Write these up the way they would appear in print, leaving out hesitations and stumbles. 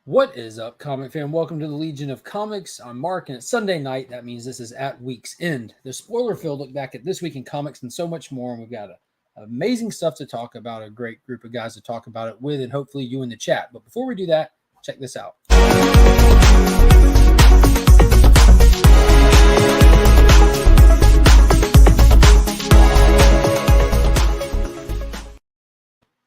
What is up, comic fan? Welcome to the Legion of Comics. I'm Mark, and it's Sunday night. That means this is at week's end. The spoiler-filled look back at this week in comics and so much more. And we've got amazing stuff to talk about, a great group of guys to talk about it with, and hopefully you in the chat. But before we do that, check this out.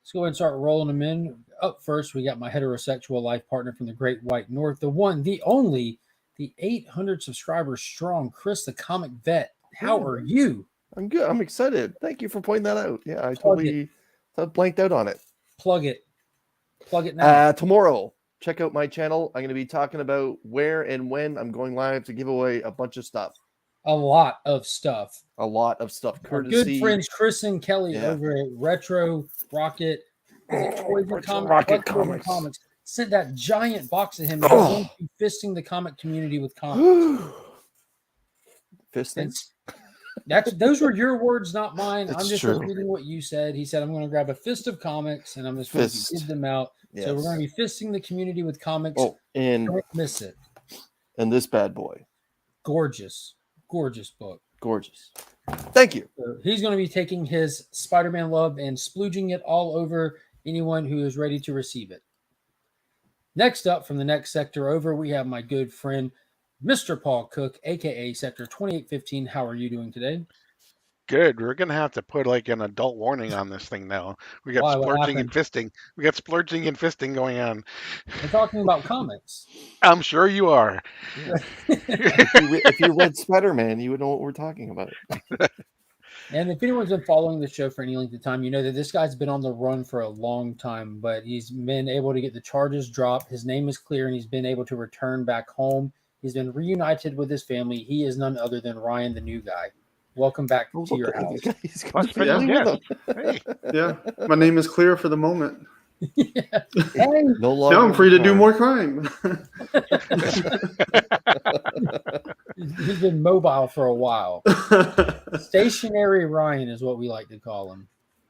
Let's go ahead and start rolling them in. Up first, we got my heterosexual life partner from the Great White North, the one, the only, the 800 subscribers strong, Chris, the comic vet. How are you? I'm good. I'm excited. Thank you for pointing that out. Yeah, I totally blanked out on it. Plug it. Plug it now. Tomorrow, check out my channel. I'm going to be talking about where and when I'm going live to give away a bunch of stuff. A lot of stuff. Courtesy. Our good friends Chris and Kelly over at Retro Rocket. Rocket Comics sent that giant box to him. And fisting the comic community with comics. Fisting? Those were your words, not mine. It's I'm just repeating what you said. He said, I'm going to grab a fist of comics and I'm just going to give them out. Yes. So we're going to be fisting the community with comics. Oh, and don't miss it. And this bad boy. Gorgeous book. Gorgeous. Thank you. So he's going to be taking his Spider-Man love and splooging it all over anyone who is ready to receive it. Next up, from the next sector over, we have my good friend, Mr. Paul Cook, a.k.a. Sector 2815. How are you doing today? Good. We're going to have to put like an adult warning on this thing now. We got splurging and fisting. We got splurging and fisting going on. We're talking about comics. I'm sure you are. Yeah. if you read Spider-Man, you would know what we're talking about. And if anyone's been following the show for any length of time, you know that this guy's been on the run for a long time, but he's been able to get the charges dropped. His name is clear, and he's been able to return back home. He's been reunited with his family. He is none other than Ryan, the new guy. Welcome back to your house. Yeah, my name is clear for the moment. Yeah. Hey. Now I'm free to do more crime. He's been mobile for a while. Stationary Ryan is what we like to call him.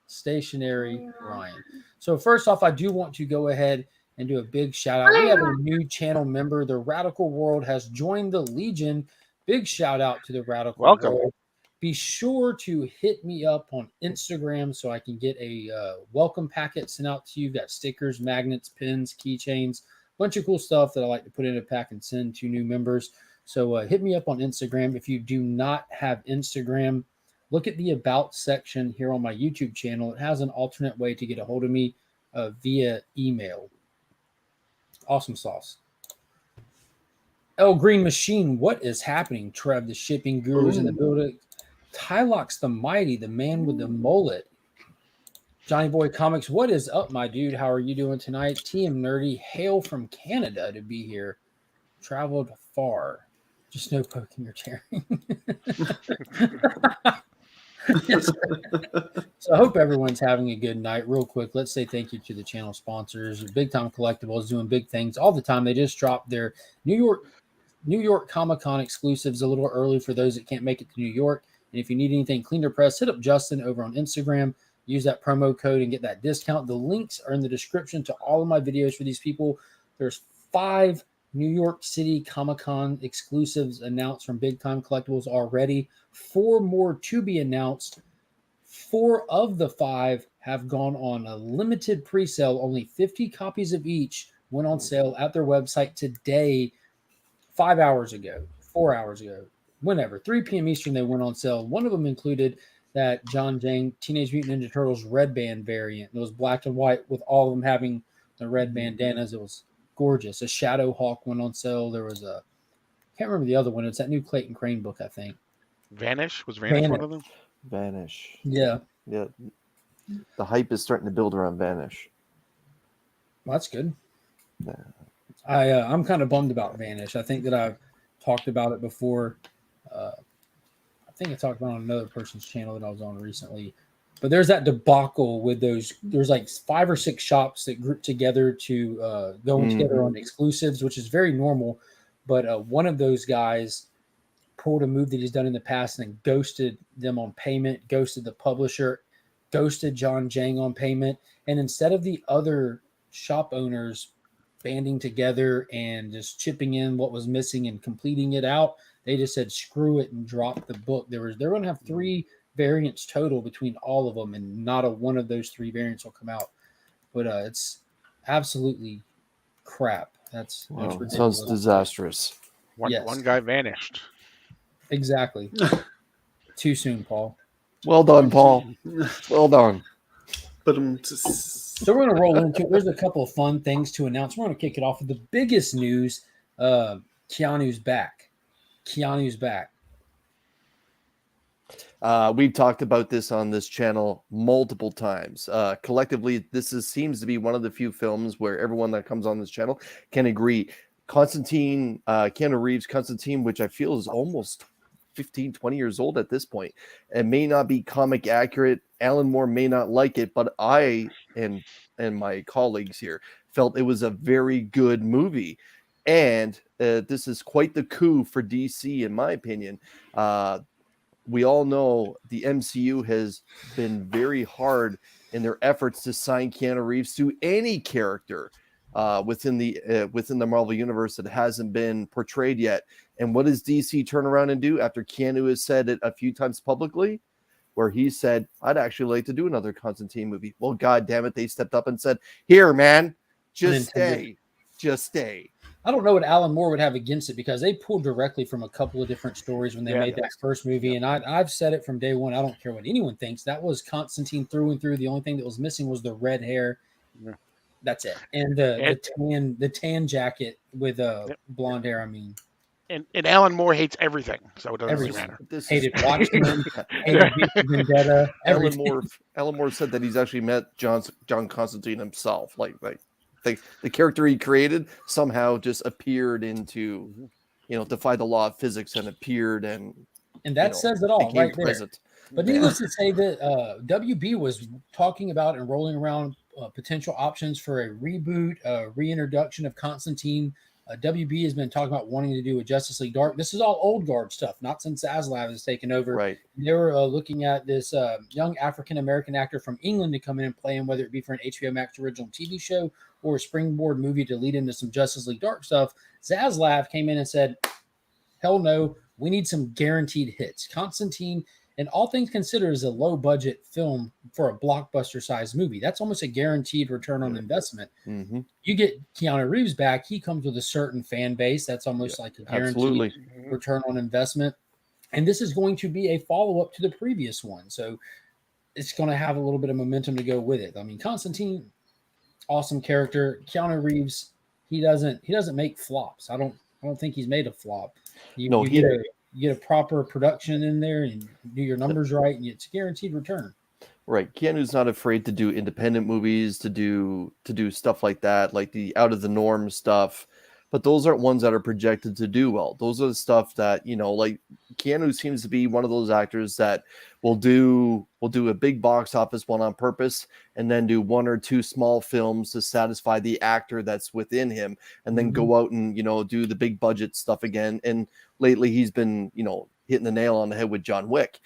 Stationary Ryan. So first off, I do want to go ahead and do a big shout out. We have a new channel member. The Radical World has joined the Legion. Big shout out to the Radical World. Be sure to hit me up on Instagram so I can get a welcome packet sent out to you. Got stickers, magnets, pins, keychains, bunch of cool stuff that I like to put in a pack and send to new members. So hit me up on Instagram. If you do not have Instagram, look at the About section here on my YouTube channel. It has an alternate way to get a hold of me via email. Awesome sauce. El Green Machine, what is happening? Trev, the shipping gurus in the building. Tylox the Mighty, the man with the mullet. Johnny Boy Comics, what is up, my dude? How are you doing tonight? TM Nerdy, hail from Canada to be here. Traveled far. Just no poking or tearing. So I hope everyone's having a good night. Real quick, let's say thank you to the channel sponsors. Big Time Collectibles doing big things all the time. They just dropped their New York Comic-Con exclusives a little early for those that can't make it to New York. And if you need anything cleaner press, hit up Justin over on Instagram. Use that promo code and get that discount. The links are in the description to all of my videos for these people. There's 5 New York City Comic-Con exclusives announced from Big Time Collectibles already. 4 more to be announced. 4 of the 5 have gone on a limited pre-sale. Only 50 copies of each went on sale at their website today, 4 hours ago. Whenever, 3 p.m. Eastern, they went on sale. One of them included that John Jang Teenage Mutant Ninja Turtles red band variant. It was black and white with all of them having the red bandanas. It was gorgeous. A Shadow Hawk went on sale. There was a, can't remember the other one. It's that new Clayton Crane book, I think. Vanish? Was Vanish one of them? Vanish. Yeah. Yeah. The hype is starting to build around Vanish. Well, that's good. Yeah. I'm kind of bummed about Vanish. I think that I've talked about it before. I think I talked about it on another person's channel that I was on recently. But there's that debacle with those. There's like 5 or 6 shops that group together to go together on exclusives, which is very normal. But one of those guys pulled a move that he's done in the past and then ghosted them on payment, ghosted the publisher, ghosted John Jang on payment. And instead of the other shop owners banding together and just chipping in what was missing and completing it out. They just said screw it and dropped the book. They're going to have 3 variants total between all of them, and not a one of those 3 variants will come out. But it's absolutely crap. That's sounds disastrous. One guy vanished. Exactly. Too soon, Paul. Well done, Paul. Well done. So we're going to roll into it. There's a couple of fun things to announce. We're going to kick it off with the biggest news. Keanu's back. We've talked about this on this channel multiple times. Collectively, seems to be one of the few films where everyone that comes on this channel can agree. Keanu Reeves' Constantine, which I feel is almost 15, 20 years old at this point, and may not be comic accurate. Alan Moore may not like it, but I and my colleagues here felt it was a very good movie. And this is quite the coup for DC, in my opinion. We all know the MCU has been very hard in their efforts to sign Keanu Reeves to any character within the Marvel universe that hasn't been portrayed yet. And what does DC turn around and do after Keanu has said it a few times publicly, where he said, I'd actually like to do another Constantine movie? Well, God damn it, they stepped up and said, here, man, just stay. I don't know what Alan Moore would have against it, because they pulled directly from a couple of different stories when they made that first movie. And I've said it from day one. I don't care what anyone thinks. That was Constantine through and through. The only thing that was missing was the red hair. Yeah. That's it. And the tan jacket with blonde hair. I mean, and Alan Moore hates everything, so it doesn't really matter. Hated Watchmen, hated Vendetta. Alan Moore said that he's actually met John Constantine himself. Like the character he created somehow just appeared into, defy the law of physics and appeared and that says it all right there. Present. But needless to say that WB was talking about and rolling around potential options for a reboot, reintroduction of Constantine. WB has been talking about wanting to do a Justice League Dark. This is all old guard stuff, not since Zaslav has taken over. Right. They were looking at this young African-American actor from England to come in and play him, whether it be for an HBO Max original TV show or a springboard movie to lead into some Justice League Dark stuff. Zaslav came in and said, hell no, we need some guaranteed hits. Constantine, and all things considered, is a low-budget film for a blockbuster-sized movie. That's almost a guaranteed return on investment. Mm-hmm. You get Keanu Reeves back, he comes with a certain fan base. That's almost like a guaranteed return on investment. And this is going to be a follow-up to the previous one. So it's going to have a little bit of momentum to go with it. I mean, Constantine, awesome character. Keanu Reeves, he doesn't make flops. I don't think he's made a flop. You get a proper production in there and do your numbers right, and it's a guaranteed return. Right. Keanu's not afraid to do independent movies, to do stuff like that, like the out of the norm stuff. But those aren't ones that are projected to do well. Those are the stuff that, like Keanu seems to be one of those actors that will do a big box office one on purpose and then do 1 or 2 small films to satisfy the actor that's within him, and then go out and, do the big budget stuff again. And lately he's been, hitting the nail on the head with John Wick.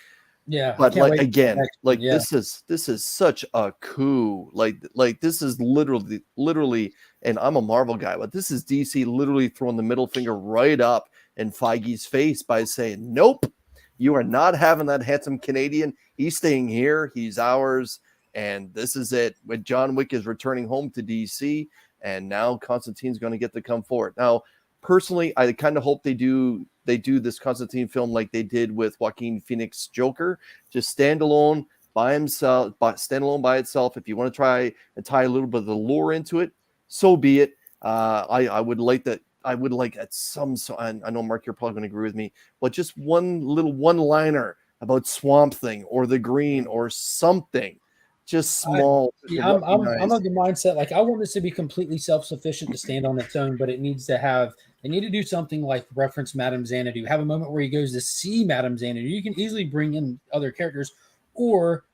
Yeah. But this is such a coup. Like this is literally, and I'm a Marvel guy, but this is DC literally throwing the middle finger right up in Feige's face by saying, nope, you are not having that handsome Canadian. He's staying here. He's ours. And this is it. When John Wick is returning home to DC, and now Constantine's going to get to come forward. Now, personally, I kind of hope they do this Constantine film like they did with Joaquin Phoenix Joker, just standalone by itself. If you want to try and tie a little bit of the lore into it, so be it. I would like that. I would like at some. I know, Mark, you're probably going to agree with me, but just one little one-liner about Swamp Thing or the Green or something. Just small. I'm of the mindset, like, I want this to be completely self-sufficient to stand on its own, but it needs to have. They need to do something like reference Madame Xanadu. Have a moment where he goes to see Madame Xanadu. You can easily bring in other characters, or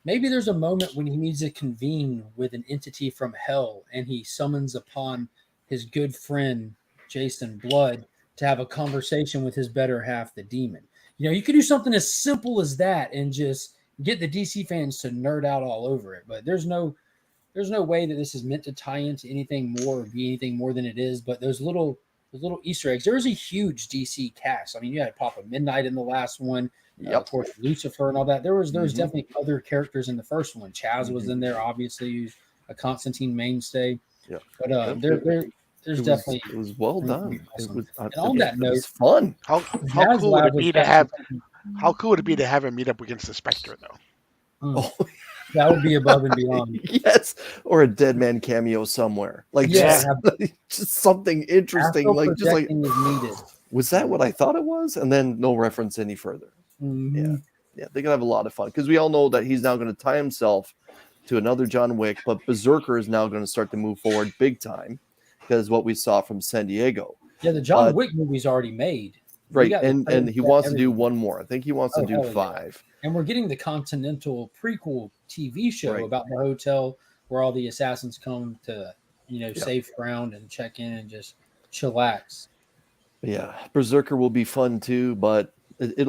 maybe there's a moment when he needs to convene with an entity from hell, and he summons upon his good friend Jason Blood to have a conversation with his better half, the demon. You could do something as simple as that and just get the DC fans to nerd out all over it. But there's no there's no way that this is meant to tie into anything more or be anything more than it is. But those little Easter eggs. There was a huge DC cast. I mean, you had Papa Midnight in the last one. Of course, Lucifer and all that. There was definitely other characters in the first one. Chaz was in there, obviously, a Constantine mainstay. Yeah. But there's definitely it was well done. Awesome. It was, and on that note, it was fun. How cool would it be to have? How cool would it be to have him meet up against the Spectre, though? Oh, that would be above and beyond. Yes, or a Dead Man cameo somewhere, like just something interesting, like just like is needed. Was that what I thought it was? And then no reference any further. Mm-hmm. Yeah, they're gonna have a lot of fun because we all know that he's now going to tie himself to another John Wick, but Berserker is now going to start to move forward big time because what we saw from San Diego. Yeah, the John Wick movie's already made. Right, and he wants to do one more. I think he wants to do 5. And we're getting the Continental prequel TV show about the hotel where all the assassins come to, safe ground and check in and just chillax. Yeah, Berserker will be fun too, but it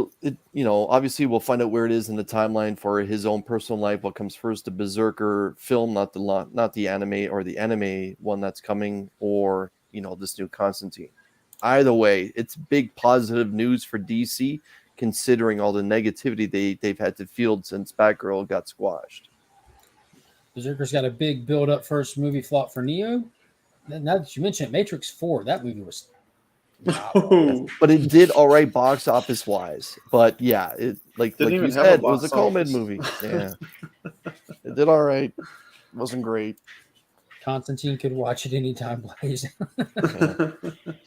obviously we'll find out where it is in the timeline for his own personal life. What comes first, the Berserker film, not the anime or the anime one that's coming, or this new Constantine. Either way, it's big positive news for DC, considering all the negativity they've had to field since Batgirl got squashed. Berserker's got a big build-up first movie flop for Neo. Now that you mentioned Matrix 4, that movie was... But it did all right box office wise. But yeah, it like you said, it was a Coleman movie. Yeah, it did all right. It wasn't great. Constantine could watch it anytime, Blaze.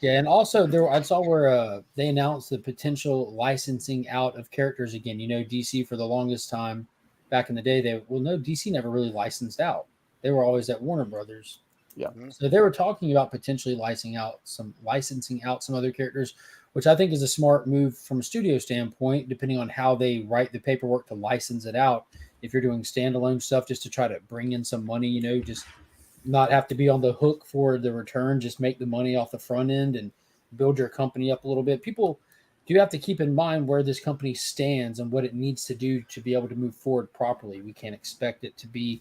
Yeah, and also I saw where they announced the potential licensing out of characters again. DC for the longest time back in the day, DC never really licensed out. They were always at Warner Brothers. Yeah. So they were talking about potentially licensing out some other characters, which I think is a smart move from a studio standpoint, depending on how they write the paperwork to license it out. If you're doing standalone stuff just to try to bring in some money, just not have to be on the hook for the return, just make the money off the front end and build your company up a little bit. People do have to keep in mind where this company stands and what it needs to do to be able to move forward properly. We can't expect it to be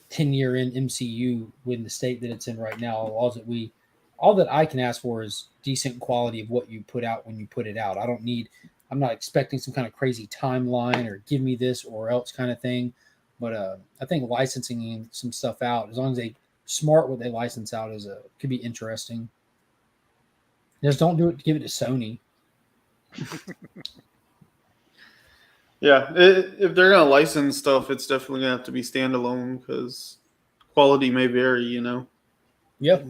10-year in MCU in the state that it's in right now. All that I can ask for is decent quality of what you put out when you put it out. I'm not expecting some kind of crazy timeline or give me this or else kind of thing. But I think licensing some stuff out, as long as they smart what they license out, could be interesting. Just don't do it to give it to Sony. Yeah, if they're gonna license stuff, it's definitely gonna have to be standalone because quality may vary. Yep.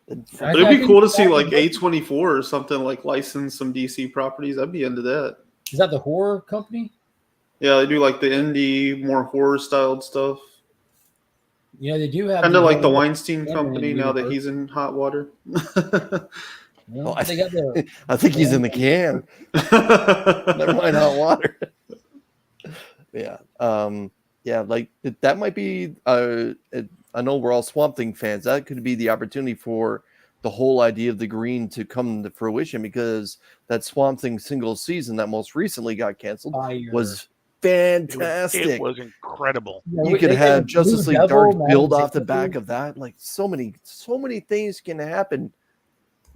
It'd be cool to see like A24 or something like license some DC properties. I'd be into that. Is that the horror company? Yeah, they do like the indie, more horror styled stuff. They do have kind of like the Weinstein Company now that he's in hot water. I think he's in the can. Never mind hot water. Yeah. Like that might be. I know we're all Swamp Thing fans. That could be the opportunity for the whole idea of the Green to come to fruition, because that Swamp Thing single season that most recently got canceled was fantastic. It was incredible. You could have Justice League Dark build off the back of that. Like so many things can happen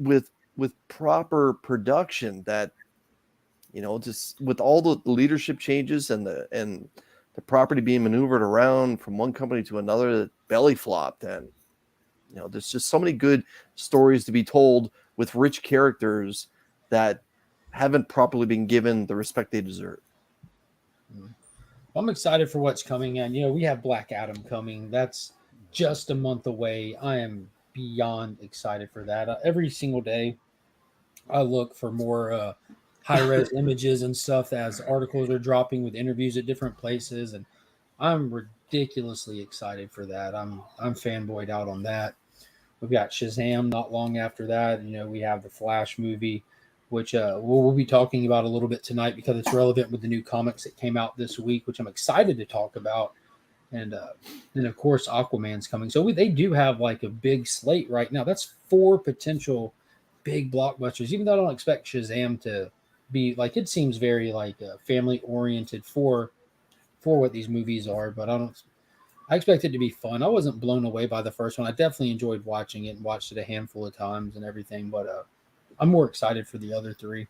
with proper production that, just with all the leadership changes and the property being maneuvered around from one company to another that belly flopped. And, there's just so many good stories to be told with rich characters that haven't properly been given the respect they deserve. I'm excited for what's coming. And, we have Black Adam coming. That's just a month away. I am beyond excited for that. Every single day I look for more high-res images and stuff as articles are dropping with interviews at different places, and I'm ridiculously excited for that. I'm fanboyed out on that. We've got Shazam not long after that. We have the Flash movie, which we'll be talking about a little bit tonight because it's relevant with the new comics that came out this week, which I'm excited to talk about. And then, of course, Aquaman's coming. So they do have like a big slate right now. That's 4 potential big blockbusters, even though I don't expect Shazam to be like, it seems very like family oriented for what these movies are, but I expect it to be fun. I wasn't blown away by the first one. I definitely enjoyed watching it and watched it a handful of times and everything, but I'm more excited for the other three.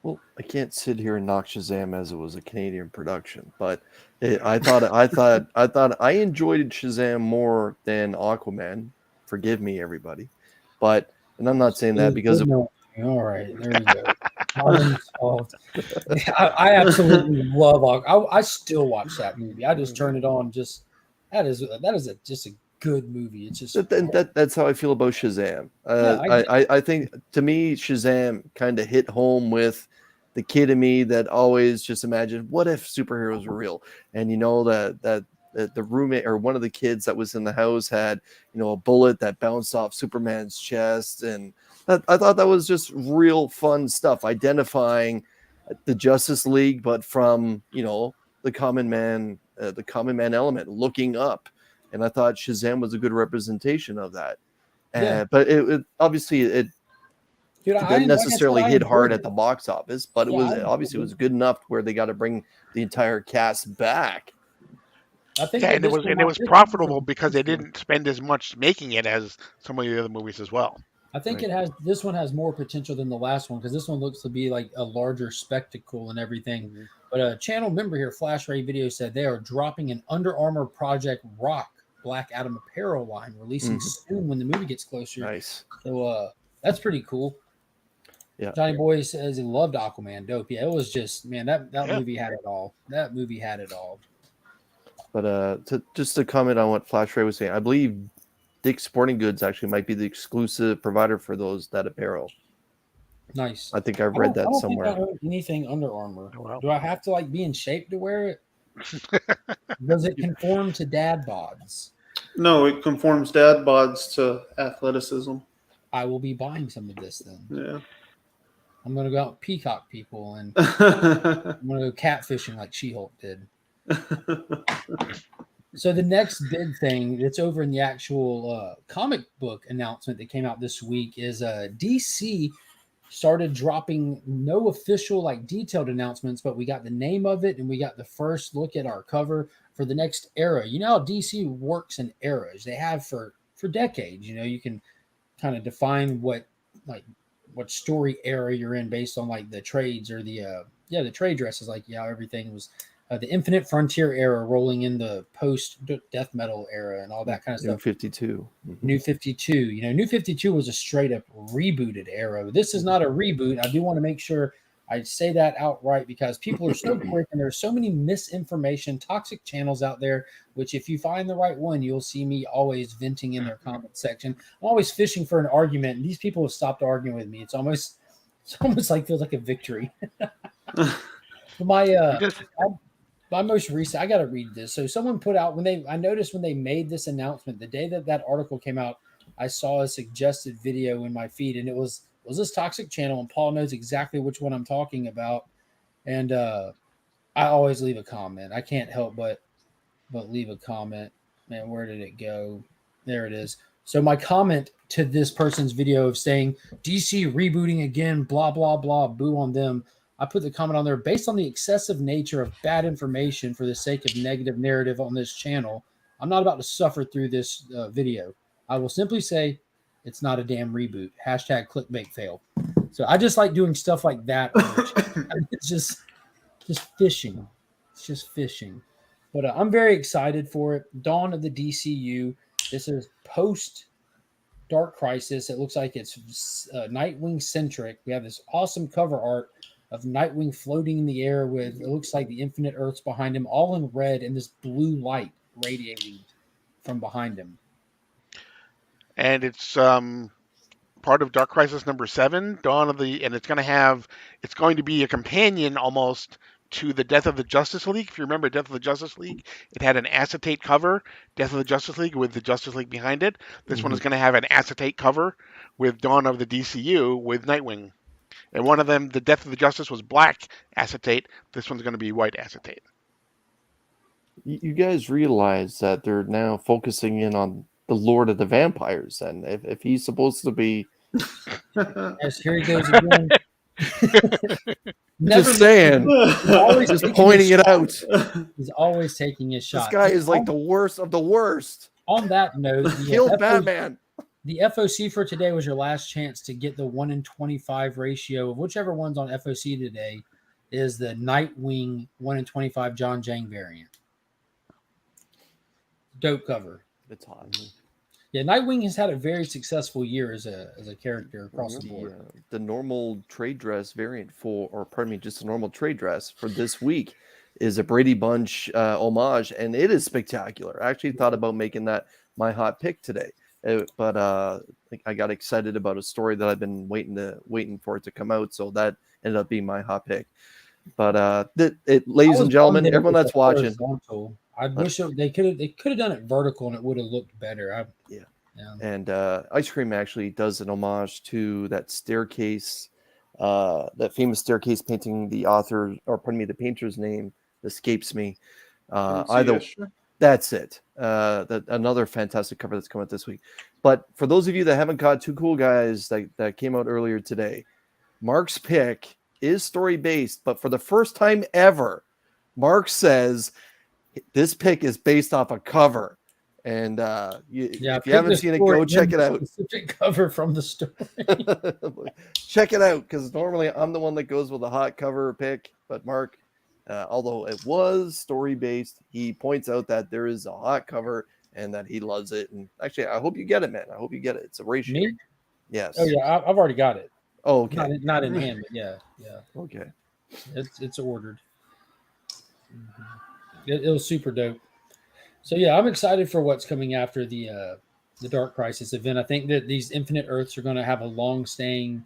Well, I can't sit here and knock Shazam as it was a Canadian production, but I thought I enjoyed Shazam more than Aquaman. Forgive me, everybody, and I'm not saying that because all right, there we go. Problem solved. I absolutely love Aquaman. I still watch that movie. I just turn it on. Just that is just a good movie. It's just that's how I feel about Shazam. I think to me Shazam kind of hit home with the kid in me that always just imagined what if superheroes were real, and that the roommate or one of the kids that was in the house had a bullet that bounced off Superman's chest, and I thought that was just real fun stuff, identifying the Justice League, but from the common man element, looking up. And I thought Shazam was a good representation of that. Yeah. But it obviously didn't necessarily hit hard at the box office, but it was good enough where they got to bring the entire cast back. I think and it was profitable because they didn't spend as much making it as some of the other movies as well. I think this one has more potential than the last one because this one looks to be like a larger spectacle and everything. Mm-hmm. But a channel member here, Flash Ray Video, said they are dropping an Under Armour Project Rock Black Adam apparel line, releasing soon when the movie gets closer. Nice. So that's pretty cool. Yeah. Johnny Boy says he loved Aquaman. Dope. Yeah, it was just, man, that movie had it all. That movie had it all. But just to comment on what Flash Ray was saying, I believe Dick's Sporting Goods actually might be the exclusive provider for that apparel. Nice. I think I've read that somewhere. I don't own anything Under Armour. Oh, wow. Do I have to be in shape to wear it? Does it conform to dad bods? No, it conforms dad bods to athleticism. I will be buying some of this then. Yeah. I'm going to go out and peacock people, and I'm going to go catfishing like She-Hulk did. So the next big thing that's over in the actual comic book announcement that came out this week is DC started dropping no official detailed announcements, but we got the name of it and we got the first look at our cover for the next era. You know how DC works in eras. They have for decades. You can kind of define what story era you're in based on the trades or the trade dresses, everything was the Infinite Frontier era rolling in the post-death metal era and all that kind of stuff. New 52. Mm-hmm. New 52. New 52 was a straight-up rebooted era. This is not a reboot. I do want to make sure I say that outright because people are so quick and there's so many misinformation, toxic channels out there, which if you find the right one, you'll see me always venting in their comment section. I'm always fishing for an argument, and these people have stopped arguing with me. It's almost feels like a victory. My most recent, I got to read this. So someone put out I noticed when they made this announcement, the day that article came out, I saw a suggested video in my feed, and it was this toxic channel, and Paul knows exactly which one I'm talking about. And I always leave a comment. I can't help but leave a comment. Man, where did it go? There it is. So my comment to this person's video of saying DC rebooting again, blah, blah, blah, boo on them. I put the comment on there based on the excessive nature of bad information for the sake of negative narrative on this channel. I'm not about to suffer through this video. I will simply say it's not a damn reboot. Hashtag clickbait fail. So I just like doing stuff like that. It's just fishing. It's just fishing. But I'm very excited for it. Dawn of the DCU. This is post Dark Crisis. It looks like it's Nightwing centric. We have this awesome cover art of Nightwing floating in the air with, it looks like the Infinite Earths behind him, all in red, and this blue light radiating from behind him. And it's part of Dark Crisis number 7, and it's going to be a companion almost to the Death of the Justice League. If you remember Death of the Justice League, it had an acetate cover, Death of the Justice League with the Justice League behind it. This one is going to have an acetate cover with Dawn of the DCU with Nightwing. And one of them, the Death of the Justice, was black acetate. This one's going to be white acetate. You guys realize that they're now focusing in on the Lord of the Vampires, and if he's supposed to be... Yes, here he goes again. Never Just saying. always Just taking pointing his it shot. out. He's always taking his This shot. guy is like the worst of the worst. On that note, Killed Batman. the FOC for today was your last chance to get the 1 in 25 ratio of whichever one's on FOC today is the Nightwing 1 in 25 John Jang variant. Dope cover. It's hot. Yeah, Nightwing has had a very successful year as a character across the board. The normal trade dress variant just a normal trade dress for this week is a Brady Bunch homage, and it is spectacular. I actually thought about making that my hot pick today, but I got excited about a story that I've been waiting for it to come out, so that ended up being my hot pick. But ladies and gentlemen, everyone that's watching, I wish they could have done it vertical and it would have looked better. Yeah. And Ice Cream actually does an homage to that staircase, that famous staircase painting. The painter's name escapes me. That's it. Another fantastic cover that's coming out this week. But for those of you that haven't got Two Cool Guys that came out earlier today, Mark's pick is story based, but for the first time ever, Mark says this pick is based off a cover. And if you haven't seen it, go check it out. Specific cover from the story. Check it out, because normally I'm the one that goes with a hot cover pick, but Mark, although it was story based, he points out that there is a hot cover and that he loves it. And actually, I hope you get it, man. I hope you get it. It's a ratio. Me? Yes. Oh yeah, I've already got it. Oh, okay. Not in hand, but yeah. Okay. It's ordered. It was super dope. So yeah, I'm excited for what's coming after the Dark Crisis event. I think that these Infinite Earths are going to have a long-staying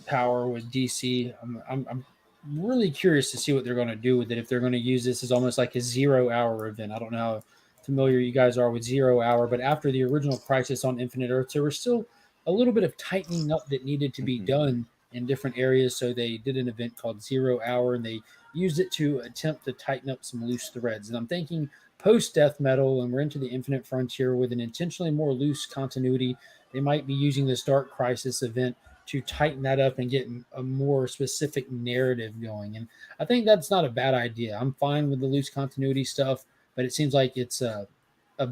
power with DC. I'm really curious to see what they're going to do with it. If they're going to use this as almost like a 0 hour event. I don't know how familiar you guys are with 0 hour, but after the original Crisis on Infinite Earths, there was still a little bit of tightening up that needed to be done in different areas. So they did an event called 0 hour, and they used it to attempt to tighten up some loose threads. And I'm thinking post-Death Metal, and we're into the Infinite Frontier with an intentionally more loose continuity, they might be using this Dark Crisis event to tighten that up and get a more specific narrative going. And I think that's not a bad idea. I'm fine with the loose continuity stuff, but it seems like it's a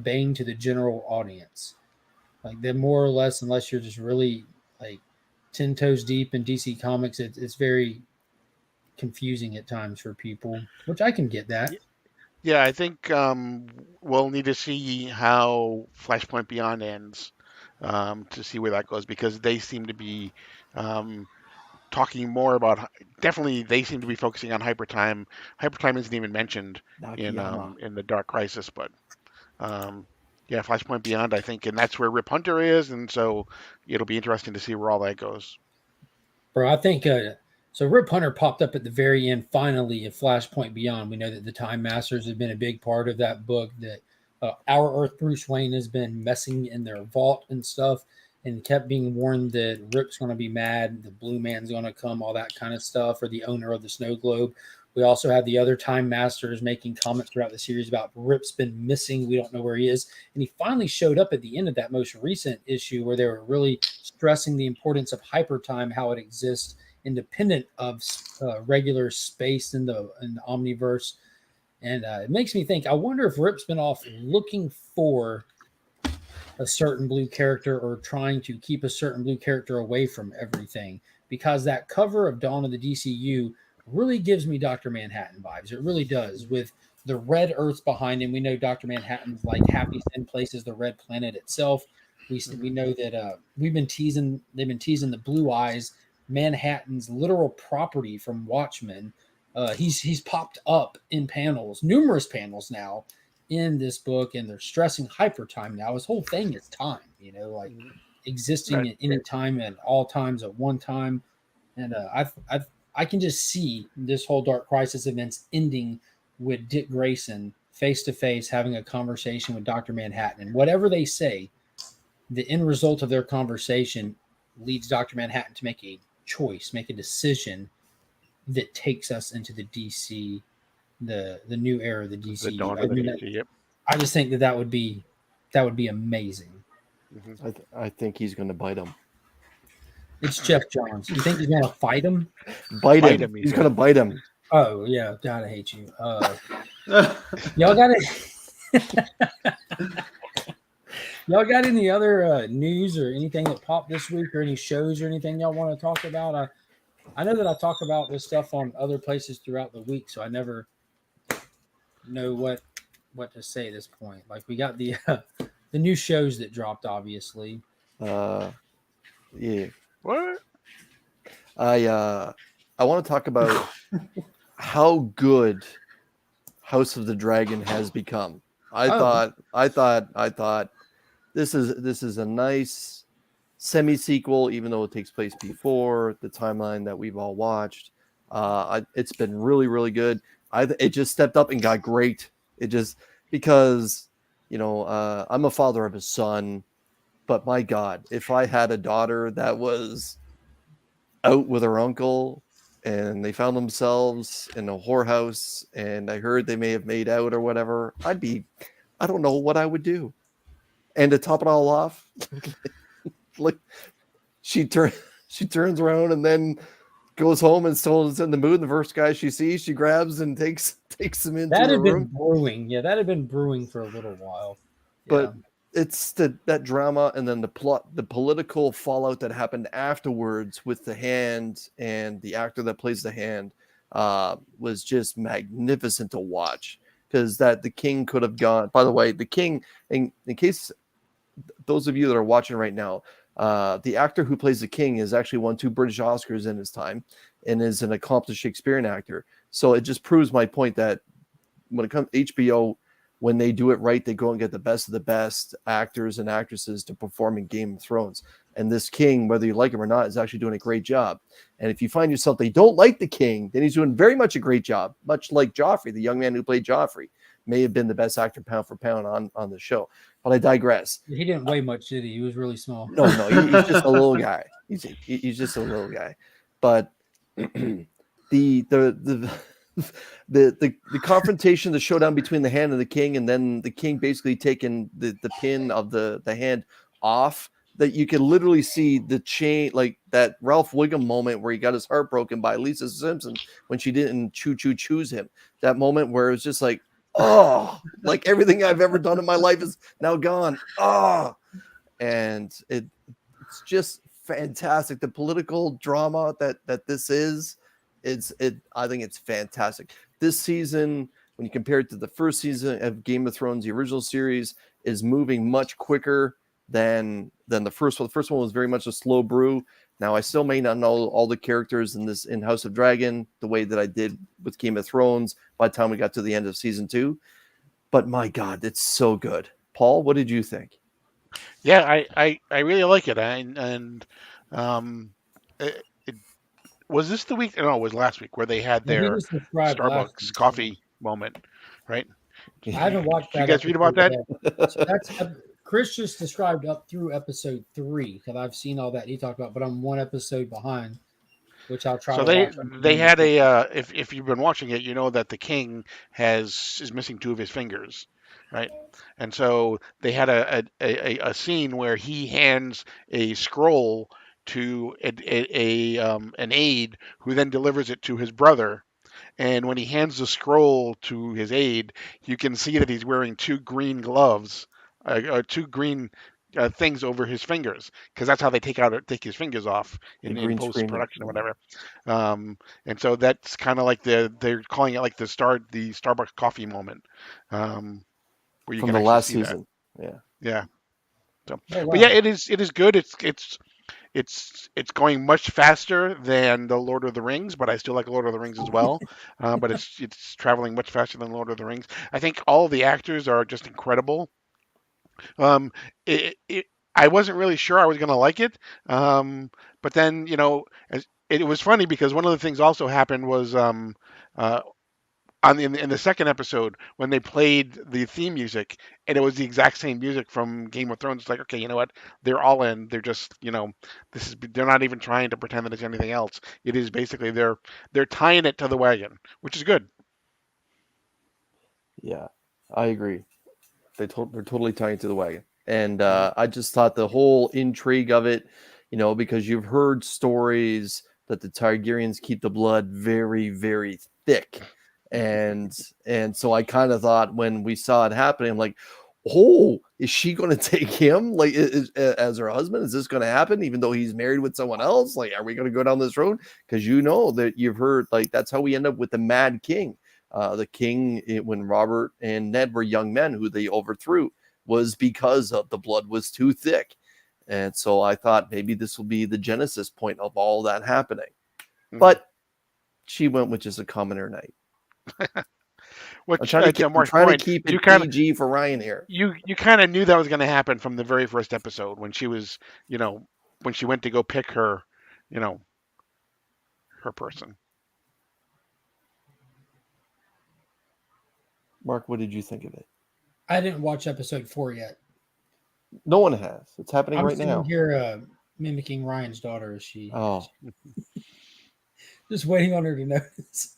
bane to the general audience. Like, they're more or less, unless you're just really like 10 toes deep in DC Comics, it's very confusing at times for people, which I can get that. Yeah, I think we'll need to see how Flashpoint Beyond ends to see where that goes, because they seem to be talking more about. Definitely, they seem to be focusing on Hypertime. Hypertime isn't even mentioned in the Dark Crisis, but yeah, Flashpoint Beyond, I think, and that's where Rip Hunter is, and so it'll be interesting to see where all that goes. Bro, I think so. Rip Hunter popped up at the very end, finally, of Flashpoint Beyond. We know that the Time Masters have been a big part of that book, that Our Earth Bruce Wayne has been messing in their vault and stuff, and kept being warned that Rip's going to be mad, the Blue Man's going to come, all that kind of stuff, or the owner of the Snow Globe. We also have the other Time Masters making comments throughout the series about Rip's been missing. We don't know where he is. And he finally showed up at the end of that most recent issue, where they were really stressing the importance of Hypertime, how it exists independent of regular space in the Omniverse. And it makes me think, I wonder if Rip's been off looking for a certain blue character, or trying to keep a certain blue character away from everything, because that cover of Dawn of the DCU really gives me Dr. Manhattan vibes. It really does, with the red Earth behind him. We know Dr. Manhattan's like Happy Sin places the red planet itself. We know that they've been teasing the Blue Eyes, Manhattan's literal property from Watchmen. He's popped up in numerous panels now in this book, and they're stressing Hypertime now. His whole thing is time, like existing at any time, at all times, at one time. And I can just see this whole Dark Crisis events ending with Dick Grayson face to face having a conversation with Dr. Manhattan, and whatever they say, the end result of their conversation leads Dr. Manhattan to make a choice, make a decision that takes us into the DC, the new era of the DC. The dawn of the DC, yep. I just think that would be amazing. I think he's going to bite him. It's Jeff Johns. You think he's gonna fight him? Bite Bite him. him, he He's said. gonna bite him. Oh yeah, God, I hate you. Y'all got it. Y'all got any other news or anything that popped this week, or any shows or anything y'all want to talk about? I know that I talk about this stuff on other places throughout the week, so I never know what to say at this point. Like we got the new shows that dropped, obviously. Yeah. What? I want to talk about how good House of the Dragon has become. I thought this is a nice semi-sequel, even though it takes place before the timeline that we've all watched. It's been really, really good. It just stepped up and got great. It just, because, I'm a father of a son, but my God, if I had a daughter that was out with her uncle and they found themselves in a whorehouse and I heard they may have made out or whatever, I don't know what I would do. And to top it all off, like she turns around and then goes home and still is in the mood. And the first guy she sees, she grabs and takes him into That her had been room. brewing. Yeah, that had been brewing for a little while. But it's that drama and then the political fallout that happened afterwards with the hand and the actor that plays the hand was just magnificent to watch. Because the king could have gone. By the way, the king, in case those of you that are watching right now, the actor who plays the king has actually won 2 British Oscars in his time and is an accomplished Shakespearean actor. So it just proves my point that when it comes to HBO, when they do it right, they go and get the best of the best actors and actresses to perform in Game of Thrones. And this king, whether you like him or not, is actually doing a great job. And if you find yourself that you don't like the king, then he's doing very much a great job, much like Joffrey, the young man who played Joffrey, may have been the best actor pound for pound on the show. But I digress. He didn't weigh much, did he? He was really small. No, he's just a little guy. He's just a little guy. But the confrontation, the showdown between the hand and the king, and then the king basically taking the pin of the hand off, that you can literally see the chain, like that Ralph Wiggum moment where he got his heart broken by Lisa Simpson when she didn't choose him. That moment where it was just like, oh, like everything I've ever done in my life is now gone. Oh, and it's just fantastic. The political drama that this is, I think it's fantastic. This season, when you compare it to the first season of Game of Thrones, the original series is moving much quicker than the first one. The first one was very much a slow brew. Now, I still may not know all the characters in House of Dragon the way that I did with Game of Thrones by the time we got to the end of season 2. But my God, it's so good. Paul, what did you think? Yeah, I really like it. Was this the week? No, it was last week where they had He their just described last Starbucks week, coffee moment, right? I haven't watched Did that. you guys read about that? yet. So that's Chris just described up through episode 3 because I've seen all that he talked about, but I'm 1 episode behind, which I'll try. So to watch they had a if you've been watching it, you know that the king is missing 2 of his fingers, right? And so they had a scene where he hands a scroll to an aide who then delivers it to his brother. And when he hands the scroll to his aide, you can see that he's wearing 2 green gloves, 2 green things over his fingers, because that's how they take his fingers off in green post screen. production or whatever. And so that's kind of like they're calling it like the Starbucks coffee moment, where you From can the actually last see season. that. Yeah. So, Oh, wow. but yeah, it is good. It's going much faster than the Lord of the Rings, but I still like Lord of the Rings as well. But it's traveling much faster than Lord of the Rings. I think all the actors are just incredible. Um, I wasn't really sure I was going to like it, but then it was funny because one of the things also happened was uh, in the second episode when they played the theme music and it was the exact same music from Game of Thrones. It's like, okay, you know what? They're all in. They're just, they're not even trying to pretend that it's anything else. It is basically they're tying it to the wagon, which is good. Yeah, I agree. They're totally tying to the wagon. And I just thought the whole intrigue of it, because you've heard stories that the Targaryens keep the blood very, very thick. And so I kind of thought when we saw it happening, I'm like, oh, is she going to take him like as her husband? Is this going to happen even though he's married with someone else? Like, are we going to go down this road? Because that you've heard, like, that's how we end up with the Mad King. The king, when Robert and Ned were young men who they overthrew, was because of the blood was too thick. And so I thought maybe this will be the genesis point of all that happening. But she went with just a commoner knight. Which, I'm trying to keep it PG for Ryan here. You kind of knew that was going to happen from the very first episode when she was, when she went to go pick her, her person. Mark, what did you think of it? I didn't watch episode 4 yet. No one has. It's happening right now. I'm here mimicking Ryan's daughter as she. Oh. Just waiting on her to notice.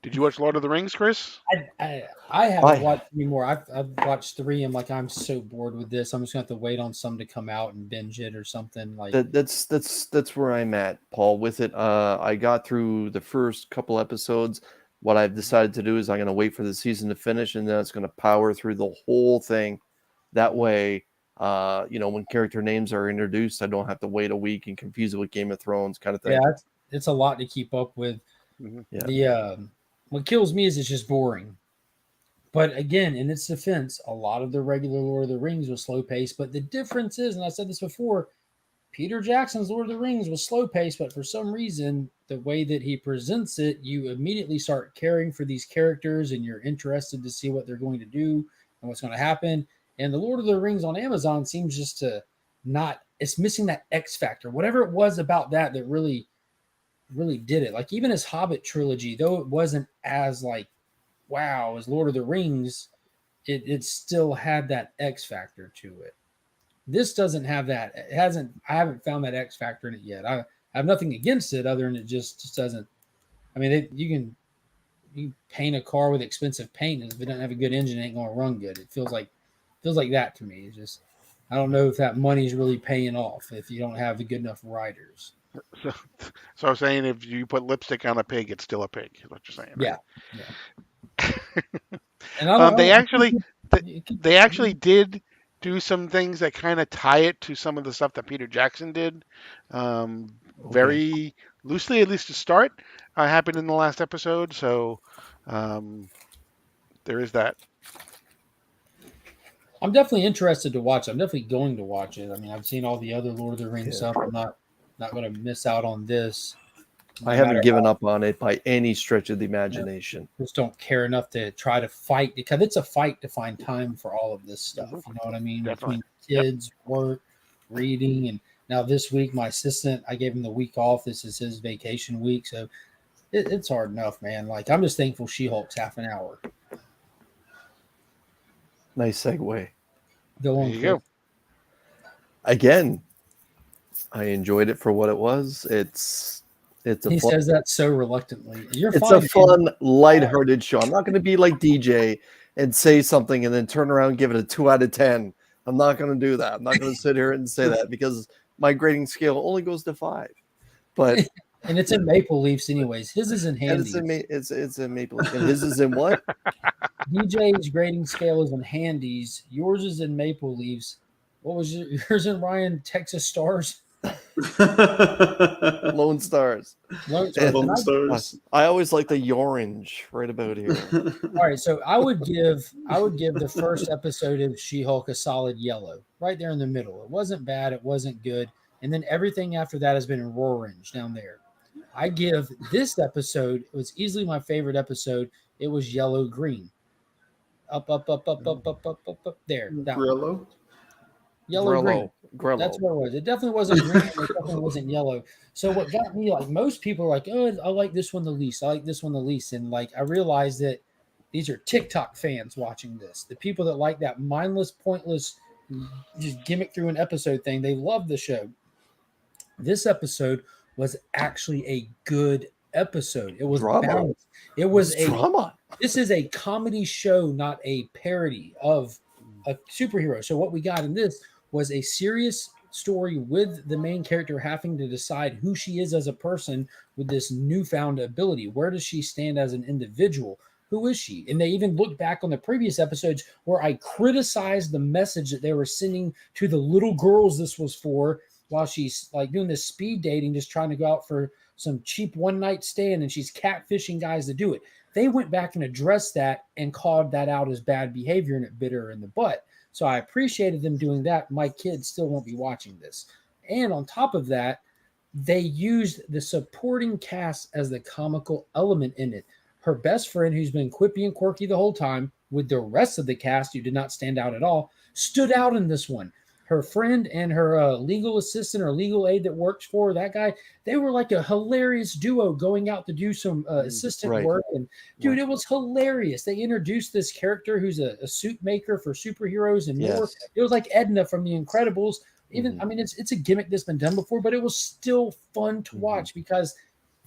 Did you watch Lord of the Rings, Chris? I haven't watched anymore. I've watched 3. I'm like, I'm so bored with this. I'm just gonna have to wait on some to come out and binge it or something. Like that's where I'm at, Paul. With it, I got through the first couple episodes. What I've decided to do is I'm going to wait for the season to finish, and then it's going to power through the whole thing. That way, when character names are introduced, I don't have to wait a week and confuse it with Game of Thrones kind of thing. Yeah, it's a lot to keep up with. Yeah. What kills me is it's just boring. But again, in its defense, a lot of the regular Lord of the Rings was slow paced. But the difference is, and I said this before, Peter Jackson's Lord of the Rings was slow paced, but for some reason, the way that he presents it, you immediately start caring for these characters and you're interested to see what they're going to do and what's going to happen. And the Lord of the Rings on Amazon seems just to it's missing that X factor, whatever it was about that really, really did it. Like even his Hobbit trilogy, though it wasn't as like, wow, as Lord of the Rings, it still had that X factor to it. This doesn't have that. I haven't found that X factor in it yet. I have nothing against it other than it just doesn't. I mean, you can paint a car with expensive paint, and if it doesn't have a good engine, it ain't gonna run good. It feels like that to me. It's just, I don't know if that money's really paying off if you don't have good enough riders. So I'm saying if you put lipstick on a pig, it's still a pig. Is what you're saying? Right? Yeah. And they actually did do some things that kind of tie it to some of the stuff that Peter Jackson did. Very loosely, at least to start, happened in the last episode. So there is that. I'm definitely interested to watch it. I'm definitely going to watch it. I mean, I've seen all the other Lord of the Rings stuff. I'm not going to miss out on this. I haven't given up on it by any stretch of the imagination. Just don't care enough to try to fight, because it's a fight to find time for all of this stuff. You know what I mean? Definitely. Between kids, work, reading, and now this week, my assistant, I gave him the week off. This is his vacation week, so it's hard enough, man. Like, I'm just thankful She-Hulk's half an hour. Nice segue. Go on. There you go. Again, I enjoyed it for what it was. He says that so reluctantly. It's a fun, lighthearted show. I'm not going to be like DJ and say something and then turn around and give it a 2 out of 10. I'm not going to do that. I'm not going to sit here and say that because my grading scale only goes to 5. But and it's in Maple Leafs anyways. His is in Handies. It's in Maple Leafs. And his is in what? DJ's grading scale is in Handies. Yours is in Maple Leafs. What was yours in Ryan? Texas Stars? Lone Stars. Lone Stars. I always like the orange right about here. All right, so I would give the first episode of She-Hulk a solid yellow, right there in the middle. It wasn't bad, it wasn't good, and then everything after that has been orange down there. I give this episode, it was easily my favorite episode. It was yellow green. Up there. Grillo. Yellow green. That's what it was. It definitely wasn't green. It definitely wasn't yellow. So what got me, like, most people are like, oh, I like this one the least. I like this one the least. And like, I realized that these are TikTok fans watching this. The people that like that mindless, pointless, just gimmick through an episode thing. They love the show. This episode was actually a good episode. It was balanced. It was drama. This is a comedy show, not a parody of a superhero. So what we got in this was a serious story with the main character having to decide who she is as a person with this newfound ability. Where does she stand as an individual? Who is she? And they even looked back on the previous episodes where I criticized the message that they were sending to the little girls this was for, while she's like doing this speed dating, just trying to go out for some cheap one night stand, and she's catfishing guys to do it. They went back and addressed that and called that out as bad behavior, and it bit her in the butt. So I appreciated them doing that. My kids still won't be watching this. And on top of that, they used the supporting cast as the comical element in it. Her best friend, who's been quippy and quirky the whole time, with the rest of the cast who did not stand out at all, stood out in this one. Her friend and her legal assistant or legal aide that works for her, that guy, they were like a hilarious duo going out to do some assistant work. And dude, it was hilarious. They introduced this character who's a suit maker for superheroes and more. It was like Edna from The Incredibles. Even I mean, it's a gimmick that's been done before, but it was still fun to watch because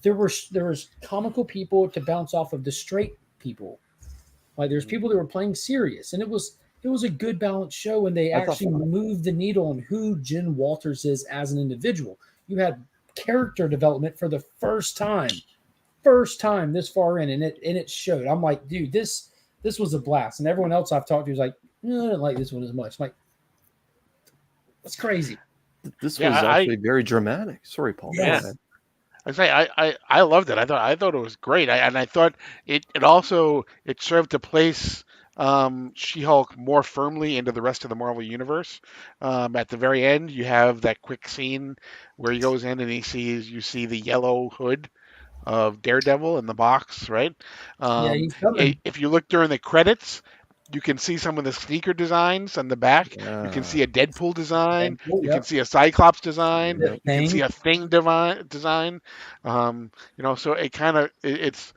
there was comical people to bounce off of the straight people. Like there's people that were playing serious, and it was a good balanced show, and they actually moved the needle on who Jen Walters is as an individual. You had character development for the first time this far in, and it showed. I'm like, dude, this was a blast. And everyone else I've talked to is like, no, I didn't like this one as much. I'm like, that's crazy. This was actually very dramatic. Sorry, Paul. Yeah. I loved it. I thought it was great. I thought it also served to place She-Hulk more firmly into the rest of the Marvel universe. At the very end, you have that quick scene where he goes in and you see the yellow hood of Daredevil in the box, right? He's coming. If you look during the credits, you can see some of the sneaker designs on the back. You can see a Deadpool design. You can see a Cyclops design. You can see a Thing design. So it kind of it's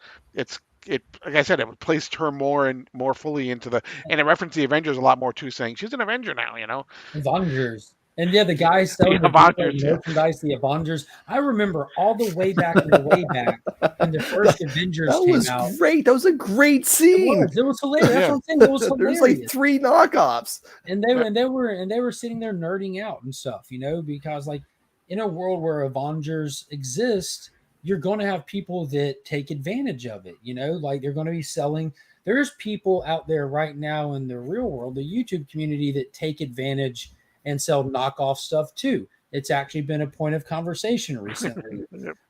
like I said, it placed her more fully into the, and it referenced the Avengers a lot more too, saying she's an Avenger now. Avengers. And the guys selling the merchandise, the Avengers. I remember all the way back when the first Avengers came out. That was great. That was a great scene. It was hilarious. That's what I'm saying. It was hilarious. There's like 3 knockoffs. And they were sitting there nerding out and stuff, because like in a world where Avengers exist, you're going to have people that take advantage of it, like they're going to be selling. There's people out there right now in the real world, the YouTube community, that take advantage and sell knockoff stuff too. It's actually been a point of conversation recently.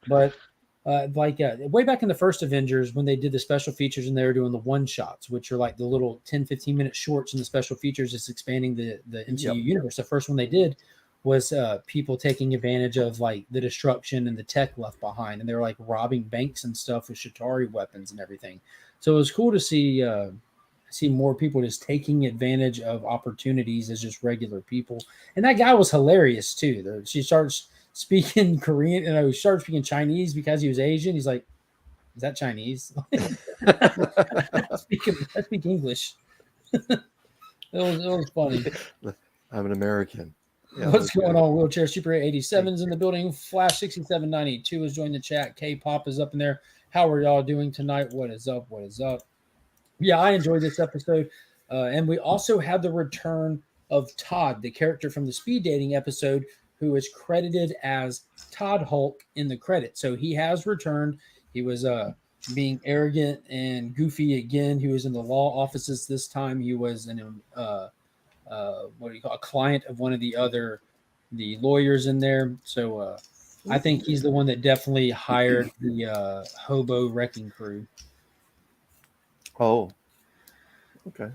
But way back in the first Avengers, when they did the special features and they were doing the one shots, which are like the little 10-15 minute shorts, and the special features is expanding the MCU universe. The first one they did was people taking advantage of like the destruction and the tech left behind, and they were like robbing banks and stuff with Shatari weapons and everything. So it was cool to see more people just taking advantage of opportunities as just regular people. And that guy was hilarious too. She starts speaking Korean, he started speaking Chinese because he was Asian. He's like, "Is that Chinese?" I speak English. It was funny. I'm an American. Yeah, what's going on? Wheelchair Super 87's in the building. Flash 6792 has joined the chat. K-pop is up in there. How are y'all doing tonight? What is up? Yeah, I enjoyed this episode. And we also had the return of Todd, the character from the speed dating episode, who is credited as Todd Hulk in the credits. So he has returned. He was being arrogant and goofy again. He was in the law offices this time. He was a client of one of the lawyers in there. So I think he's the one that definitely hired the hobo wrecking crew. Oh, okay.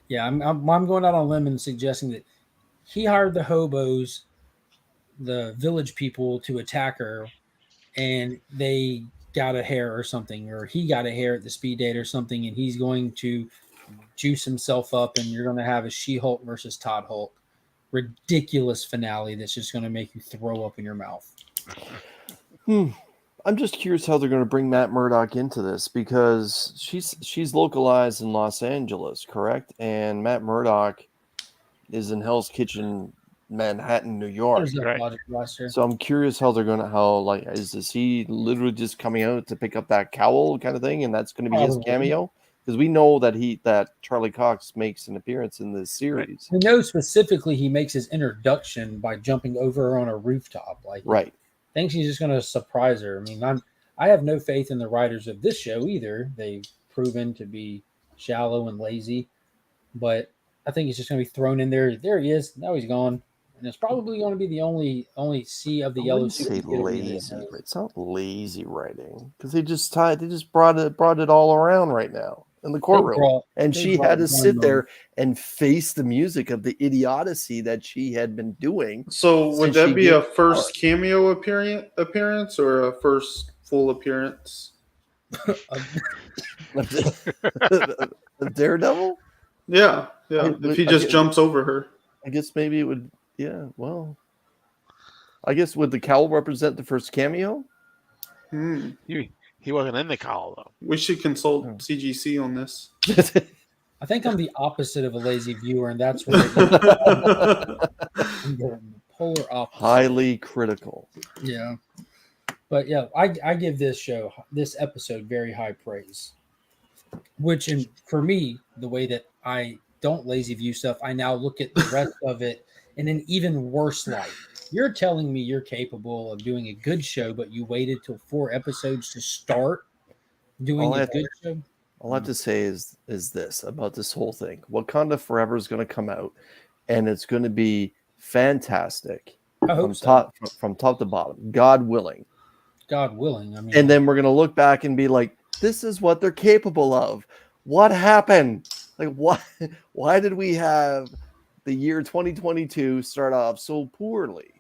Yeah, I'm going out on a limb and suggesting that he hired the hobos, the village people, to attack her, and they got a hair or something, or he got a hair at the speed date or something, and he's going to juice himself up, and you're going to have a She-Hulk versus Todd Hulk. Ridiculous finale that's just going to make you throw up in your mouth. I'm just curious how they're going to bring Matt Murdock into this, because she's localized in Los Angeles, correct? And Matt Murdock is in Hell's Kitchen, Manhattan, New York. Right. So I'm curious how they're going to, is he literally just coming out to pick up that cowl kind of thing, and that's going to be his cameo? because we know that Charlie Cox makes an appearance in this series. We know specifically he makes his introduction by jumping over her on a rooftop. Like, Right. Thinks he's just going to surprise her. I mean, I have no faith in the writers of this show either. They've proven to be shallow and lazy, but I think he's just going to be thrown in there. There he is. Now he's gone. And it's probably going to be the only sea of the I yellow wouldn't suit. say we get at the end of the lazy. day. It's not lazy writing because they just brought it all around right now in the courtroom, and she had to sit there and face the music of the idiocy that she had been doing. So would since that she be a gave first cameo appearance or a first full appearance? of Daredevil? Yeah. If he just jumps over her. I guess maybe it would. Yeah. Well, I guess would the cowl represent the first cameo? He wasn't in the cowl though. We should consult CGC on this. I think I'm the opposite of a lazy viewer, and that's where I'm the polar opposite. Highly critical. Yeah. But yeah, I give this episode very high praise. Which, for me, the way that I don't lazy view stuff, I now look at the rest of it in an even worse light. You're telling me you're capable of doing a good show, but you waited till 4 episodes to start doing a good show? All I have to say is this about this whole thing. Wakanda Forever is going to come out, and it's going to be fantastic. I hope from top to bottom, God willing. God willing. I mean, and then we're going to look back and be like, this is what they're capable of. What happened? Like, why did we have the year 2022 start off so poorly?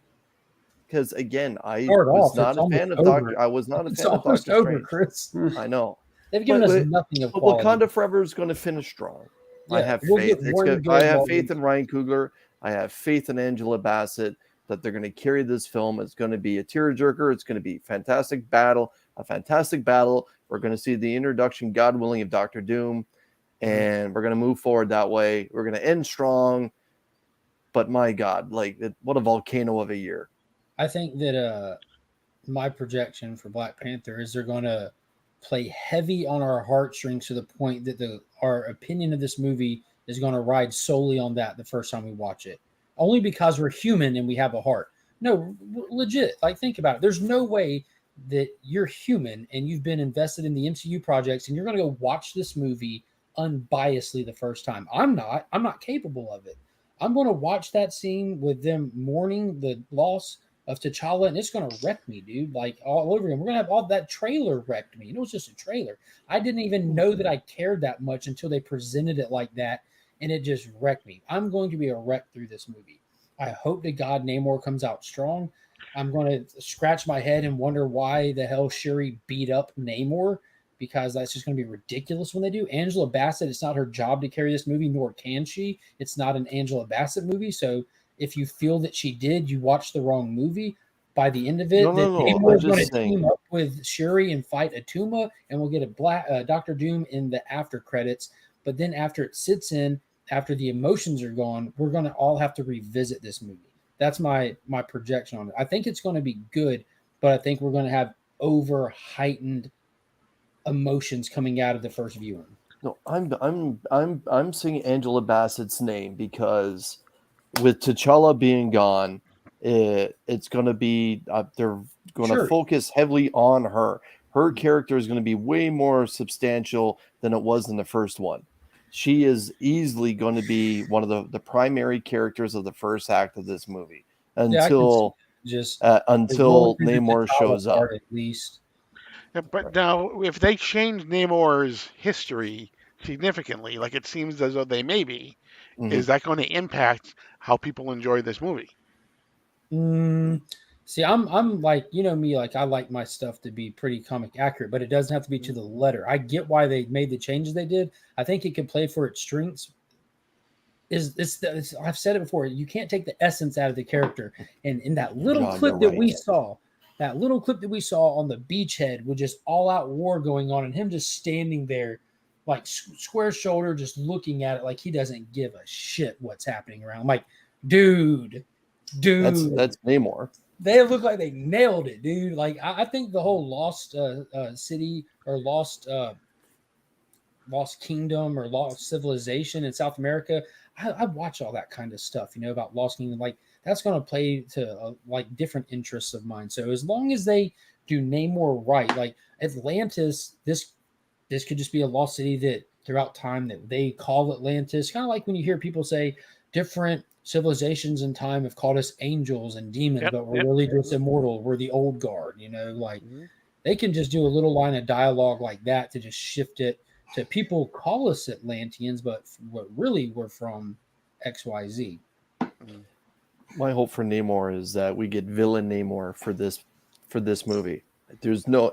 Because again, I was not a fan of Doctor. I was not a fan of Doctor Strange. Chris. I know. They've given us nothing of quality. Wakanda Forever is going to finish strong. Yeah, I have faith. I have faith in Ryan Coogler. I have faith in Angela Bassett that they're going to carry this film. It's going to be a tearjerker. It's going to be a fantastic battle. We're going to see the introduction, God willing, of Doctor Doom, and we're going to move forward that way. We're going to end strong. But my God, what a volcano of a year. I think that my projection for Black Panther is they're going to play heavy on our heartstrings to the point that our opinion of this movie is going to ride solely on that the first time we watch it. Only because we're human and we have a heart. No, legit. Think about it. There's no way that you're human and you've been invested in the MCU projects and you're going to go watch this movie unbiasedly the first time. I'm not capable of it. I'm going to watch that scene with them mourning the loss of T'Challa, and it's going to wreck me, dude. All over again. We're going to have all that trailer wrecked me. It was just a trailer. I didn't even know that I cared that much until they presented it like that, and it just wrecked me. I'm going to be a wreck through this movie. I hope that God Namor comes out strong. I'm going to scratch my head and wonder why the hell Shuri beat up Namor, because that's just going to be ridiculous when they do. Angela Bassett, it's not her job to carry this movie, nor can she. It's not an Angela Bassett movie, so if you feel that she did, you watched the wrong movie. By the end of it, Namor is going to team up with Shuri and fight Atuma, and we'll get a Doctor Doom in the after credits. But then after it sits in, after the emotions are gone, we're going to all have to revisit this movie. That's my projection on it. I think it's going to be good, but I think we're going to have over heightened emotions coming out of the first viewing. No, I'm saying Angela Bassett's name because with T'Challa being gone, it's going to be they're going to focus heavily on her. Her character is going to be way more substantial than it was in the first one. She is easily going to be one of the primary characters of the first act of this movie until Namor shows up. At least. Yeah, but now, if they change Namor's history significantly, like it seems as though they may be, is that going to impact how people enjoy this movie? See, I'm like, me, I like my stuff to be pretty comic accurate, but it doesn't have to be to the letter. I get why they made the changes they did. I think it can play for its strengths. I've said it before. You can't take the essence out of the character. And in that little clip that we saw, on the beachhead with just all-out war going on, and him just standing there, square shoulder, just looking at it like he doesn't give a shit what's happening around. I'm like, dude. That's Namor. They look like they nailed it, dude. I think the whole Lost City or Lost Lost Kingdom or Lost Civilization in South America, I watch all that kind of stuff, about Lost Kingdom. Like that's going to play to like different interests of mine. So as long as they do Namor right, like Atlantis, this could just be a lost city that throughout time that they call Atlantis. Kind of like when you hear people say different civilizations in time have called us angels and demons, but we're really just immortal. We're the old guard, like they can just do a little line of dialogue like that to just shift it to people call us Atlanteans, but what really we're from XYZ. My hope for Namor is that we get villain Namor for this movie. There's no,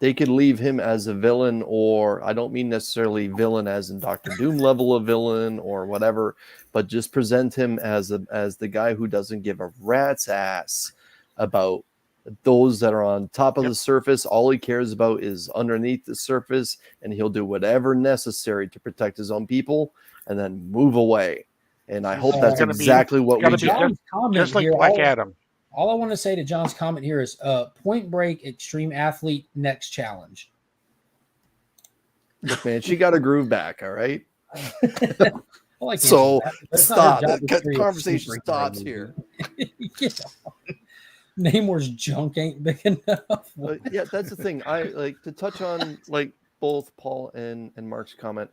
they could leave him as a villain, or I don't mean necessarily villain as in Doctor Doom level of villain or whatever, but just present him as the guy who doesn't give a rat's ass about those that are on top of the surface. All he cares about is underneath the surface, and he'll do whatever necessary to protect his own people and then move away. And I hope that's exactly what we do. Just like Black Adam. All I want to say to John's comment here is Point Break Extreme Athlete next challenge. Look, man, she got a groove back, all right? So stop. That conversation stops here. Namor's junk ain't big enough. Yeah, that's the thing. I like to touch on like both Paul and Mark's comment.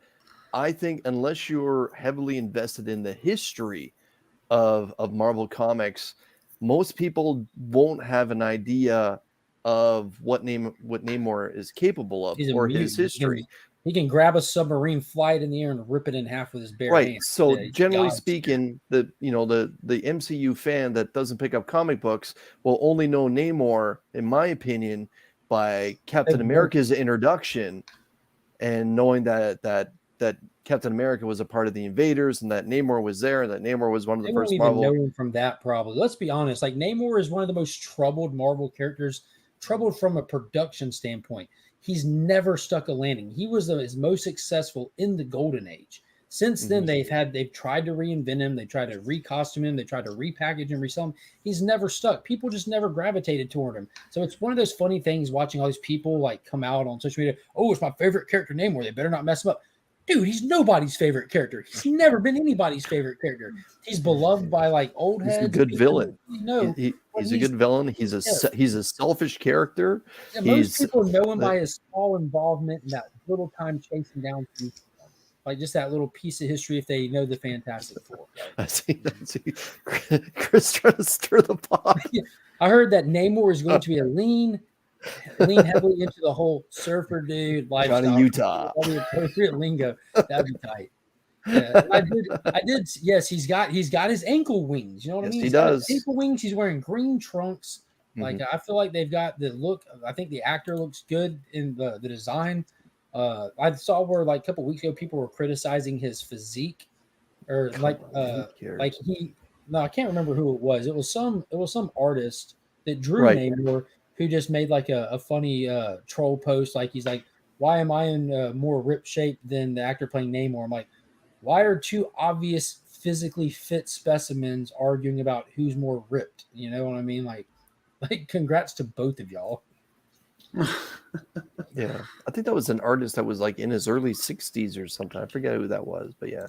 I think unless you're heavily invested in the history of Marvel Comics, most people won't have an idea of what Namor is capable of or his history. He can grab a submarine, fly it in the air, and rip it in half with his bare hands. So generally speaking, the MCU fan that doesn't pick up comic books will only know Namor, in my opinion, by Captain America's introduction, and knowing that Captain America was a part of the Invaders, and that Namor was there, and that Namor was one of the first Marvel. Know him from that, probably. Let's be honest. Like Namor is one of the most troubled Marvel characters, troubled from a production standpoint. He's never stuck a landing. He was his most successful in the Golden Age. Since then, they've tried to reinvent him. They tried to recostume him. They tried to repackage and resell him. He's never stuck. People just never gravitated toward him. So it's one of those funny things watching all these people like come out on social media. Oh, it's my favorite character Namor. They better not mess him up. Dude, he's nobody's favorite character. He's never been anybody's favorite character. He's beloved by like old heads. He's a good villain. He's a good villain. He's a selfish character. Yeah, most people know him by his small involvement in that little time chasing down people. Like just that little piece of history if they know the Fantastic Four. I see. Chris trying to stir the pot. I heard that Namor is going to be lean heavily into the whole surfer dude lifestyle. Johnny Utah. All the appropriate lingo. That'd be tight. Yeah, I did. Yes, he's got his ankle wings. You know what I mean? He does. Ankle wings. He's wearing green trunks. Like I feel like they've got the look. I think the actor looks good in the design. I saw where like a couple weeks ago people were criticizing his physique, or I can't remember who it was. It was some artist that drew Namor who just made like a funny troll post. Like he's like, why am I in more ripped shape than the actor playing Namor? I'm like, why are two obvious physically fit specimens arguing about who's more ripped? You know what I mean? Like congrats to both of y'all. Yeah, I think that was an artist that was like in his early 60s or something. I forget who that was, but yeah.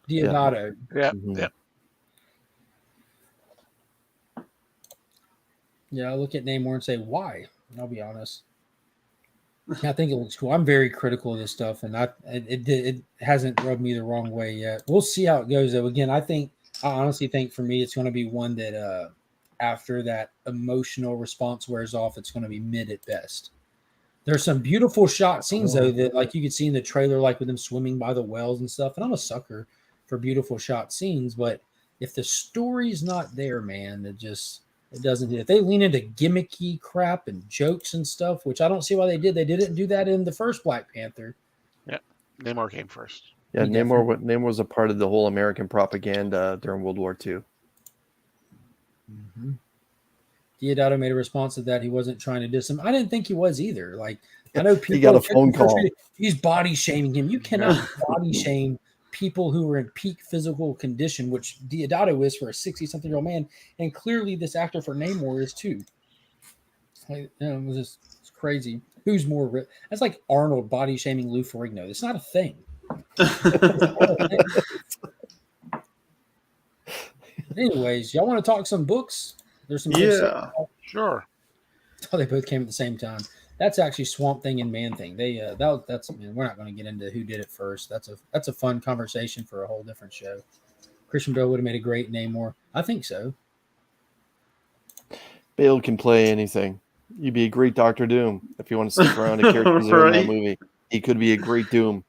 Deodato. Yeah, I look at Namor and say, why? I'll be honest. I think it looks cool. I'm very critical of this stuff, and it hasn't rubbed me the wrong way yet. We'll see how it goes, though. Again, I honestly think for me, it's going to be one that after that emotional response wears off, it's going to be mid at best. There's some beautiful shot scenes, though, that like you could see in the trailer, like with them swimming by the wells and stuff. And I'm a sucker for beautiful shot scenes, but if the story's not there, man, it doesn't hit. If they lean into gimmicky crap and jokes and stuff, which I don't see why they did. They didn't do that in the first Black Panther. Yeah, Namor came first. Yeah, Namor was a part of the whole American propaganda during World War II. Deodato made a response to that. He wasn't trying to diss him. I didn't think he was either. Like I know people. He got a phone call. He's body shaming him. You cannot body shame people who are in peak physical condition, which Deodato is for a 60-something-year-old man, and clearly this actor for Namor is too. It's crazy. Who's more? That's like Arnold body shaming Lou Ferrigno. It's not a thing. Anyways, y'all want to talk some books? There's some books. Yeah. Sure. Oh, they both came at the same time. That's actually Swamp Thing and Man Thing. They that's man, we're not going to get into who did it first. That's a fun conversation for a whole different show. Christian Bale would have made a great Namor. I think so. Bale can play anything. You'd be a great Doctor Doom if you want to stick around a character in that Right. movie. He could be a great Doom.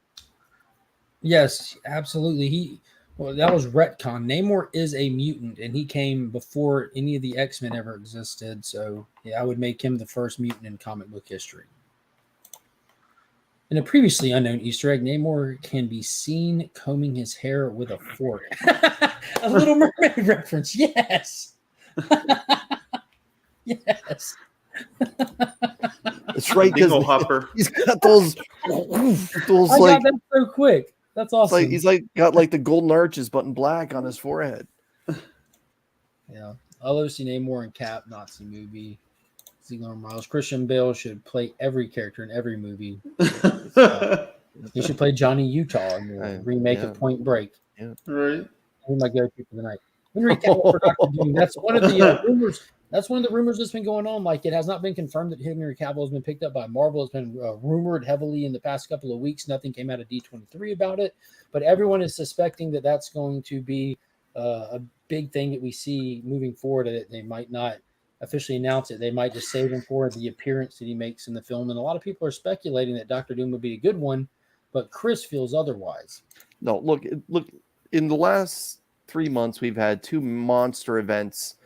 Yes, absolutely. That was retcon. Namor is a mutant, and he came before any of the X-Men ever existed. So, yeah, I would make him the first mutant in comic book history. In a previously unknown Easter egg, Namor can be seen combing his hair with a fork. A Little Mermaid reference. Yes. Yes. That's right, Dingle because hopper. he's got those I like got that so quick. That's awesome. he's got like the golden arches but in black on his forehead. Yeah. I love to see Namor and Cap Nazi movie. Ziegler and Miles. Christian Bale should play every character in every movie. He should play Johnny Utah in the remake of Point Break. Right. Who's my go-to for the night? Henry Cavill for Dr. Doom. That's one of the rumors. That's one of the rumors that's been going on. Like, it has not been confirmed that Henry Cavill has been picked up by Marvel. It's been rumored heavily in the past couple of weeks. Nothing came out of D23 about it, but everyone is suspecting that that's going to be a big thing that we see moving forward. That they might not officially announce it. They might just save him for the appearance that he makes in the film. And a lot of people are speculating that Dr. Doom would be a good one, but Chris feels otherwise. No, look. In the last 3 months, we've had 2 monster events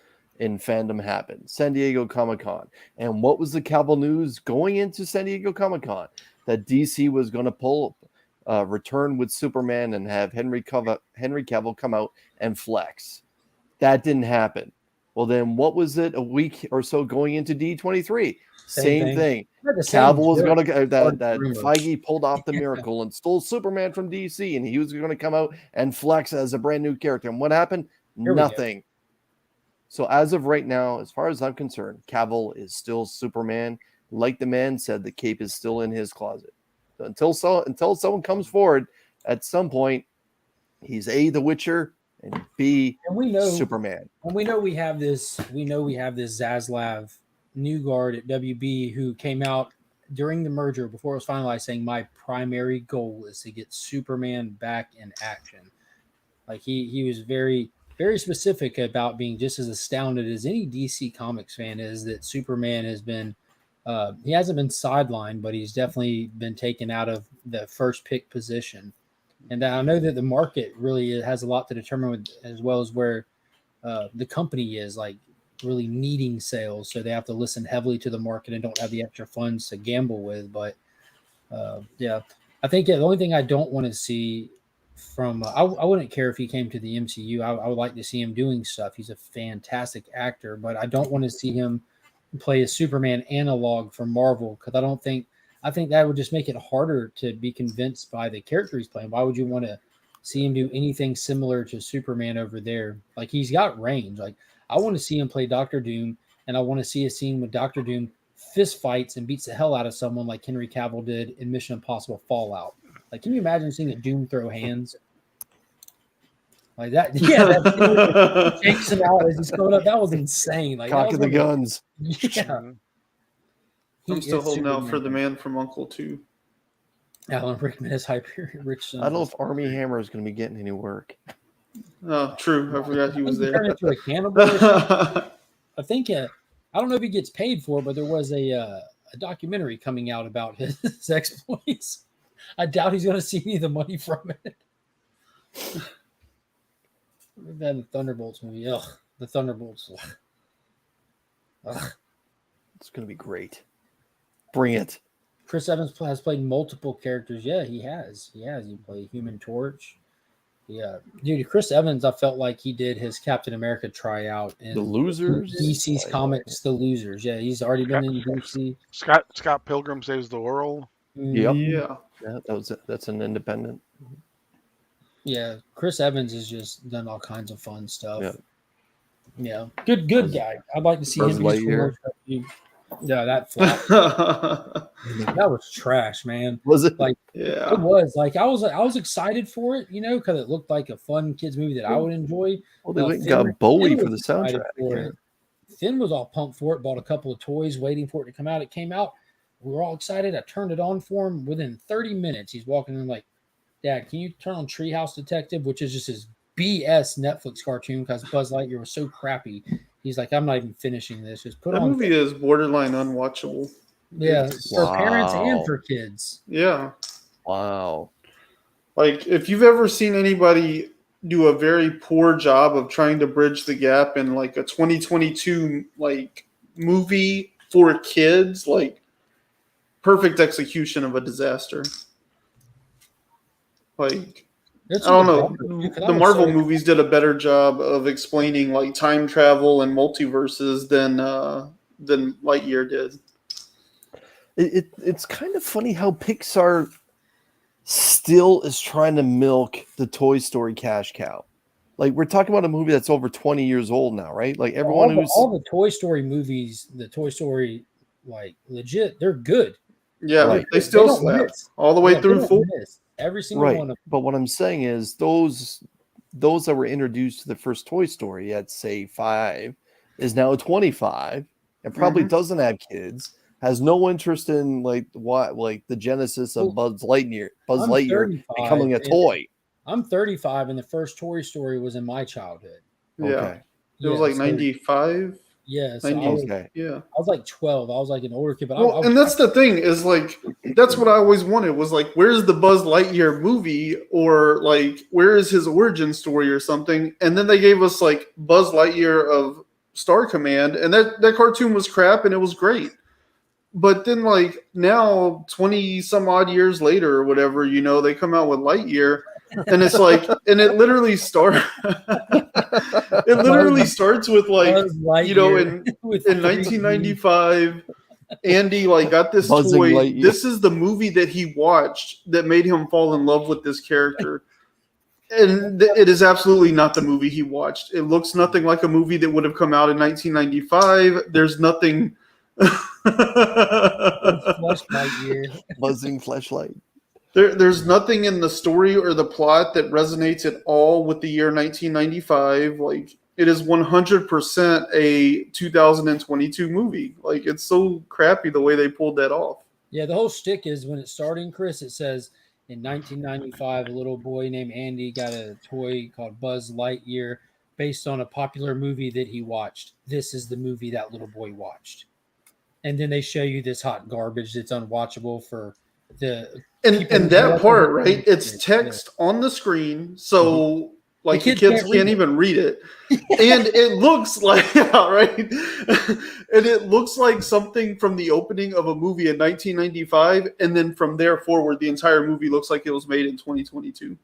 in fandom happen. San Diego Comic-Con. And what was the Cavill news going into San Diego Comic-Con? That DC was going to pull Return with Superman and have Henry Cavill come out and flex. That didn't happen. Well, then what was it a week or so going into D23? Same thing. Cavill was going to that Feige pulled off the miracle and stole Superman from DC, and he was going to come out and flex as a brand new character. And what happened? Nothing. So as of right now, as far as I'm concerned, Cavill is still Superman. Like the man said, the cape is still in his closet. So until someone comes forward at some point, he's A, the Witcher, and B, Superman. And we know we have this Zaslav new guard at WB who came out during the merger before it was finalized saying my primary goal is to get Superman back in action. Like he was very, very specific about being just as astounded as any DC Comics fan is that Superman has been he hasn't been sidelined, but he's definitely been taken out of the first pick position. And I know that the market really has a lot to determine with, as well as where the company is like really needing sales. So they have to listen heavily to the market and don't have the extra funds to gamble with. But I think the only thing I don't want to see from I wouldn't care if he came to the MCU. I would like to see him doing stuff. He's a fantastic actor, but I don't want to see him play a Superman analog for Marvel because I think that would just make it harder to be convinced by the character he's playing. Why would you want to see him do anything similar to Superman over there? Like, he's got range. Like, I want to see him play Dr. Doom, and I want to see a scene with Dr. Doom fist fights and beats the hell out of someone like Henry Cavill did in Mission Impossible Fallout. Like, can you imagine seeing a Doom throw hands? Like that, that takes him out as he's going up. That was insane. Like, cocking the guns. Yeah. I'm still holding out for the man from Uncle 2. Alan Rickman is Hyperion Rich. I don't know if Army Hammer is going to be getting any work. Oh, true. I forgot he was there. Turn into a cannibal. I think I don't know if he gets paid for it, but there was a documentary coming out about his exploits. I doubt he's going to see any of the money from it. We've had the Thunderbolts movie. Ugh, the Thunderbolts. Ugh. It's going to be great. Bring it. Chris Evans has played multiple characters. Yeah, he has. He played Human Torch. Yeah, dude, Chris Evans, I felt like he did his Captain America tryout in The Losers, DC's comics, The Losers. Yeah, he's already been in DC. Scott Pilgrim Saves the World. Yep. Yeah, that's an independent. Yeah, Chris Evans has just done all kinds of fun stuff. Yeah. Yeah, good guy. I'd like to see him. Yeah, that flopped. That was trash, man. Was it? Like Yeah. it was. Like I was excited for it, you know, because it looked like a fun kids movie that I would enjoy. Well, they went and got Bowie for the soundtrack. Yeah. Finn was all pumped for it, bought a couple of toys, waiting for it to come out. It came out. We were all excited. I turned it on for him. Within 30 minutes, he's walking in like, Dad, can you turn on Treehouse Detective, which is just his BS Netflix cartoon because Buzz Lightyear was so crappy. He's like, I'm not even finishing this. Just put that on. That movie is borderline unwatchable. Yeah, for parents and for kids. Yeah. Wow. Like, if you've ever seen anybody do a very poor job of trying to bridge the gap in like a 2022 like movie for kids, like perfect execution of a disaster. Like, I don't know. The Marvel movies did a better job of explaining like time travel and multiverses than Lightyear did. It's kind of funny how Pixar still is trying to milk the Toy Story cash cow. Like, we're talking about a movie that's over 20 years old now, right? Like, everyone all the Toy Story movies, the Toy Story, like, legit, they're good. Yeah, right. They still slap all the way through full. Every single one of them. But what I'm saying is those that were introduced to the first Toy Story at, say, 5 is now 25 and probably doesn't have kids, has no interest in like the genesis of Buzz Lightyear becoming a toy. I'm 35 and the first Toy Story was in my childhood. Yeah. Okay. It was like 95. Yes. I was like 12. I was like an older kid. But and that's the thing is like, that's what I always wanted was like, where's the Buzz Lightyear movie or like, where is his origin story or something? And then they gave us like Buzz Lightyear of Star Command and that cartoon was crap and it was great. But then like now 20 some odd years later or whatever, you know, they come out with Lightyear and it's like, and it literally starts with like, you know, in 1995, Andy like got this toy. Lightyear. This is the movie that he watched that made him fall in love with this character. And it is absolutely not the movie he watched. It looks nothing like a movie that would have come out in 1995. There's nothing. Buzzing fleshlight. There's nothing in the story or the plot that resonates at all with the year 1995. Like, it is 100% a 2022 movie. Like, it's so crappy the way they pulled that off. Yeah, the whole shtick is when it's starting, Chris, it says in 1995, a little boy named Andy got a toy called Buzz Lightyear based on a popular movie that he watched. This is the movie that little boy watched. And then they show you this hot garbage that's unwatchable for the and that part, right? It's text on the screen, so like the kids can't even read it, and it looks like right, and it looks like something from the opening of a movie in 1995, and then from there forward, the entire movie looks like it was made in 2022,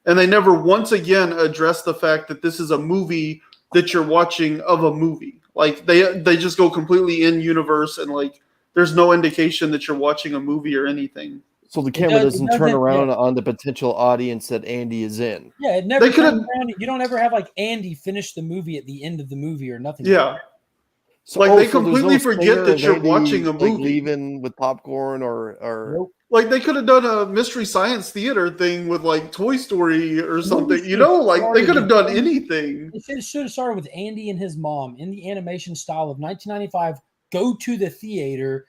and they never once again address the fact that this is a movie that you're watching of a movie. Like they just go completely in universe and like there's no indication that you're watching a movie or anything. So the camera doesn't turn around on the potential audience that Andy is in. Yeah, it never turns around. You don't ever have like Andy finish the movie at the end of the movie or nothing. Yeah. Like that. So, like they completely forget that you're watching a movie. Like leaving with popcorn or nope. Like they could have done a Mystery Science Theater thing with like Toy Story or something, you know, like they could have done anything. It should have started with Andy and his mom in the animation style of 1995. Go to the theater,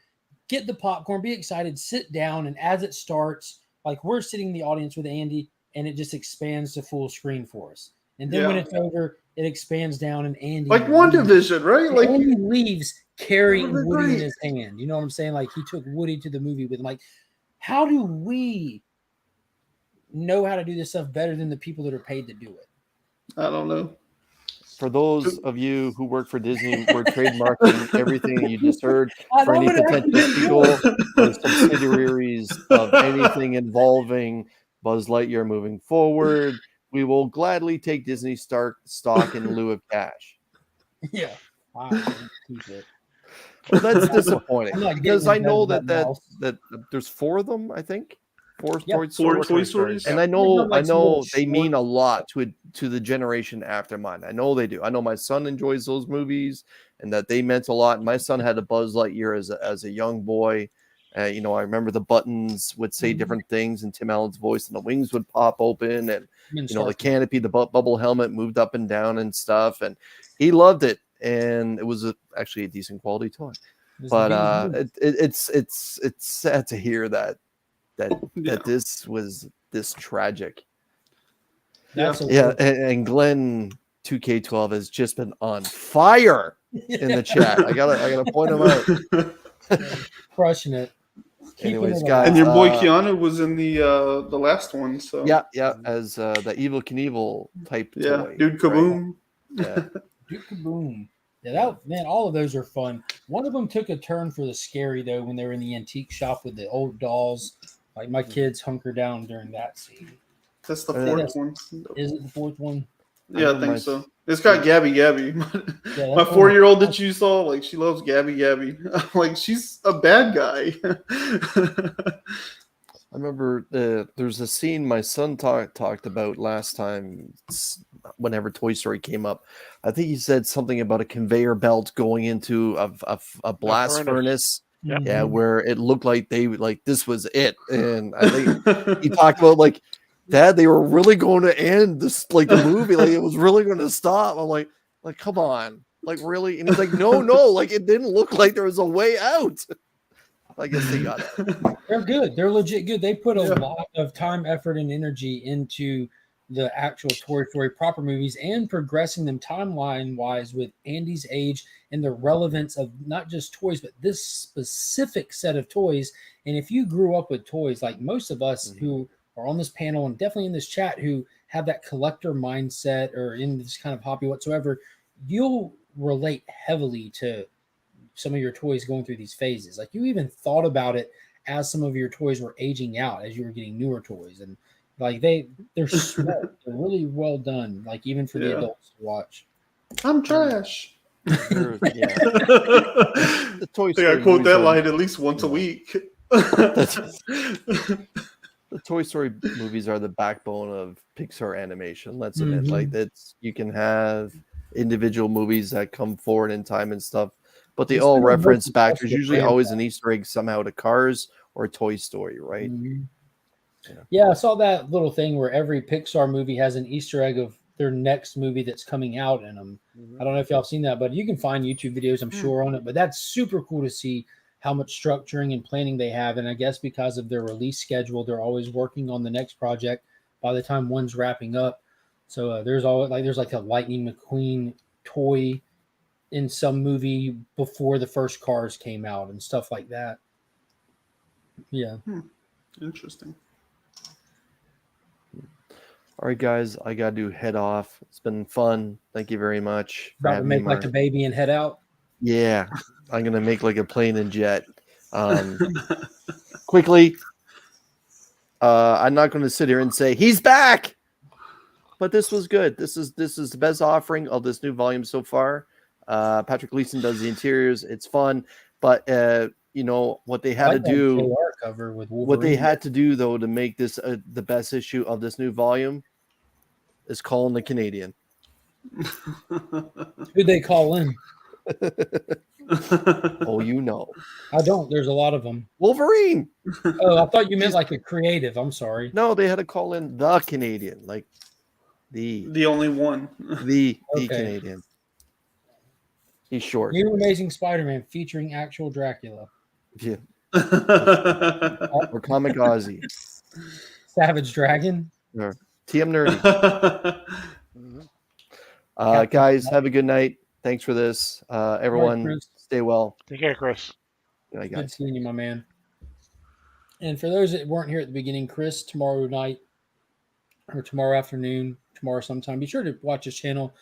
get the popcorn, be excited, sit down, and as it starts, like we're sitting in the audience with Andy, and it just expands to full screen for us. And then when it's over, it expands down, and Andy like WandaVision, right? Like Andy leaves carrying Woody in his hand. You know what I'm saying? Like he took Woody to the movie with him. Like, how do we know how to do this stuff better than the people that are paid to do it? I don't know. For those of you who work for Disney, we're trademarking everything you just heard for any potential sequel or subsidiaries of anything involving Buzz Lightyear moving forward. We will gladly take Disney stock in lieu of cash. Yeah. Wow. Keep it. Well, that's disappointing because I know that there's 4 of them, I think. Four Yeah, Toy Stories. And I know they mean a lot to the generation after mine. I know they do. I know my son enjoys those movies, and that they meant a lot. My son had a Buzz Lightyear as a young boy. I remember the buttons would say different things in Tim Allen's voice, and the wings would pop open, and the canopy, the bubble helmet moved up and down and stuff, and he loved it. And it was actually a decent quality toy. But it's sad to hear that this was this tragic. And Glenn 2K12 has just been on fire in the chat. I gotta point him out. Crushing it. Anyways, guys, and your boy Keanu was in the last one. So as the Evil Knievel type toy. Dude Kaboom. Right? Yeah. Dude Kaboom. Yeah, all of those are fun. One of them took a turn for the scary though when they were in the antique shop with the old dolls. Like my kids hunker down during that scene. That's the fourth one. Is it the fourth one? Yeah, I think so. It's got Gabby. My 4-year-old that you saw, like she loves Gabby. Like she's a bad guy. I remember there's a scene my son talked about last time whenever Toy Story came up. I think he said something about a conveyor belt going into a blast furnace. Yeah, where it looked like this was it. And I think he talked about like, Dad, they were really going to end this the movie, like it was really going to stop. I'm like come on, like really? And he's like, no, like it didn't look like there was a way out. I guess they got it. They're good. They're legit good. They put a lot of time, effort, and energy into the actual Toy Story proper movies and progressing them timeline wise with Andy's age and the relevance of not just toys, but this specific set of toys. And if you grew up with toys, like most of us who are on this panel and definitely in this chat who have that collector mindset or in this kind of hobby whatsoever, you'll relate heavily to some of your toys going through these phases. Like you even thought about it as some of your toys were aging out, as you were getting newer toys. And like they're smart. They're really well done. Like even for the adults to watch. I'm trash. The Toy Story I quote that line at least once a week. The Toy Story movies are the backbone of Pixar animation. Let's admit, like that's you can have individual movies that come forward in time and stuff, but they all reference back. There's usually always an Easter egg somehow to Cars or Toy Story, right? Yeah, I saw that little thing where every Pixar movie has an Easter egg of their next movie that's coming out in them. I don't know if y'all have seen that, but you can find YouTube videos, I'm sure, on it. But that's super cool to see how much structuring and planning they have. And I guess because of their release schedule, they're always working on the next project by the time one's wrapping up. So there's like a Lightning McQueen toy in some movie before the first Cars came out and stuff like that. Yeah. Interesting. All right, guys, I got to head off. It's been fun. Thank you very much. About to make like a baby and head out. Yeah, I'm going to make like a plane and jet. Quickly, I'm not going to sit here and say he's back, but this was good. This is the best offering of this new volume so far. Patrick Gleason does the interiors. It's fun, but what they had to do. What they had to do though to make this the best issue of this new volume is call in the Canadian. Who'd they call in? Oh, I don't. There's a lot of them. Wolverine. Oh, I thought you meant like a creative. I'm sorry. No, they had to call in the Canadian, like the only one. The Canadian. He's short. New Amazing Spider-Man featuring actual Dracula. Yeah. Or Comic Ozzy. Savage Dragon. Or TM Nerdy. Guys, have a good night. Thanks for this. Everyone, right, stay well. Take care, Chris. Good night, guys. Good seeing you, my man. And for those that weren't here at the beginning, Chris, tomorrow night or tomorrow afternoon, tomorrow sometime, be sure to watch his channel.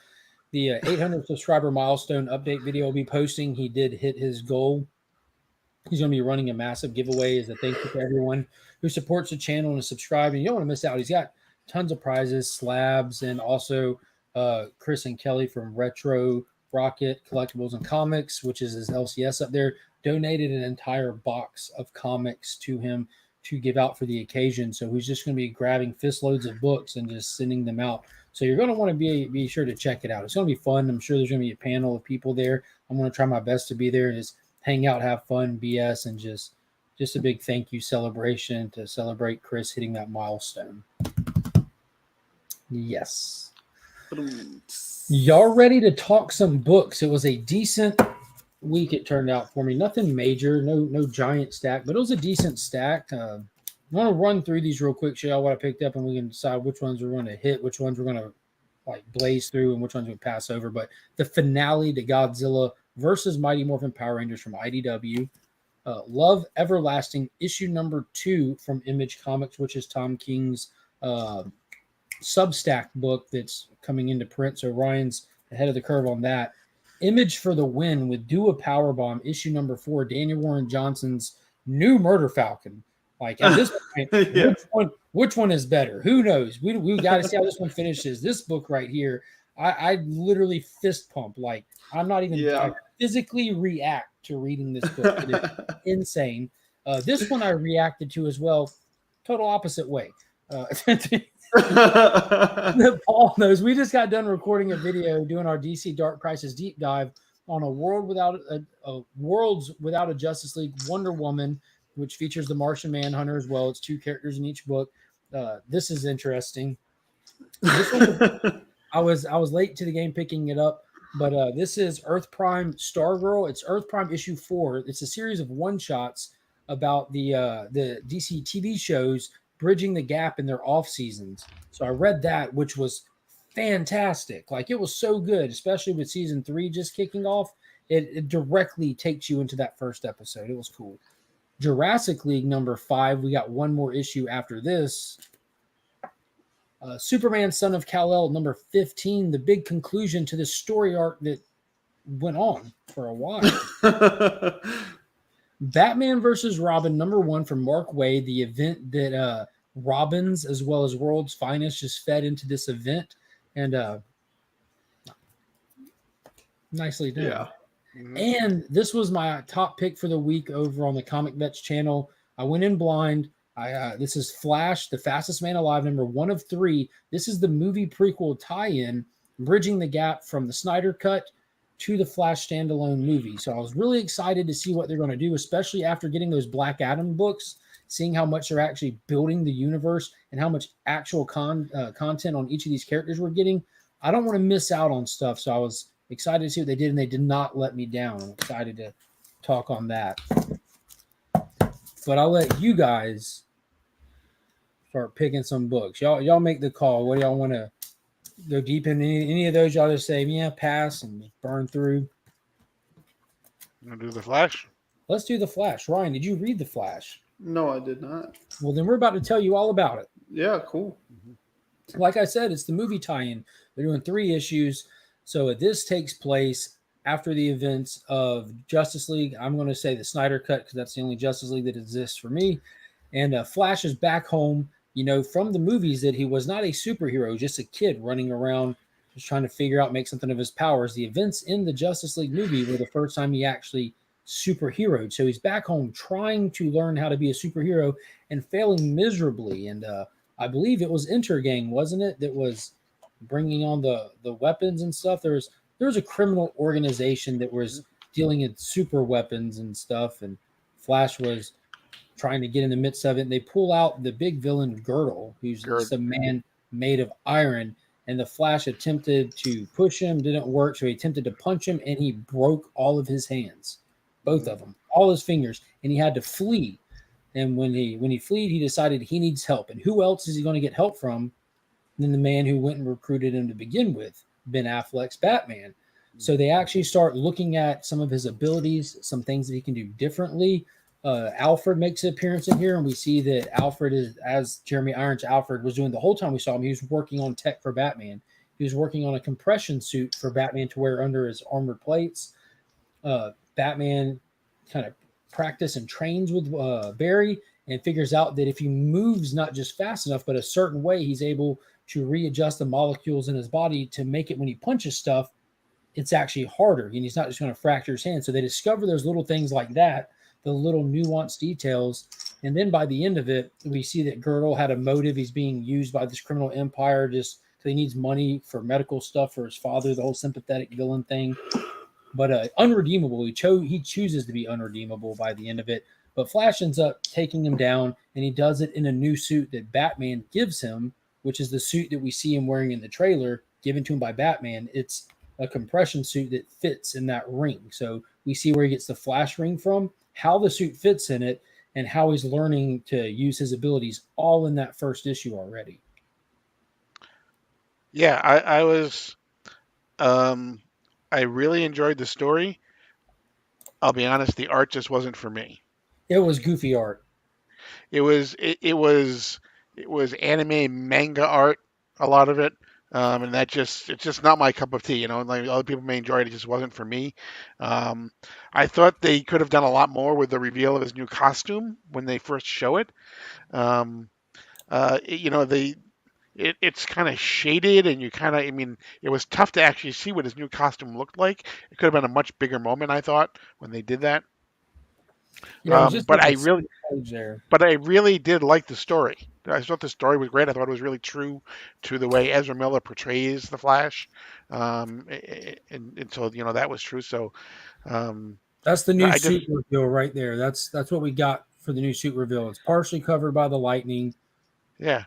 The 800 subscriber milestone update video will be posting. He did hit his goal. He's going to be running a massive giveaway as a thank you to everyone who supports the channel and is subscribed. And you don't want to miss out. He's got tons of prizes, slabs, and also Chris and Kelly from Retro Rocket Collectibles and Comics, which is his LCS up there, donated an entire box of comics to him to give out for the occasion. So he's just going to be grabbing fistloads of books and just sending them out. So you're going to want to be sure to check it out. It's going to be fun. I'm sure there's going to be a panel of people there. I'm going to try my best to be there and just hang out, have fun, BS, and just a big thank you celebration to celebrate Chris hitting that milestone. Yes. Y'all ready to talk some books? It was a decent week, it turned out for me. Nothing major, no giant stack, but it was a decent stack. I want to run through these real quick, show y'all what I picked up, and we can decide which ones we're going to hit, which ones we're going to like blaze through, and which ones we pass over. But the finale to Godzilla versus Mighty Morphin Power Rangers from IDW. Love Everlasting, issue number 2 from Image Comics, which is Tom King's Substack book that's coming into print. So Ryan's ahead of the curve on that. Image for the Win with Do a Powerbomb, issue number 4, Daniel Warren Johnson's new Murder Falcon. Like at this point, yeah. which one is better? Who knows? We got to see how this one finishes. This book right here, I literally fist pump. Like I'm not even I physically react to reading this book. It's insane. This one I reacted to as well, total opposite way. Paul knows we just got done recording a video doing our DC Dark Crisis deep dive on a Worlds Without a Justice League Wonder Woman, which features the Martian Manhunter as well. It's 2 characters in each book. This is interesting. This one, I was late to the game picking it up, but this is Earth Prime Stargirl. It's Earth Prime issue 4. It's a series of one-shots about the DC TV shows bridging the gap in their off seasons. So I read that, which was fantastic. Like it was so good, especially with season 3 just kicking off. It directly takes you into that first episode. It was cool. Jurassic League number 5. We got one more issue after this. Superman Son of Kal-El number 15. The big conclusion to the story arc that went on for a while. Batman versus Robin number 1 from Mark Waid. The event that Robins as well as World's Finest just fed into this event. And nicely done. Yeah. And this was my top pick for the week over on the Comic Vets channel. I went in blind. This is Flash, the Fastest Man Alive, number 1 of 3. This is the movie prequel tie-in, bridging the gap from the Snyder Cut to the Flash standalone movie. So I was really excited to see what they're going to do, especially after getting those Black Adam books, seeing how much they're actually building the universe and how much actual content on each of these characters we're getting. I don't want to miss out on stuff, so I was excited to see what they did, and they did not let me down. I'm excited to talk on that. But I'll let you guys start picking some books. Y'all make the call. What do y'all want to go deep in any of those? Y'all just say, yeah, pass and burn through. You want to do the Flash? Let's do the Flash. Ryan, did you read the Flash? No, I did not. Well, then we're about to tell you all about it. Yeah, cool. Like I said, it's the movie tie-in. They're doing 3 issues. So this takes place after the events of Justice League. I'm going to say the Snyder Cut because that's the only Justice League that exists for me. And Flash is back home, from the movies that he was not a superhero, just a kid running around, just trying to figure out, make something of his powers. The events in the Justice League movie were the first time he actually superheroed. So he's back home trying to learn how to be a superhero and failing miserably. And I believe it was Intergang, wasn't it, that was bringing on the weapons and stuff. There was a criminal organization that was dealing in super weapons and stuff, and Flash was trying to get in the midst of it. And they pull out the big villain Girdle, who's just a man made of iron, and the Flash attempted to push him, didn't work, so he attempted to punch him, and he broke all of his hands, both of them, all his fingers, and he had to flee. And when he fled, he decided he needs help, and who else is he going to get help from than the man who went and recruited him to begin with, Ben Affleck's Batman. So they actually start looking at some of his abilities, some things that he can do differently. Alfred makes an appearance in here, and we see that Alfred is, as Jeremy Irons Alfred was doing the whole time we saw him, he was working on tech for Batman. He was working on a compression suit for Batman to wear under his armored plates. Batman kind of practice and trains with Barry and figures out that if he moves not just fast enough, but a certain way, he's able to readjust the molecules in his body to make it when he punches stuff, it's actually harder. And he's not just going to fracture his hand. So they discover those little things like that, the little nuanced details. And then by the end of it, we see that Girdle had a motive. He's being used by this criminal empire just because he needs money for medical stuff for his father, the whole sympathetic villain thing. But unredeemable. He chooses to be unredeemable by the end of it. But Flash ends up taking him down, and he does it in a new suit that Batman gives him, which is the suit that we see him wearing in the trailer, given to him by Batman. It's a compression suit that fits in that ring. So we see where he gets the Flash ring from, how the suit fits in it, and how he's learning to use his abilities all in that first issue already. Yeah, I was, I really enjoyed the story. I'll be honest, the art just wasn't for me. It was goofy art. It was anime manga art, a lot of it, and it's just not my cup of tea. Like other people may enjoy it, it just wasn't for me. I thought they could have done a lot more with the reveal of his new costume when they first show it. It's kind of shaded, and it was tough to actually see what his new costume looked like. It could have been a much bigger moment, I thought, when they did that. Yeah, but I really did like the story. I thought the story was great. I thought it was really true to the way Ezra Miller portrays the Flash, and so that was true. So that's the new suit reveal right there. That's what we got for the new suit reveal. It's partially covered by the lightning. Yeah,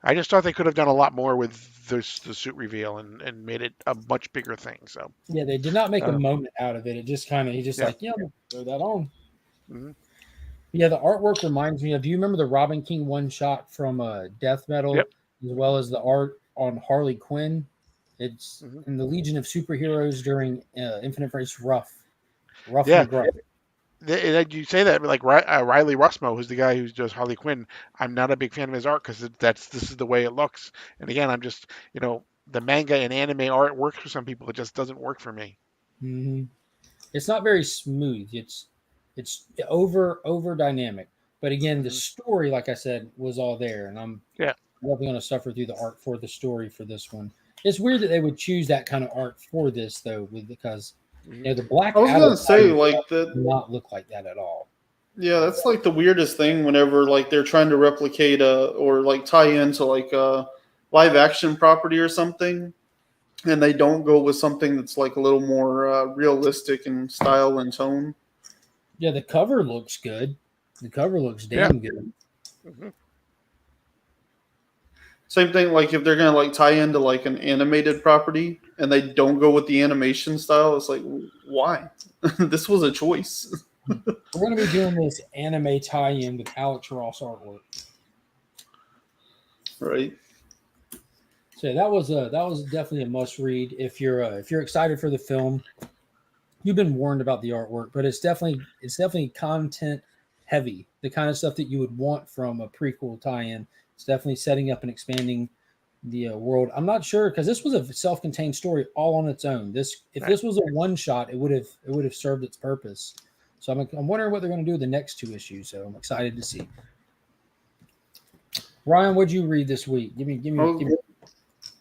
I just thought they could have done a lot more with the suit reveal and made it a much bigger thing. So yeah, they did not make a moment out of it. It just throw that on. Mm-hmm. Yeah, the artwork reminds me of. Do you remember the Robin King one shot from Death Metal, Yep. as well as the art on Harley Quinn? It's in the Legion of Superheroes during Infinite Race Rough. Yeah. And gruff. You say that, like Riley Russmo, who's the guy who does Harley Quinn. I'm not a big fan of his art because this is the way it looks. And again, I'm just the manga and anime art works for some people. It just doesn't work for me. Mm-hmm. It's not very smooth. It's over dynamic. But again, the story, like I said, was all there, and I'm definitely going to suffer through the art for the story for this one. It's weird that they would choose that kind of art for this, though, because the Black I was Adam going to say, like, that does not look like that at all. Yeah, that's like the weirdest thing whenever like they're trying to replicate or like tie into like a live action property or something, and they don't go with something that's like a little more realistic in style and tone. Yeah, the cover looks good. The cover looks damn good. Mm-hmm. Same thing, like if they're gonna like tie into like an animated property and they don't go with the animation style, it's like, why? This was a choice. We're going to be doing this anime tie-in with Alex Ross artwork, right? So that was definitely a must-read if you're excited for the film. You've been warned about the artwork, but it's definitely content heavy, the kind of stuff that you would want from a prequel tie-in. It's definitely setting up and expanding the world. I'm not sure because this was a self-contained story all on its own. This was a one-shot, it would have served its purpose. So I'm wondering what they're going to do with the next two issues. So I'm excited to see. Ryan, what'd you read this week? Give me.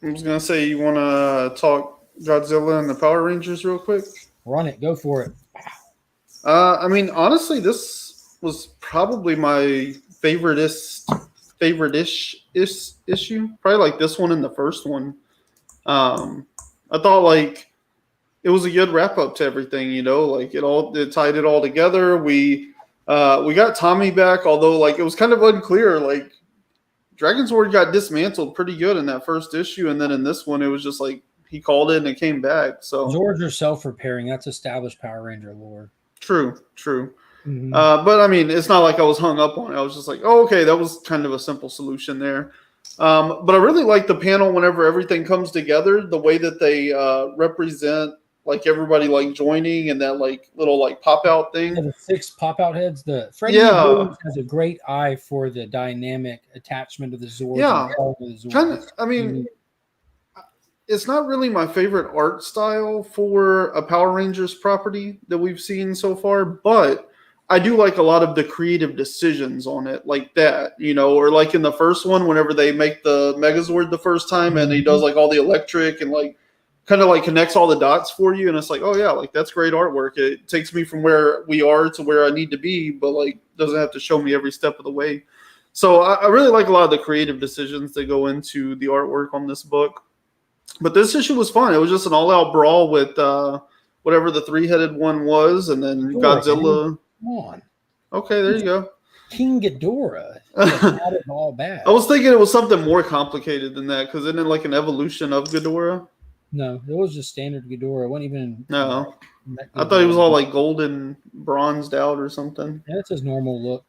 I was gonna say, you want to talk Godzilla and the Power Rangers real quick? Run it. Go for it. I mean, honestly, this was probably my favorite-ish issue. Probably like this one and the first one. I thought like it was a good wrap up to everything, like it tied it all together. We got Tommy back, although like it was kind of unclear. Like Dragon Sword got dismantled pretty good in that first issue, and then in this one it was just like he called it and it came back. So Zords are self-repairing. That's established Power Ranger lore. True. Mm-hmm. But I mean, it's not like I was hung up on it. I was just like, oh, okay, that was kind of a simple solution there. But I really like the panel whenever everything comes together, the way that they represent like everybody like joining and that like little like pop out thing. Yeah, the 6 pop out heads. The Freddie has a great eye for the dynamic attachment of the Zords. Yeah, kind of. I mean, Mm-hmm. It's not really my favorite art style for a Power Rangers property that we've seen so far, but I do like a lot of the creative decisions on it, like that, or like in the first one, whenever they make the Megazord the first time and he does like all the electric and like kind of like connects all the dots for you, and it's like, oh yeah, like that's great artwork. It takes me from where we are to where I need to be, but like doesn't have to show me every step of the way. So I really like a lot of the creative decisions that go into the artwork on this book. But this issue was fun. It was just an all-out brawl with whatever the three-headed one was, and then Godzilla. Come on. Okay, there you go. King Ghidorah. Not at all bad. I was thinking it was something more complicated than that, because isn't it like an evolution of Ghidorah? No, it was just standard Ghidorah. It wasn't even. No. I thought he was all like golden bronzed out or something. Yeah, that's his normal look.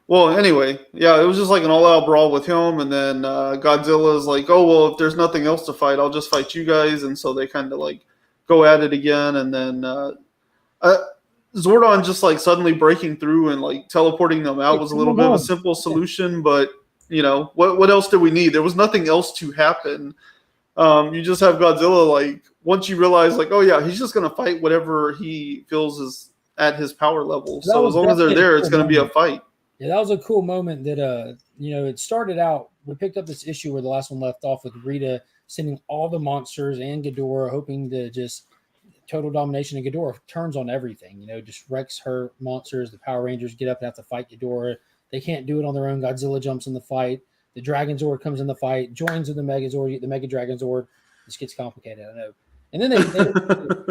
Well, anyway, yeah, it was just like an all-out brawl with him, and then Godzilla's like, oh, well, if there's nothing else to fight, I'll just fight you guys, and so they kind of like go at it again, and then Zordon just like suddenly breaking through and like teleporting them out was a little bit of a simple solution, but you know, what else did we need? There was nothing else to happen. You just have Godzilla, like, once you realize, like, oh yeah, he's just going to fight whatever he feels is at his power level. So as long as they're there, it's going to be a fight. Yeah, that was a cool moment that, you know, it started out, we picked up this issue where the last one left off with Rita sending all the monsters and Ghidorah, hoping to just total domination, and Ghidorah turns on everything, you know, just wrecks her monsters. The Power Rangers get up and have to fight Ghidorah. They can't do it on their own. Godzilla jumps in the fight. The Dragon Zord comes in the fight, joins with the Megazord, you get the Mega Dragon Zord. This gets complicated, I know. And then they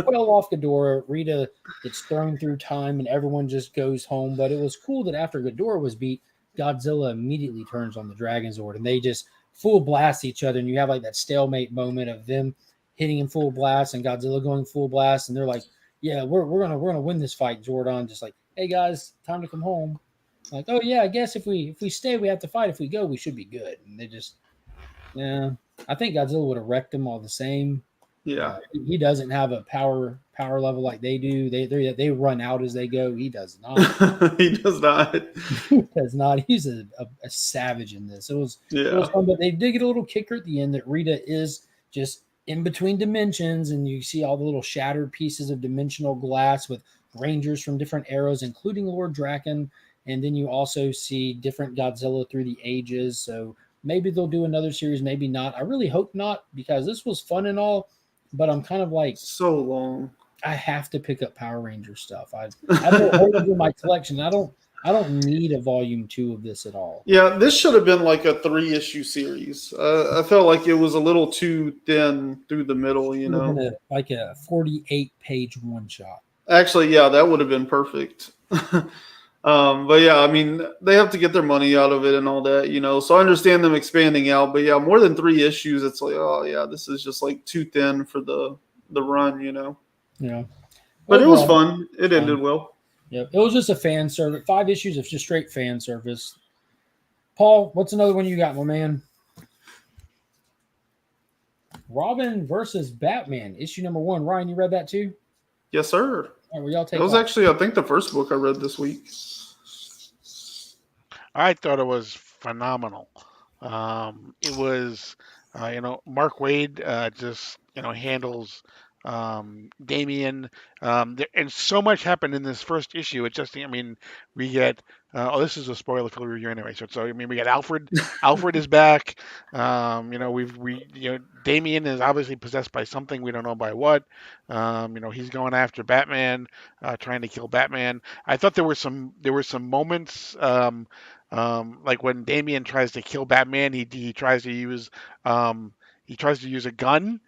quell off Ghidorah. Rita gets thrown through time, and everyone just goes home. But it was cool that after Ghidorah was beat, Godzilla immediately turns on the Dragon Zord, and they just full blast each other. And you have like that stalemate moment of them hitting in full blast and Godzilla going full blast, and they're like, "Yeah, we're gonna win this fight." Zordon just like, "Hey guys, time to come home." Like, "Oh yeah, I guess if we stay, we have to fight. If we go, we should be good." And they just, yeah, I think Godzilla would have wrecked them all the same. Yeah, he doesn't have a power level like they do. They run out as they go. He does not. He does not. He does not. He's a savage in this. It was fun, but they did get a little kicker at the end that Rita is just in between dimensions, and you see all the little shattered pieces of dimensional glass with Rangers from different eras, including Lord Draken. And then you also see different Godzilla through the ages. So maybe they'll do another series, maybe not. I really hope not, because this was fun and all, but I'm kind of like, so long. I have to pick up Power Ranger stuff. I don't hold it in my collection. I don't need a volume 2 of this at all. Yeah, this should have been like a 3-issue series. I felt like it was a little too thin through the middle, you know. Like a 48-page one-shot. Actually, yeah, that would have been perfect. But yeah, I mean, they have to get their money out of it and all that, you know. So I understand them expanding out, but yeah, more than 3 issues, it's like, oh yeah, this is just like too thin for the run, you know. Yeah. But overall, it was fun. It ended well. Yep. It was just a fan service. 5 issues of just straight fan service. Paul, what's another one you got, my man? Robin versus Batman, issue number 1. Ryan, you read that too? Yes, sir. All right, well, y'all take it was actually, I think, the first book I read this week. I thought it was phenomenal. It was, Mark Waid just, handles Damian, and so much happened in this first issue. It just, we get, this is a spoiler for the review anyway. So we get Alfred. Alfred is back. Damian is obviously possessed by something. We don't know by what. He's going after Batman, trying to kill Batman. I thought there were some moments, like when Damian tries to kill Batman, he tries to use a gun.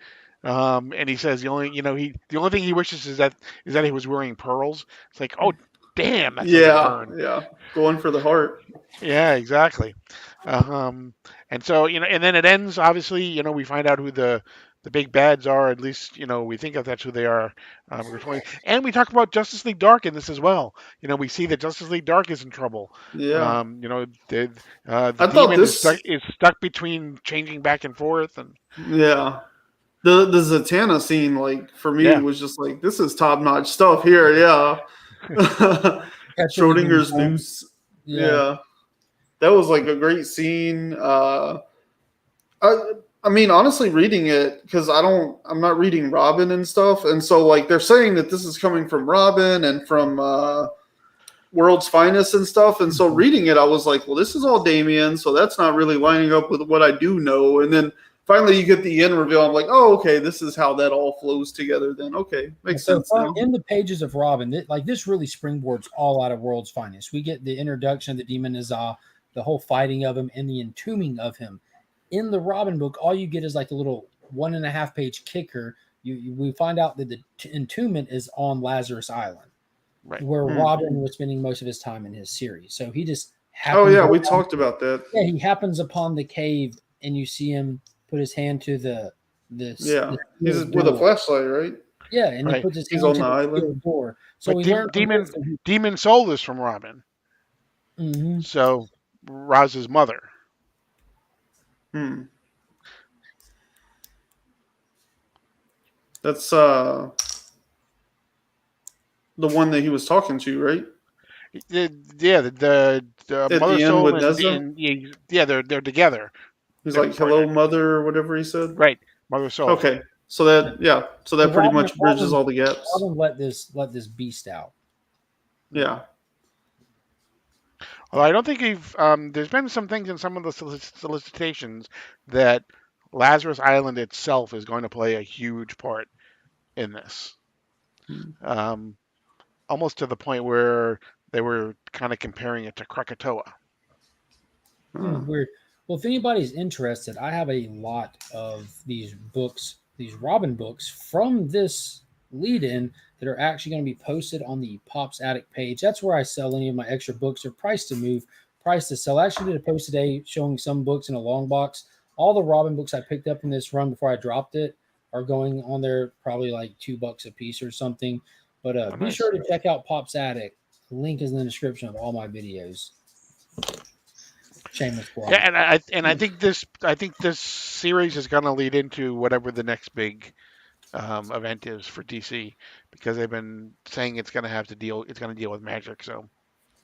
And he says the only thing he wishes is that he was wearing pearls. It's like, oh damn, that's yeah, going for the heart. Yeah, exactly. And so and then it ends. Obviously, we find out who the big bads are. At least we think that that's who they are. And we talk about Justice League Dark in this as well. We see that Justice League Dark is in trouble. Yeah. The demon is stuck between changing back and forth, and yeah. The Zatanna scene, like, for me, was just like, this is top-notch stuff here, yeah. Schrodinger's noose. Yeah. That was, like, a great scene. I mean, honestly, reading it, because I'm not reading Robin and stuff, and so, like, they're saying that this is coming from Robin and from World's Finest and stuff, and so reading it, I was like, well, this is all Damian, so that's not really lining up with what I do know, and then finally you get the end reveal. I'm like, oh, okay, this is how that all flows together. Then okay, makes sense. Now. In the pages of Robin, this really springboards all out of World's Finest. We get the introduction of the Demon Nazah, the whole fighting of him, and the entombing of him. In the Robin book, all you get is like a little 1.5 page kicker. We find out that the entombment is on Lazarus Island, right, where Robin was spending most of his time in his series. So he just we talked about that. Yeah, he happens upon the cave, and you see him put his hand to the he's with a flashlight, right? Yeah, and he puts his hand on to the island door. So Demon Soul is from Robin. Mm-hmm. So Raz's mother. That's the one that he was talking to, right? The Mother Soul with and they're together. He's like, "Hello, mother," or whatever he said. Right, Mother Soul. Okay, so that pretty much bridges all the gaps. Robin let this beast out. Yeah. Well, I don't think there's been some things in some of the solicitations that Lazarus Island itself is going to play a huge part in this. Almost to the point where they were kind of comparing it to Krakatoa. Weird. Well, if anybody's interested, I have a lot of these books, these Robin books from this lead-in that are actually going to be posted on the Pops Attic page. That's where I sell any of my extra books. Or price to move, price to sell. I actually did a post today showing some books in a long box. All the Robin books I picked up in this run before I dropped it are going on there probably like $2 a piece or something. But be sure to check out Pop's Attic. The link is in the description of all my videos. Shameless plug. Yeah, and I think this series is going to lead into whatever the next big event is for DC, because they've been saying it's going to deal with magic. So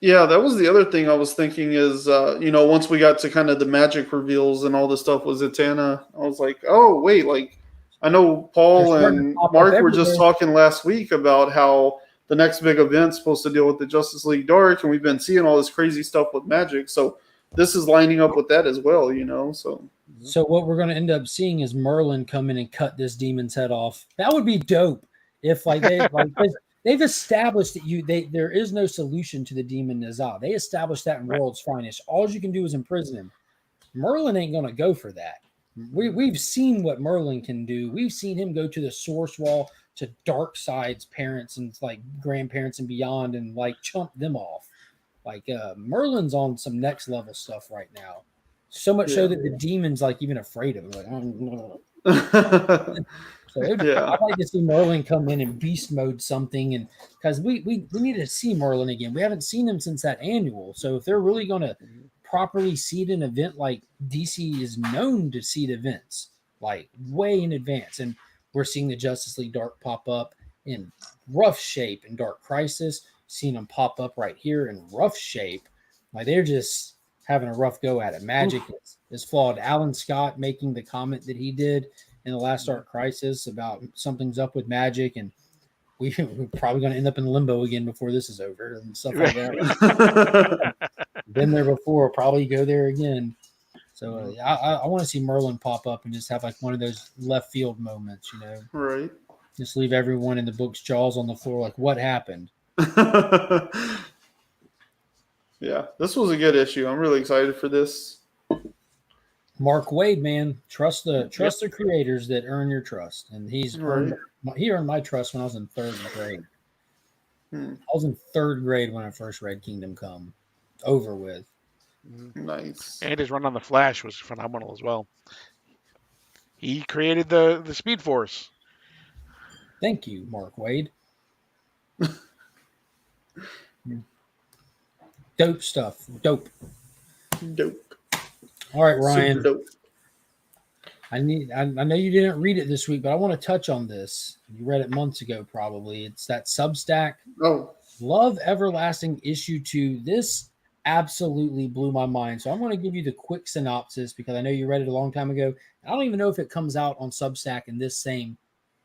yeah, that was the other thing I was thinking is once we got to kind of the magic reveals and all the stuff with Zatanna, I was like, oh wait, like I know Paul and Mark were just talking last week about how the next big event's supposed to deal with the Justice League Dark, and we've been seeing all this crazy stuff with magic. So this is lining up with that as well, So what we're going to end up seeing is Merlin come in and cut this demon's head off. That would be dope if they've established that there is no solution to the demon Nazah. They established that in World's Finest. All you can do is imprison him. Merlin ain't going to go for that. We've seen what Merlin can do. We've seen him go to the Source Wall, to Darkseid's parents and like grandparents and beyond, and like chump them off. Like Merlin's on some next level stuff right now. So much so that the demon's like even afraid of him. Like, I'd like to see Merlin come in and beast mode something, and because we need to see Merlin again. We haven't seen him since that annual. So if they're really going to properly seed an event, like DC is known to seed events like way in advance, and we're seeing the Justice League Dark pop up in rough shape in Dark Crisis. Seeing them pop up right here in rough shape. Like they're just having a rough go at it. Magic is flawed. Alan Scott making the comment that he did in the last Dark Crisis about something's up with magic, and we're probably going to end up in limbo again before this is over and stuff like that. Been there before, probably go there again. So I want to see Merlin pop up and just have like one of those left field moments, Right. Just leave everyone in the book's jaws on the floor. Like, what happened? Yeah, this was a good issue. I'm really excited for this. Mark Waid, man, trust the creators that earn your trust, and he earned my trust when I was in 3rd grade. I was in 3rd grade when I first read Kingdom Come. Over with. Nice. And his run on the Flash was phenomenal as well. He created the Speed Force. Thank you, Mark Waid. Dope stuff. Dope. All right, Ryan. Super dope. I know you didn't read it this week, but I want to touch on this. You read it months ago, probably. It's that Substack. Oh. Love Everlasting issue 2. This absolutely blew my mind. So I'm going to give you the quick synopsis because I know you read it a long time ago. I don't even know if it comes out on Substack in this same,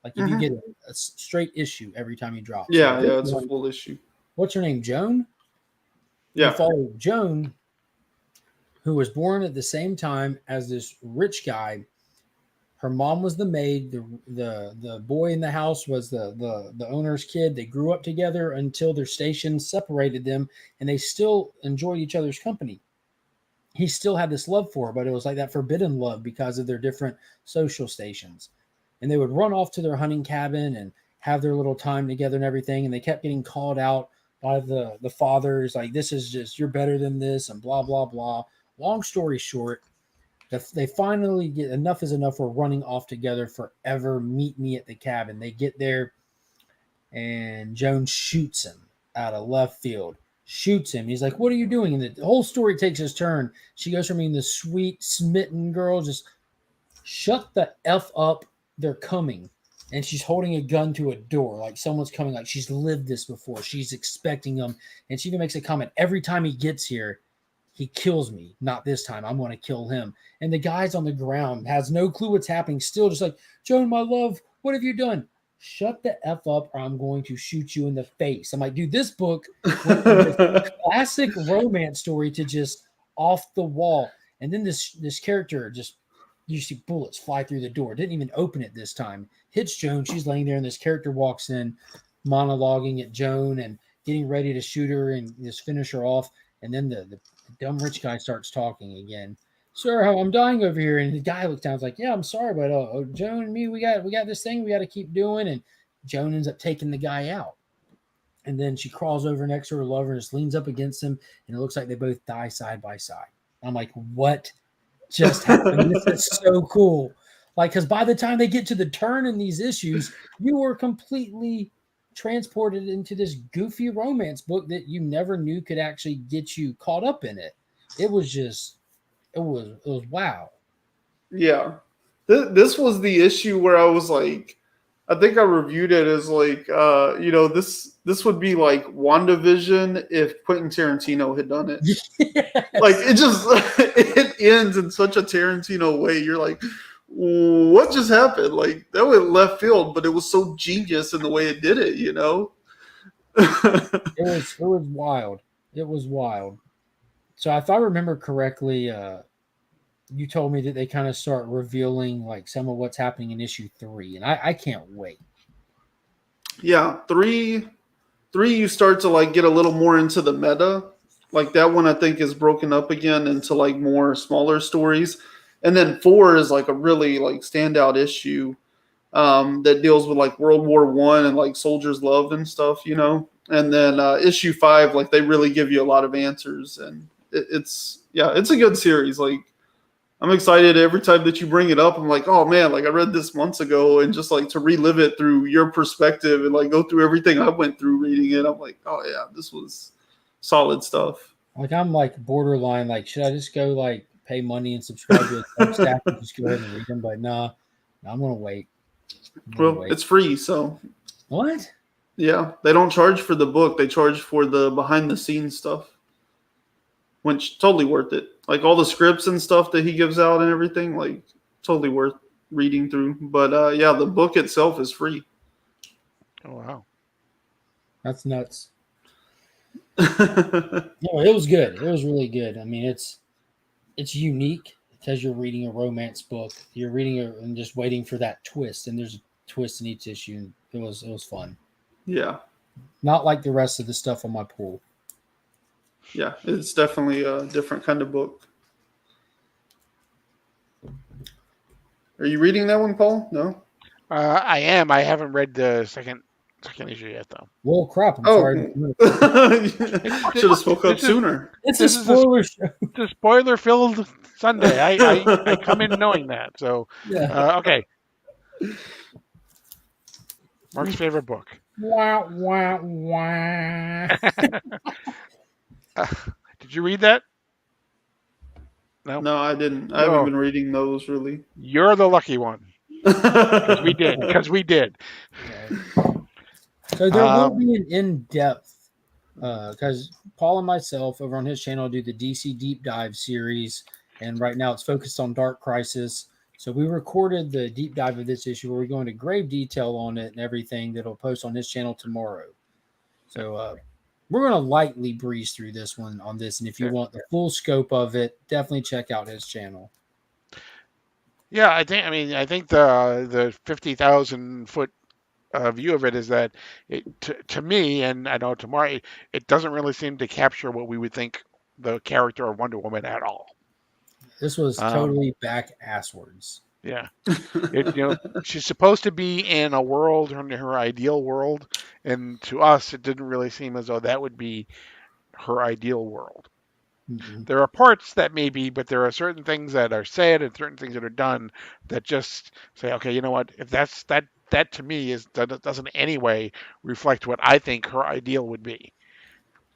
like if you get a straight issue every time you drop. Yeah, it's a full issue. What's her name? Joan? Yeah. You follow Joan, who was born at the same time as this rich guy Her mom was the maid. The boy in the house was the owner's kid. They grew up together until their stations separated them, and they still enjoyed each other's company. He still had this love for her, but it was like that forbidden love because of their different social stations. And they would run off to their hunting cabin and have their little time together and everything. And they kept getting called out by the fathers, like, this is just, you're better than this, and blah, blah, blah. Long story short, they finally get enough is enough. We're running off together forever. Meet me at the cabin. They get there, and Joan shoots him out of left field. Shoots him. He's like, what are you doing? And the whole story takes its turn. She goes from being the sweet, smitten girl, just shut the F up. They're coming. And she's holding a gun to a door, like someone's coming, like she's lived this before. She's expecting them. And she even makes a comment, every time he gets here, he kills me. Not this time. I'm going to kill him. And the guy's on the ground, has no clue what's happening, still just like, Joan, my love, what have you done? Shut the F up or I'm going to shoot you in the face. I'm like, dude, this book went from this classic romance story to just off the wall. And then this character just, you see bullets fly through the door. Didn't even open it this time. Hits Joan. She's laying there and this character walks in, monologuing at Joan and getting ready to shoot her and just finish her off. And then the dumb rich guy starts talking again. Sir, I'm dying over here. And the guy looks down and is like, yeah, I'm sorry, but Joan and me, we got this thing we got to keep doing. And Joan ends up taking the guy out. And then she crawls over next to her lover and just leans up against him. And it looks like they both die side by side. I'm like, what just happened? This is so cool. Like, because by the time they get to the turn in these issues, you were completely transported into this goofy romance book that you never knew could actually get you caught up in it. It was just, it was wow. Yeah. This was the issue where I was like, I think I reviewed it as like, this would be like WandaVision if Quentin Tarantino had done it. Yes. Like, it ends in such a Tarantino way. You're like, what just happened? Like, that went left field, but it was so genius in the way it did it, you know? It was wild. It was wild. So if I remember correctly, you told me that they kind of start revealing like some of what's happening in issue 3, and I can't wait. Yeah, 3 you start to like get a little more into the meta. Like that one I think is broken up again into like more smaller stories. And then 4 is like a really like standout issue that deals with like World War I and like soldiers' love and stuff, you know. And then issue 5, like they really give you a lot of answers, and it's a good series. Like I'm excited every time that you bring it up. I'm like, oh man, like I read this months ago, and just like to relive it through your perspective and like go through everything I went through reading it. I'm like, oh yeah, this was solid stuff. Like I'm like borderline, like should I just go like pay money and subscribe to a Substack and just go ahead and read them? But nah, I'm gonna wait. It's free, so what? Yeah, they don't charge for the book. They charge for the behind the scenes stuff, which totally worth it. Like all the scripts and stuff that he gives out and everything, like totally worth reading through. But yeah, the book itself is free. Oh wow, that's nuts. No, it was good. It was really good. I mean, it's unique because you're reading a romance book. You're reading it and just waiting for that twist, and there's a twist in each issue. It was fun. Yeah. Not like the rest of the stuff on my pool. Yeah, it's definitely a different kind of book. Are you reading that one, Paul? No? I am. I haven't read the second issue yet, though. Well, crap. I'm sorry. Should have spoke up sooner. It's a spoiler show. It's a spoiler-filled Sunday. I come in knowing that. So, yeah. Okay. Mark's favorite book. Wah, wah, wah. Did you read that? No, I didn't. I haven't been reading those really. You're the lucky one. Because we did. So there will be an in-depth, because Paul and myself over on his channel do the DC Deep Dive series, and right now it's focused on Dark Crisis. So we recorded the deep dive of this issue where we go into grave detail on it and everything that'll post on his channel tomorrow. So we're going to lightly breeze through this one on this. And if you want the full scope of it, definitely check out his channel. Yeah, I think the 50,000 foot view of it is that to me, and I know to Mari, it doesn't really seem to capture what we would think the character of Wonder Woman at all. This was totally back asswards. Yeah, she's supposed to be in a world, her ideal world, and to us, it didn't really seem as though that would be her ideal world. Mm-hmm. There are parts that may be, but there are certain things that are said and certain things that are done that just say, okay, you know what? If that to me doesn't in any way reflect what I think her ideal would be.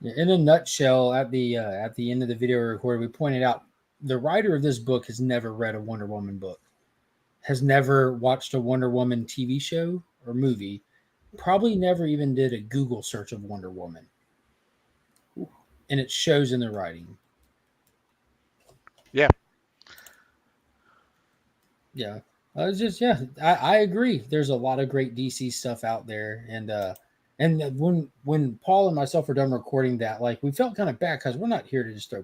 In a nutshell, at the end of the video recording, we pointed out the writer of this book has never read a Wonder Woman book, has never watched a Wonder Woman TV show or movie, probably never even did a Google search of Wonder Woman. And it shows in the writing. Yeah. Yeah. I agree. There's a lot of great DC stuff out there. And when Paul and myself were done recording that, like, we felt kind of bad because we're not here to just throw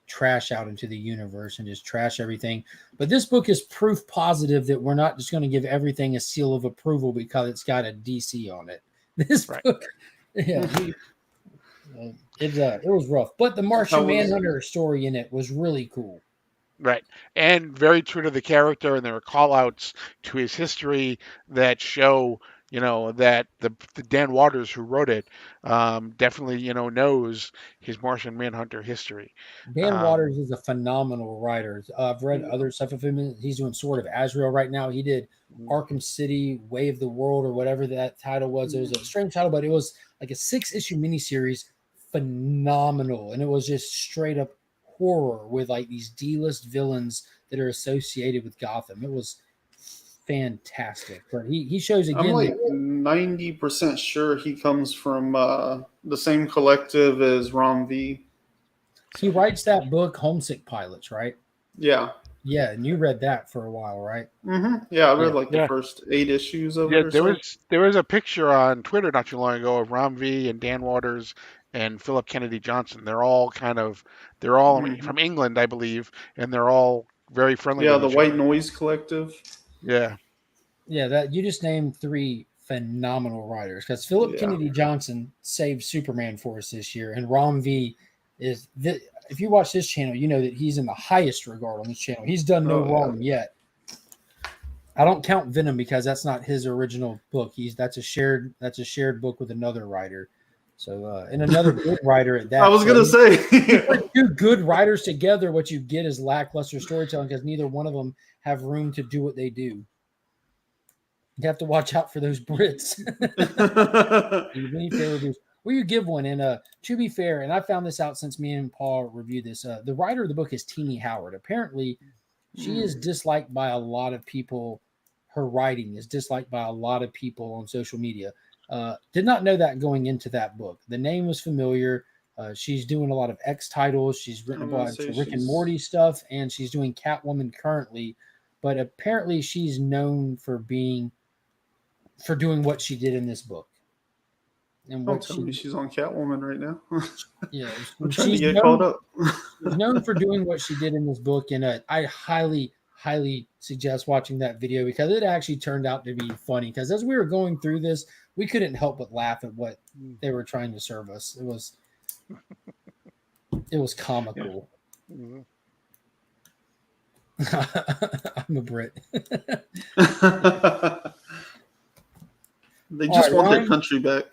trash out into the universe and just trash everything. But this book is proof positive that we're not just going to give everything a seal of approval because it's got a DC on it. This book, yeah, it was rough. But the Martian Manhunter story in it was really cool. Right. And very true to the character, and there are call outs to his history that show, that the Dan Waters who wrote it definitely, knows his Martian Manhunter history. Dan Waters is a phenomenal writer. I've read other stuff of him. He's doing Sword of Azrael right now. He did Arkham City, Way of the World, or whatever that title was. It was a strange title, but it was like a 6-issue miniseries. Phenomenal. And it was just straight up horror with like these D-list villains that are associated with Gotham. It was fantastic. But he shows again. I'm like 90% sure he comes from the same collective as Rom V. He writes that book, Homesick Pilots, right? Yeah. Yeah, and you read that for a while, right? Mm-hmm. Yeah, I read the first 8 issues of it. There was a picture on Twitter not too long ago of Rom V and Dan Waters and Philip Kennedy Johnson. They're all from England, I believe, and they're all very friendly. Yeah, the White Noise Collective. Yeah. Yeah, that you just named 3 phenomenal writers because Philip Kennedy Johnson saved Superman for us this year, and Rom V is. If you watch this channel, you know that he's in the highest regard on this channel. He's done no wrong yet. I don't count Venom because that's not his original book. That's a shared book with another writer. So and another good writer at that. I was gonna say, two good writers together, what you get is lackluster storytelling because neither one of them have room to do what they do. You have to watch out for those Brits. Will you give one? And to be fair, and I found this out since me and Paul reviewed this, the writer of the book is Teenie Howard. Apparently, she is disliked by a lot of people. Her writing is disliked by a lot of people on social media. Did not know that going into that book. The name was familiar. She's doing a lot of X titles. She's written a bunch of Rick and Morty stuff, and she's doing Catwoman currently. But apparently, she's known for doing what she did in this book. And don't tell me she's on Catwoman right now. Yeah, I'm trying to get caught up. She's known for doing what she did in this book, and I highly suggest watching that video because it actually turned out to be funny. Because as we were going through this, we couldn't help but laugh at what they were trying to serve us. It was comical. Mm-hmm. I'm a Brit. They just want their country back.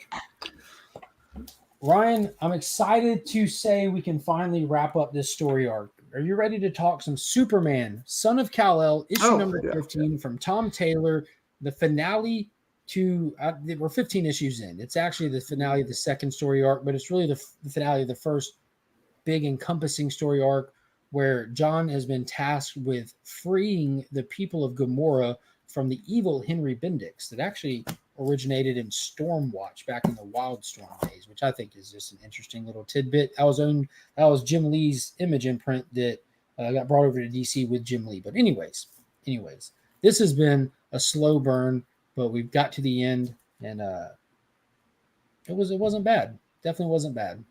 Ryan, I'm excited to say we can finally wrap up this story arc. Are you ready to talk some Superman, Son of Kal-El, issue number 15 from Tom Taylor, the finale to we're 15 issues in. It's actually the finale of the second story arc, but it's really the finale of the first big encompassing story arc where John has been tasked with freeing the people of Gomorrah from the evil Henry Bendix that actually originated in Stormwatch back in the Wildstorm days, which I think is just an interesting little tidbit. That was Jim Lee's Image imprint that got brought over to DC with Jim Lee. But anyways, this has been a slow burn, but we've got to the end, and it wasn't bad. Definitely wasn't bad.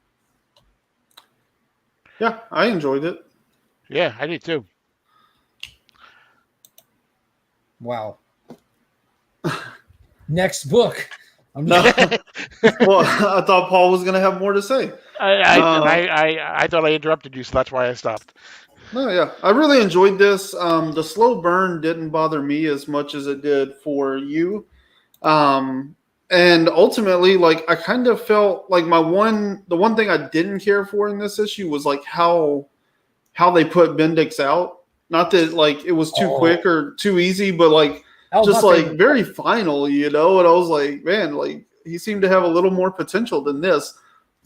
Yeah, I enjoyed it. Yeah, I did too. Wow. Next book. No. Well, I thought Paul was going to have more to say. I thought I interrupted you, so that's why I stopped. No, yeah. I really enjoyed this. The slow burn didn't bother me as much as it did for you. And ultimately, like, I kind of felt like the one thing I didn't care for in this issue was like how they put Bendix out. Not that like it was too quick or too easy, but like just like very final, And I was like, man, like he seemed to have a little more potential than this.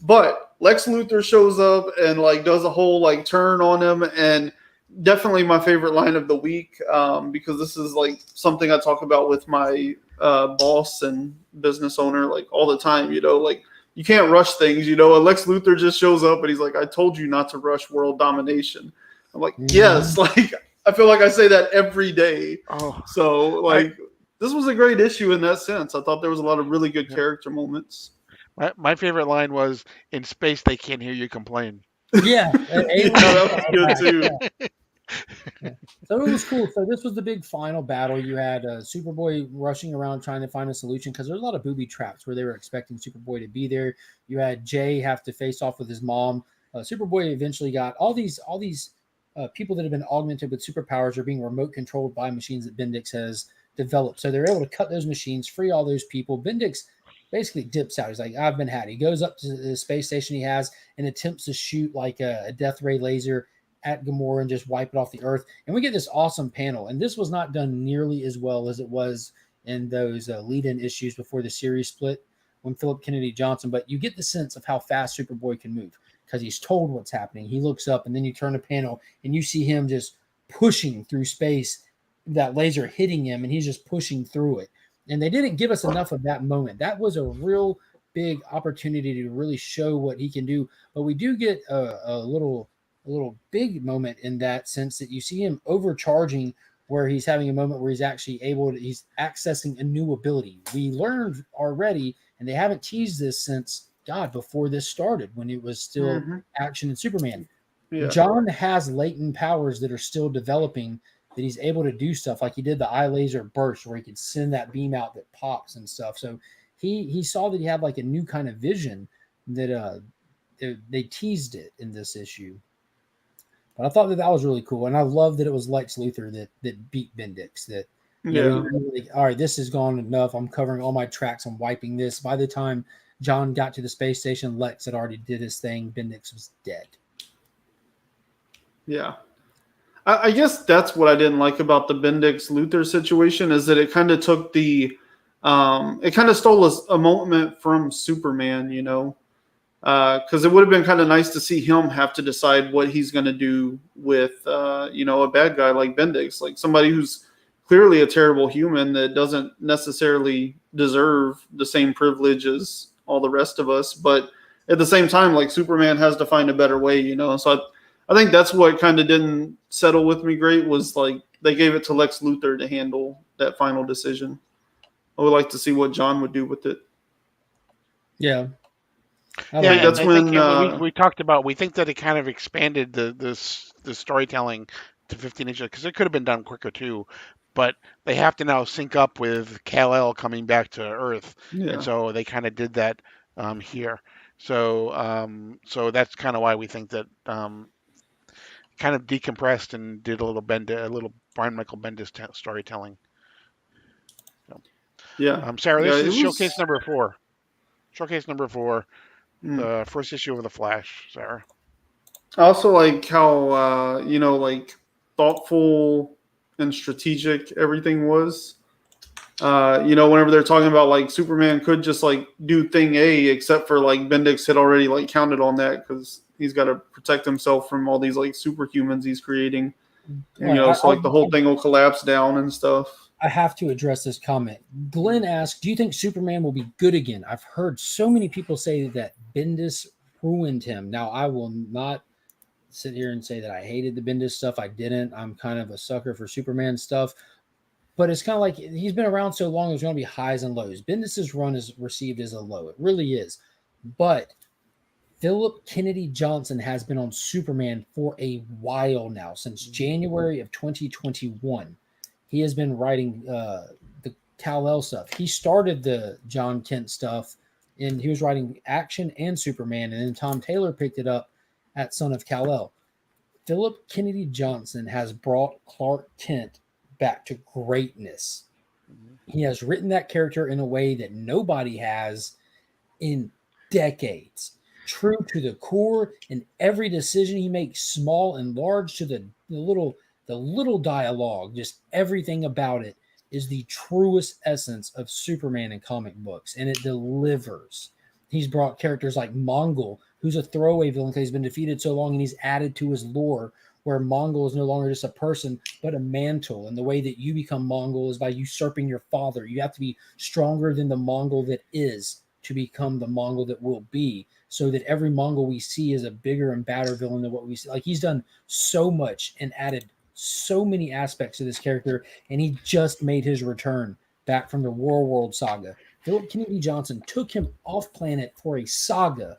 But Lex Luthor shows up and like does a whole like turn on him, and definitely my favorite line of the week, because this is like something I talk about with my boss and business owner like all the time. Like you can't rush things. And Lex Luthor just shows up and he's like, I told you not to rush world domination. I'm like, yes, like I feel like I say that every day. So like this was a great issue in that sense. I thought there was a lot of really good character moments. My favorite line was, in space they can't hear you complain. Yeah, that was good too. Yeah. So it was cool. So this was the big final battle. You had Superboy rushing around trying to find a solution because there's a lot of booby traps where they were expecting Superboy to be there. You had Jay have to face off with his mom. Superboy eventually got all these people that have been augmented with superpowers are being remote controlled by machines that Bendix has developed. So they're able to cut those machines, free all those people. Bendix basically dips out. He's like, I've been had. He goes up to the space station he has and attempts to shoot like a death ray laser at Gamora and just wipe it off the earth. And we get this awesome panel. And this was not done nearly as well as it was in those lead-in issues before the series split when Philip Kennedy Johnson. But you get the sense of how fast Superboy can move because he's told what's happening. He looks up and then you turn the panel and you see him just pushing through space, that laser hitting him, and he's just pushing through it. And they didn't give us enough of that moment. That was a real big opportunity to really show what he can do. But we do get a little big moment in that sense that you see him overcharging where he's having a moment where he's actually he's accessing a new ability. We learned already, and they haven't teased this since before this started when it was still Action and Superman. Yeah. John has latent powers that are still developing that he's able to do stuff like he did the eye laser burst where he could send that beam out that pops and stuff. So he saw that he had like a new kind of vision that they teased it in this issue. But I thought that was really cool. And I love that it was Lex Luthor that beat Bendix. That, all right, this has gone enough. I'm covering all my tracks. I'm wiping this. By the time John got to the space station, Lex had already did his thing. Bendix was dead. Yeah. I guess that's what I didn't like about the Bendix Luthor situation is that it kind of took it kind of stole a moment from Superman, because it would have been kind of nice to see him have to decide what he's going to do with, a bad guy like Bendix, like somebody who's clearly a terrible human that doesn't necessarily deserve the same privilege as all the rest of us. But at the same time, like Superman has to find a better way, So I think that's what kind of didn't settle with me great was like they gave it to Lex Luthor to handle that final decision. I would like to see what John would do with it. Yeah. That's when we talked about. We think that it kind of expanded the storytelling to 15 inches because it could have been done quicker too, but they have to now sync up with Kal-El coming back to Earth, and so they kind of did that here. So that's kind of why we think that kind of decompressed and did a little Brian Michael Bendis storytelling. So, Sarah, this is showcase number 4. Showcase number 4. The first issue of The Flash, Sarah. I also like how, like thoughtful and strategic everything was. Whenever they're talking about like Superman could just like do thing A, except for like Bendix had already like counted on that because he's got to protect himself from all these like superhumans he's creating. And, so like the whole thing will collapse down and stuff. I have to address this comment. Glenn asked, do you think Superman will be good again? I've heard so many people say that Bendis ruined him. Now, I will not sit here and say that I hated the Bendis stuff. I didn't. I'm kind of a sucker for Superman stuff. But it's kind of like he's been around so long, there's going to be highs and lows. Bendis' run is received as a low. It really is. But Philip Kennedy Johnson has been on Superman for a while now, since January of 2021. he has been writing the Kal-El stuff. He started the John Kent stuff, and he was writing Action and Superman, and then Tom Taylor picked it up at Son of Kal-El. Philip Kennedy Johnson has brought Clark Kent back to greatness. He has written that character in a way that nobody has in decades. True to the core, and every decision he makes, small and large, to the little dialogue, just everything about it is the truest essence of Superman in comic books, and it delivers. He's brought characters like Mongol, who's a throwaway villain because he's been defeated so long, and he's added to his lore where Mongol is no longer just a person, but a mantle. And the way that you become Mongol is by usurping your father. You have to be stronger than the Mongol that is to become the Mongol that will be, so that every Mongol we see is a bigger and badder villain than what we see. Like, he's done so much and added so many aspects to this character, and he just made his return back from the War World saga. Philip Kennedy Johnson took him off planet for a saga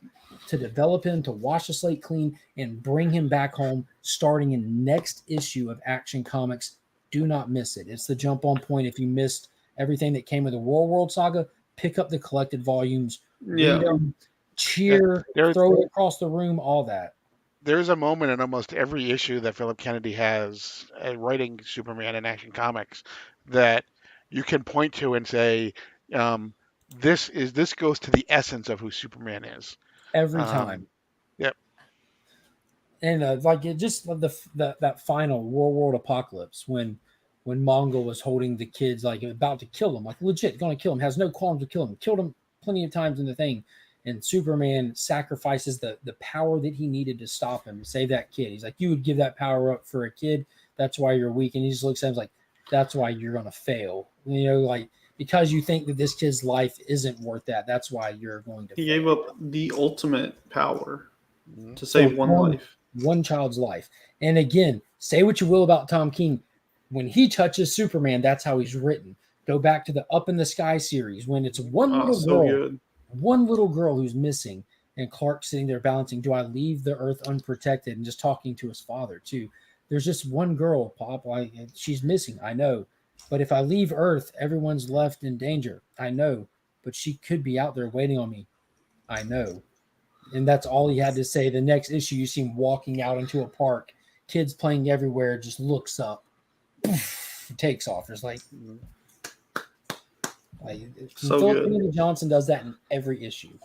to develop him, to wash the slate clean, and bring him back home, starting in next issue of Action Comics. Do not miss it. It's the jump on point. If you missed everything that came with the War World saga, pick up the collected volumes, read them, cheer, throw it across the room, all that. There's a moment in almost every issue that Philip Kennedy has writing Superman and Action Comics that you can point to and say, this goes to the essence of who Superman is. Every time. Yep. And like it just that final War World apocalypse when Mongol was holding the kids, like about to kill them, like legit going to kill him, has no qualms to kill him, killed him plenty of times in the thing. And Superman sacrifices the power that he needed to stop him, to save that kid. He's like, you would give that power up for a kid. That's why you're weak. And he just looks at him like, that's why you're going to fail. You know, like, because you think that this kid's life isn't worth that. That's why you're going to fail. He gave up the ultimate power to save one life. One child's life. And again, say what you will about Tom King. When he touches Superman, that's how he's written. Go back to the Up in the Sky series when it's one little girl who's missing, and Clark sitting there balancing, do I leave the Earth unprotected, and just talking to his father too. There's just one girl, Pop, like she's missing, I know. But if I leave Earth, everyone's left in danger. I know. But she could be out there waiting on me. I know. And that's all he had to say. The next issue, you see him walking out into a park, kids playing everywhere, just looks up, takes off. There's like so Philip good. Kennedy Johnson does that in every issue.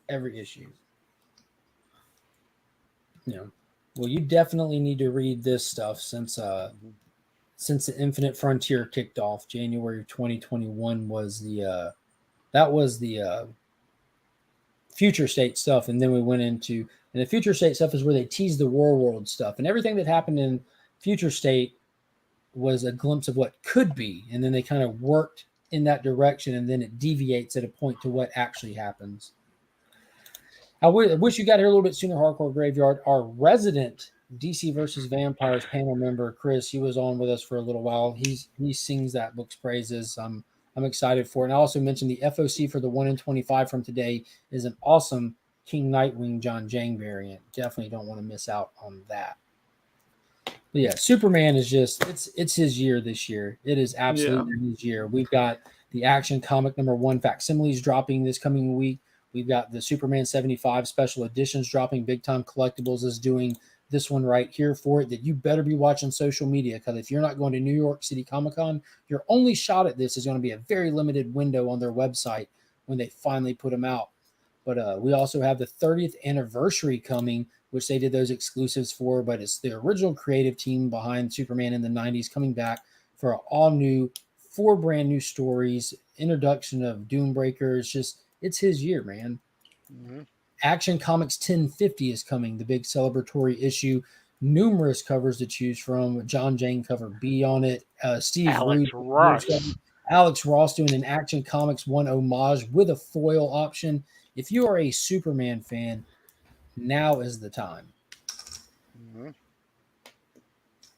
Every issue. You know, well, you definitely need to read this stuff since the Infinite Frontier kicked off. January of 2021 was the Future State stuff, and then we went into, and the Future State stuff is where they teased the War World stuff, and everything that happened in Future State was a glimpse of what could be, and then they kind of worked in that direction, and then it deviates at a point to what actually happens. I wish you got here a little bit sooner, Hardcore Graveyard. Our resident DC versus Vampires panel member, Chris, he was on with us for a little while. He sings that book's praises. I'm excited for it. And I also mentioned the FOC for the 1 in 25 from today is an awesome King Nightwing John Jang variant. Definitely don't want to miss out on that. But yeah, Superman is just it's his year this year. It is absolutely his year. We've got the Action Comic #1 facsimiles dropping this coming week. We've got the Superman 75 special editions dropping. Big Time Collectibles is doing this one right here for it, that you better be watching social media, because if you're not going to New York City Comic Con, your only shot at this is going to be a very limited window on their website when they finally put them out. But we also have the 30th anniversary coming, which they did those exclusives for, but it's the original creative team behind Superman in the 90s coming back for an all-new, 4 brand new stories, introduction of Doombreaker. It's his year, man. Mm-hmm. Action Comics 1050 is coming, the big celebratory issue. Numerous covers to choose from. John Jang cover B on it. Alex Ross doing an Action Comics 1 homage with a foil option. If you are a Superman fan, now is the time. Mm-hmm.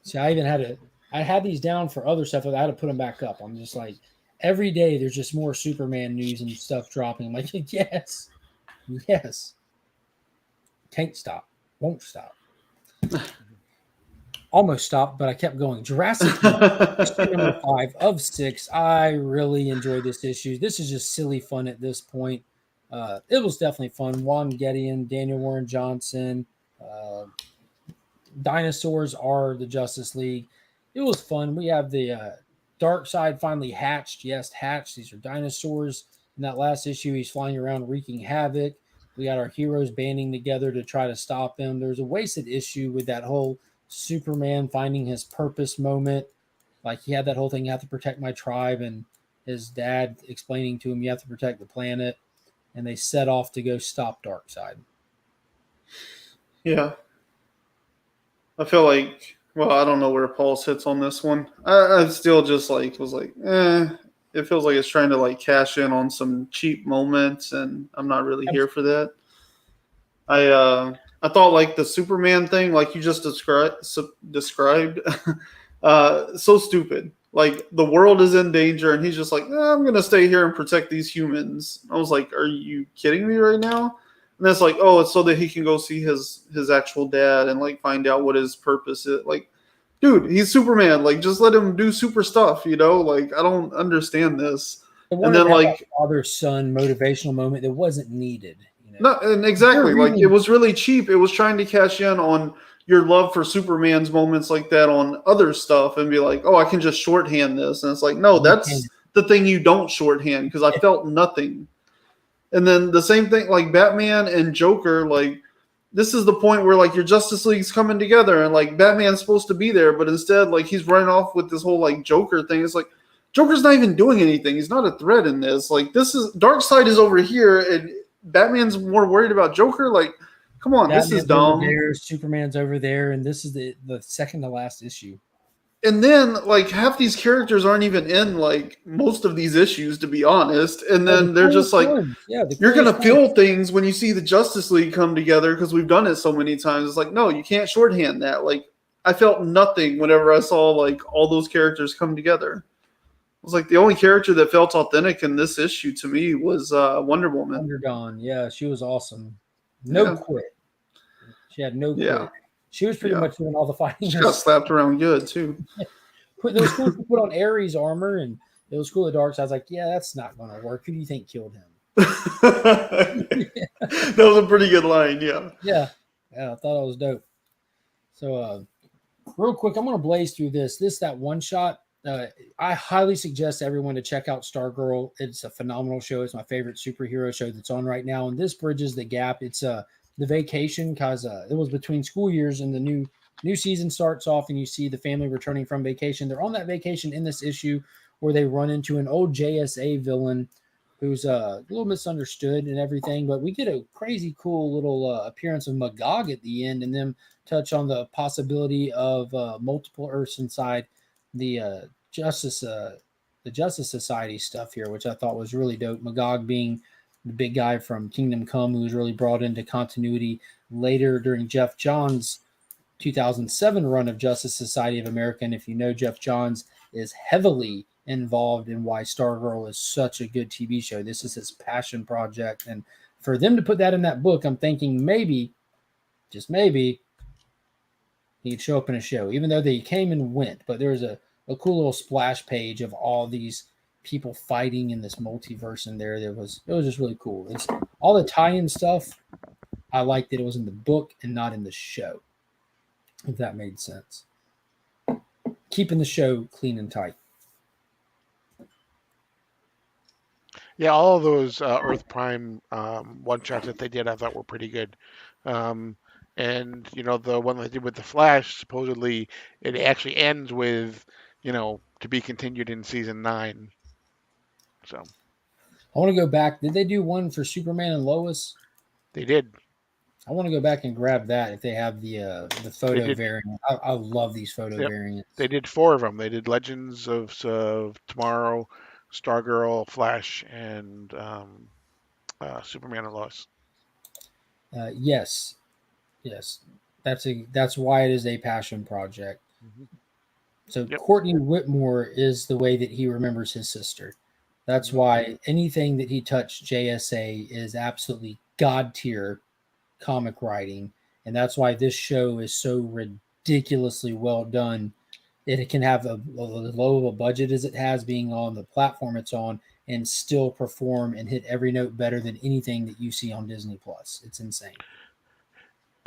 See, I had these down for other stuff, but I had to put them back up. I'm just like, every day there's just more Superman news and stuff dropping. I'm like, yes. Can't stop. Won't stop. almost stopped, but I kept going. Jurassic Park, issue number 5 of 6. I really enjoyed this issue. This is just silly fun at this point. It was definitely fun. Juan Gideon, Daniel Warren Johnson, dinosaurs are the Justice League. It was fun. We have the Dark Side finally hatched. Yes, hatched. These are dinosaurs. In that last issue, he's flying around wreaking havoc. We got our heroes banding together to try to stop him. There's a wasted issue with that whole Superman finding his purpose moment. Like he had that whole thing, you have to protect my tribe, and his dad explaining to him, you have to protect the planet. And they set off to go stop Darkseid. Yeah. I feel like, well, I don't know where Paul sits on this one. I still just was like, it feels like it's trying to like cash in on some cheap moments, and I'm not really here for that. I thought like the Superman thing, like you just described, so stupid. Like the world is in danger, and he's just like, I'm gonna stay here and protect these humans. I was like, are you kidding me right now? And that's like, oh, it's so that he can go see his actual dad and like find out what his purpose is. Like, dude, he's Superman. Like, just let him do super stuff, you know? Like, I don't understand this. And then like father-son motivational moment that wasn't needed. You know? No, and exactly. Like it was really cheap. It was trying to cash in on your love for Superman's moments like that on other stuff and be like, oh, I can just shorthand this. And it's like, no, that's the thing you don't shorthand, because I felt nothing. And then the same thing, like Batman and Joker, like this is the point where like your Justice League's coming together and like Batman's supposed to be there, but instead like he's running off with this whole like Joker thing. It's like Joker's not even doing anything. He's not a threat in this. Like this is Darkseid is over here and Batman's more worried about Joker. Like, come on, Batman's this is dumb. Superman's over there, and this is the second to last issue. And then, like, half these characters aren't even in, like, most of these issues, to be honest. And then they're just like, you're going to feel things when you see the Justice League come together because we've done it so many times. It's like, no, you can't shorthand that. Like, I felt nothing whenever I saw, like, all those characters come together. It was like the only character that felt authentic in this issue to me was Wonder Woman. Wonder Dawn, yeah, she was awesome. No quit. She had no quit. Yeah. She was pretty much doing all the fighting. She got slapped around good, too. It was cool to put on Ares armor, and it was cool at Darkseid. I was like, yeah, that's not going to work. Who do you think killed him? That was a pretty good line, yeah. Yeah, I thought it was dope. So, real quick, I'm going to blaze through that one shot. I highly suggest everyone to check out Stargirl. It's a phenomenal show. It's my favorite superhero show that's on right now, and this bridges the gap. It's the vacation, because it was between school years, and the new season starts off, and you see the family returning from vacation. They're on that vacation in this issue where they run into an old JSA villain who's a little misunderstood and everything, but we get a crazy cool little appearance of Magog at the end, and them touch on the possibility of multiple Earths inside the Justice Society stuff here, which I thought was really dope. Magog being the big guy from Kingdom Come, who was really brought into continuity later during Jeff Johns' 2007 run of Justice Society of America. And if you know, Jeff Johns is heavily involved in why Stargirl is such a good TV show. This is his passion project. And for them to put that in that book, I'm thinking maybe, just maybe, he could show up in a show, even though they came and went. But there was a cool little splash page of all these people fighting in this multiverse in there. It was just really cool. It's all the tie-in stuff. I liked that it was in the book and not in the show, if that made sense. Keeping the show clean and tight. Yeah, all of those Earth Prime one-shots that they did, I thought were pretty good. And, you know, the one they did with the Flash, supposedly it actually ends with, you know, to be continued in season 9. So I want to go back. Did they do one for Superman and Lois? They did. I want to go back and grab that if they have the photo variant. I love these photo variants. They did 4 of them. They did Legends of Tomorrow, Stargirl, Flash, and Superman and Lois. Yes. That's why it is a passion project. Mm-hmm. So Courtney Whitmore is the way that he remembers his sister. That's why anything that he touched JSA is absolutely god tier comic writing, and that's why this show is so ridiculously well done. It can have a low of a budget as it has, being on the platform it's on, and still perform and hit every note better than anything that you see on Disney Plus. It's insane.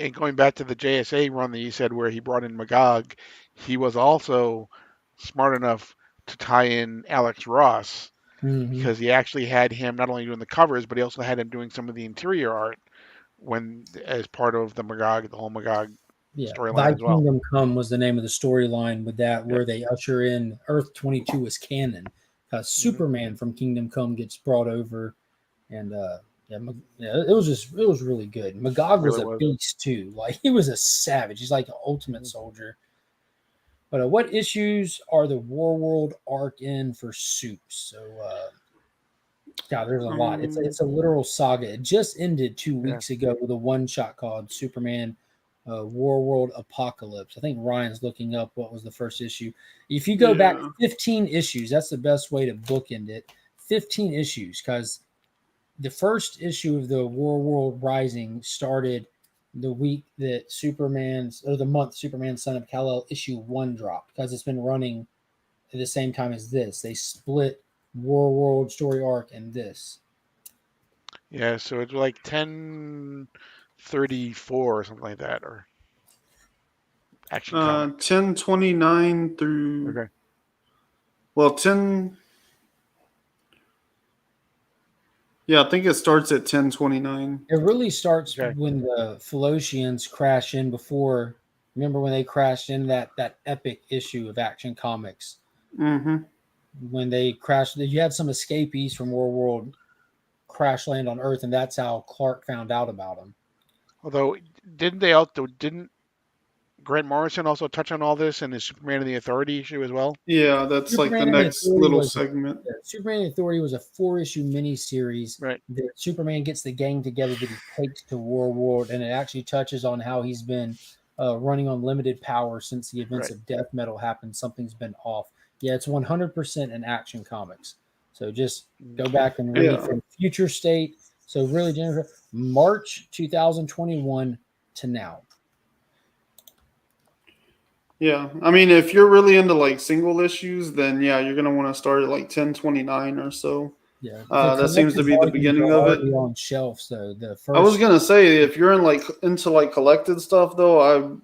And going back to the JSA run that you said where he brought in Magog, he was also smart enough to tie in Alex Ross because he actually had him not only doing the covers, but he also had him doing some of the interior art as part of the whole Magog storyline as well. Kingdom Come was the name of the storyline with that, where they usher in Earth 22 as canon. Superman from Kingdom Come gets brought over, and it was really good. Magog was a beast too. Like, he was a savage. He's like an ultimate soldier. But what issues are the War World arc in for Supes? So, there's a lot. It's a literal saga. It just ended 2 weeks ago with a one-shot called Superman War World Apocalypse. I think Ryan's looking up what was the first issue. If you go back 15 issues, that's the best way to bookend it. 15 issues, because the first issue of the War World Rising started the week that the month Superman Son of Kal-El issue 1 dropped, because it's been running at the same time as this. They split War World story arc and this. Yeah, so it's like 1034 or something like that, or Action Comics. 1029 through. Okay. Well, 10. Yeah, I think it starts at 1029. It really starts when the Philosians crash in before. Remember when they crashed in that epic issue of Action Comics? Mm-hmm. When they crashed, you had some escapees from War World crash land on Earth, and that's how Clark found out about them. Although, didn't Grant Morrison also touch on all this in his Superman and the Authority issue as well? Yeah, that's Superman like the next little segment. Superman and the Authority was a 4-issue miniseries that Superman gets the gang together that he takes to War World, and it actually touches on how he's been running on limited power since the events of Death Metal happened. Something's been off. Yeah, it's 100% in Action Comics. So just go back and read from Future State. So really, Jennifer, March 2021 to now. Yeah, I mean, if you're really into like single issues, then you're gonna want to start at like 1029 or so. Yeah, that seems to be the beginning of it. On shelves, though. I was gonna say, if you're into collected stuff, though,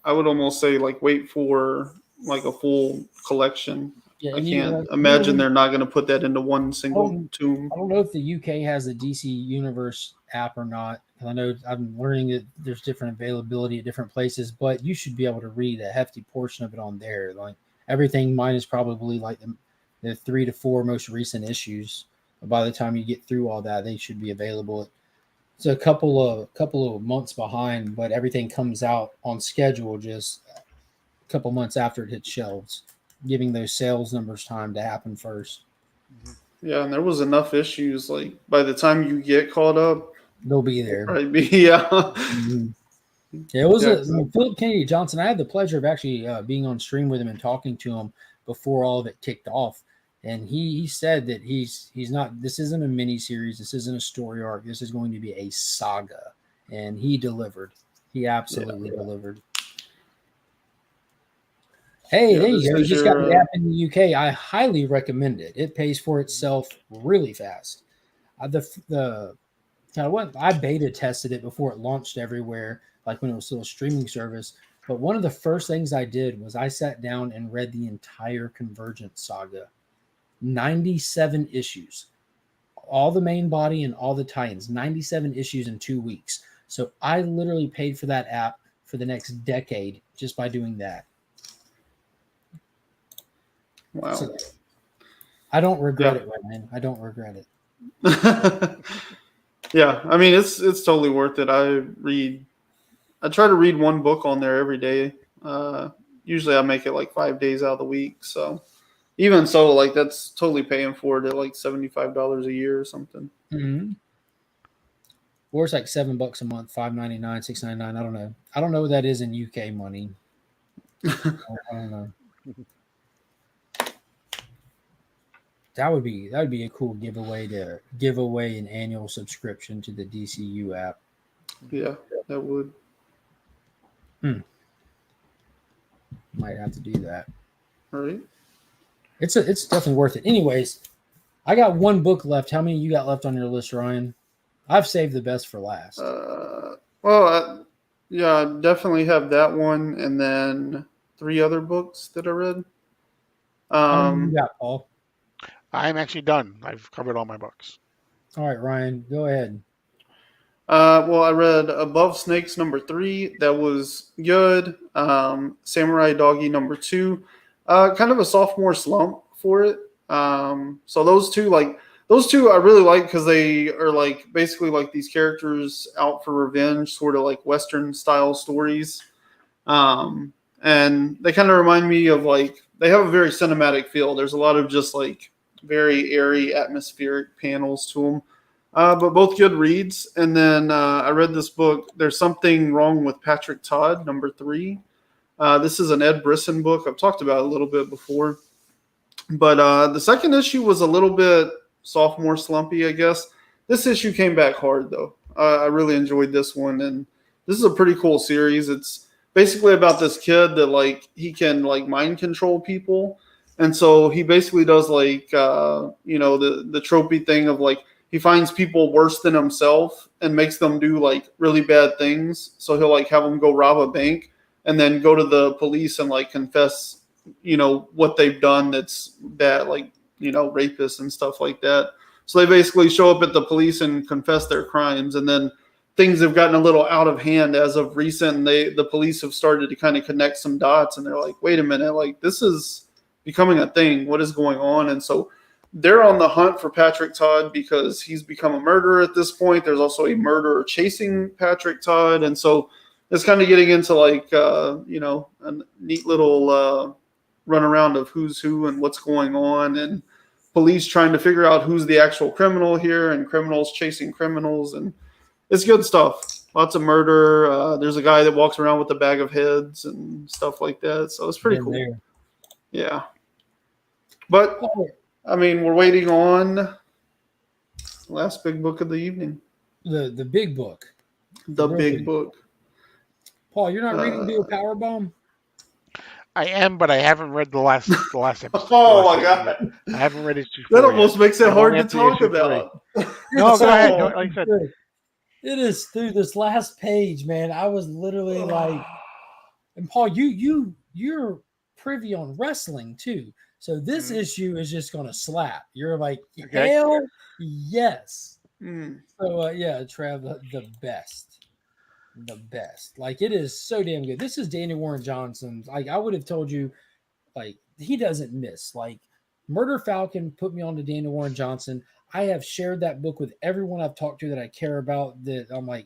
I would almost say wait for like a full collection. Yeah, I can't imagine they're not going to put that into one single tome. I don't know if the UK has the DC Universe app or not. I know I'm learning that there's different availability at different places, but you should be able to read a hefty portion of it on there. Like everything, mine is probably like the 3 to 4 most recent issues. By the time you get through all that, they should be available. It's a couple of months behind, but everything comes out on schedule just a couple months after it hits shelves, giving those sales numbers time to happen first. Yeah, and there was enough issues. Like by the time you get caught up, they'll be there. Right? Mm-hmm. Yeah, it was Philip Kennedy Johnson. I had the pleasure of actually being on stream with him and talking to him before all of it kicked off. And he said that he's not. This isn't a mini series. This isn't a story arc. This is going to be a saga, and he delivered. He absolutely delivered. Hey, there you go. You just got the app in the UK. I highly recommend it. It pays for itself really fast. I beta tested it before it launched everywhere, like when it was still a streaming service. But one of the first things I did was I sat down and read the entire Convergence saga. 97 issues, all the main body and all the tie-ins, 97 issues in 2 weeks. So I literally paid for that app for the next decade just by doing that. Wow. So I don't regret it, man. I don't regret it. Yeah, I mean it's totally worth it. I try to read one book on there every day. Usually I make it like 5 days out of the week, so even so, like that's totally paying for it at like $75 a year or something. Mm-hmm. Or it's like $7 a month, $5.99, $6.99. I don't know what that is in UK money. I don't know. That would be a cool giveaway to give away an annual subscription to the DCU app. Yeah, that would. Might have to do that. All right. It's definitely worth it. Anyways, I got one book left. How many you got left on your list, Ryan? I've saved the best for last. Yeah, I definitely have that one, and then 3 other books that I read. How many you got, Paul? I'm actually done. I've covered all my books. All right, Ryan, go ahead. Well, I read Above Snakes number 3. That was good. Samurai Doggy number 2. Kind of a sophomore slump for it. So those two I really like because they are like basically like these characters out for revenge, sort of like Western style stories. And they kind of remind me of like, they have a very cinematic feel. There's a lot of just like very airy atmospheric panels to them. But both good reads. And then I read this book, There's Something Wrong with Patrick Todd, number 3. This is an Ed Brisson book. I've talked about it a little bit before. But the second issue was a little bit sophomore slumpy, I guess. This issue came back hard, though. I really enjoyed this one. And this is a pretty cool series. It's basically about this kid that, like, he can, like, mind control people. And so he basically does, like, the tropey thing of, like, he finds people worse than himself and makes them do, like, really bad things. So he'll, like, have them go rob a bank and then go to the police and, like, confess, what they've done that's bad, like, rapists and stuff like that. So they basically show up at the police and confess their crimes. And then things have gotten a little out of hand as of recent. And the police have started to kind of connect some dots. And they're like, wait a minute, like, this is becoming a thing. What is going on? And so they're on the hunt for Patrick Todd because he's become a murderer at this point. There's also a murderer chasing Patrick Todd. And so it's kind of getting into like, a neat little run around of who's who and what's going on, and police trying to figure out who's the actual criminal here and criminals chasing criminals. And it's good stuff. Lots of murder. There's a guy that walks around with a bag of heads and stuff like that. So it's pretty cool. There. Yeah. But I mean, we're waiting on the last big book of the evening. The big book. The big book. Paul, you're not reading Bio Powerbomb? I am, but I haven't read the last episode. Oh my god! I haven't read issue 4 That almost yet. makes it hard to Issue talk 3. about. No, go ahead. Like I said, It is through this last page, man. I was literally like, and Paul, you're privy on wrestling too. So this issue is just gonna slap. You're like, Okay. hell yes. Mm. So yeah, Trev, the best. The best. Like, it is so damn good. This is Daniel Warren Johnson's. Like, I would have told you, like, he doesn't miss. Like, Murder Falcon put me on to Daniel Warren Johnson. I have shared that book with everyone I've talked to that I care about. That I'm like,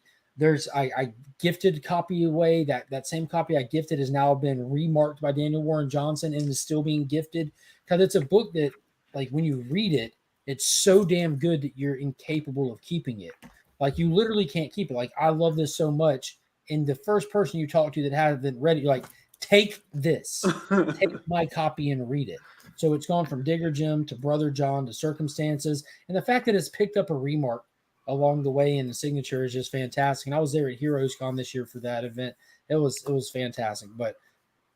I gifted copy away. That same copy I gifted has now been remarked by Daniel Warren Johnson and is still being gifted, because it's a book that, like, when you read it, it's so damn good that you're incapable of keeping it. Like, you literally can't keep it. Like, I love this so much. And the first person you talk to that hasn't read it, you're like, take this. Take my copy and read it. So it's gone from Digger Jim to Brother John to Circumstances. And the fact that it's picked up a remark along the way in the signature is just fantastic. And I was there at Heroes Con this year for that event. It was fantastic. But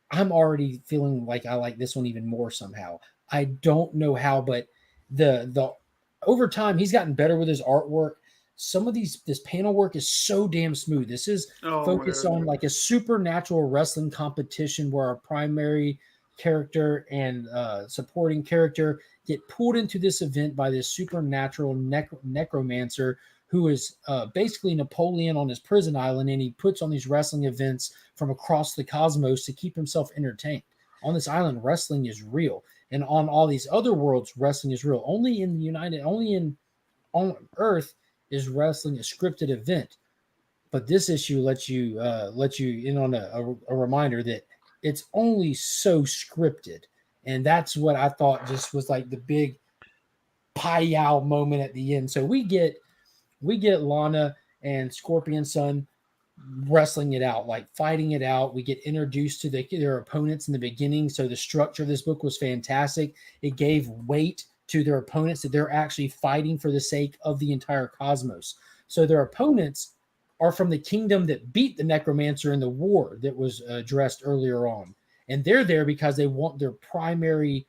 I'm already feeling like I like this one even more somehow. I don't know how, but the over time, he's gotten better with his artwork. Some of this panel work is so damn smooth. This is focused on like a supernatural wrestling competition where our primary character and supporting character get pulled into this event by this supernatural necromancer who is basically Napoleon on his prison island, and he puts on these wrestling events from across the cosmos to keep himself entertained. On this island, wrestling is real, and on all these other worlds, wrestling is real. Only on Earth is wrestling a scripted event, but this issue lets you in on a reminder that it's only so scripted, and that's what I thought just was like the big pie-yow moment at the end. So we get Lana and Scorpion Sun wrestling it out, like fighting it out. We get introduced to their opponents in the beginning, so the structure of this book was fantastic. It gave weight to their opponents, that they're actually fighting for the sake of the entire cosmos. So their opponents are from the kingdom that beat the necromancer in the war that was addressed earlier on. and they're there because they want their primary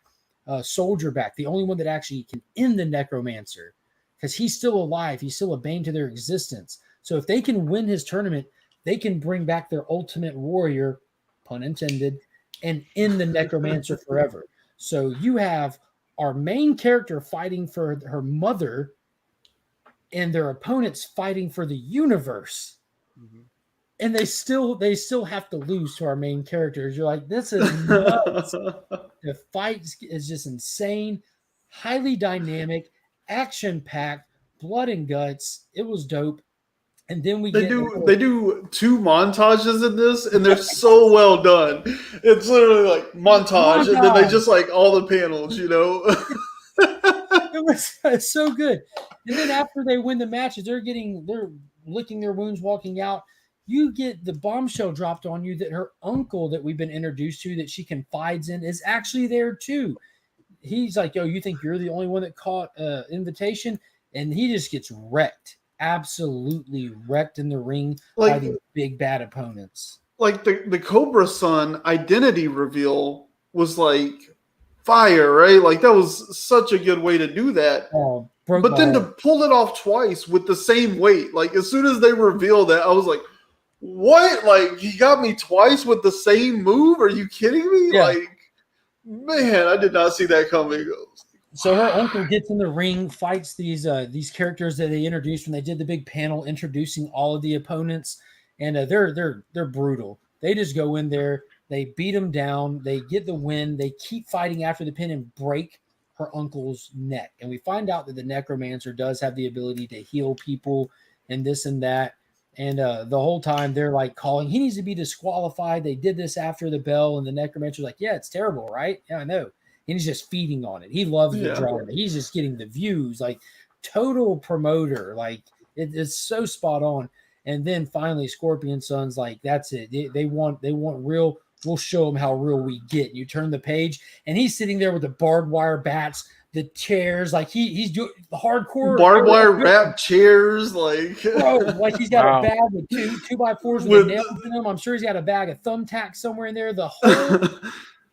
soldier back, the only one that actually can end the necromancer, because he's still alive. He's still a bane to their existence. So if they can win his tournament, they can bring back their ultimate warrior, pun intended, and end the necromancer forever. So you have our main character fighting for her mother and their opponents fighting for the universe. Mm-hmm. And they still have to lose to our main characters. You're like, this is nuts. The fight is just insane, highly dynamic, action-packed, blood and guts. It was dope. And then they do 2 montages in this, and they're so well done. It's literally like montage, and then they just like all the panels, you know. It was so good. And then after they win the matches, they're licking their wounds, walking out. You get the bombshell dropped on you that her uncle that we've been introduced to, that she confides in, is actually there too. He's like, yo, you think you're the only one that caught invitation? And he just gets wrecked. Absolutely wrecked in the ring by these big bad opponents. Like the Cobra Sun identity reveal was like fire, right? Like that was such a good way to do that. But then to pull it off twice with the same weight, like as soon as they revealed that, I was like, what? Like he got me twice with the same move? Are you kidding me? Yeah. Like, man, I did not see that coming. So her uncle gets in the ring, fights these characters that they introduced when they did the big panel introducing all of the opponents, and they're brutal. They just go in there, they beat them down, they get the win, they keep fighting after the pin and break her uncle's neck. And we find out that the necromancer does have the ability to heal people and this and that. And the whole time they're like calling, he needs to be disqualified. They did this after the bell, and the necromancer's like, yeah, it's terrible, right? Yeah, I know. And he's just feeding on it. He loves the drama. He's just getting the views, like total promoter. Like it's so spot on. And then finally, Scorpion Sun's like, that's it. They want real. We'll show them how real we get. And you turn the page, and he's sitting there with the barbed wire bats, the chairs, like he's doing the hardcore barbed wire wrap chairs, like bro, like he's got a bag with 2x4s with nails in them. I'm sure he's got a bag of thumbtacks somewhere in there. The whole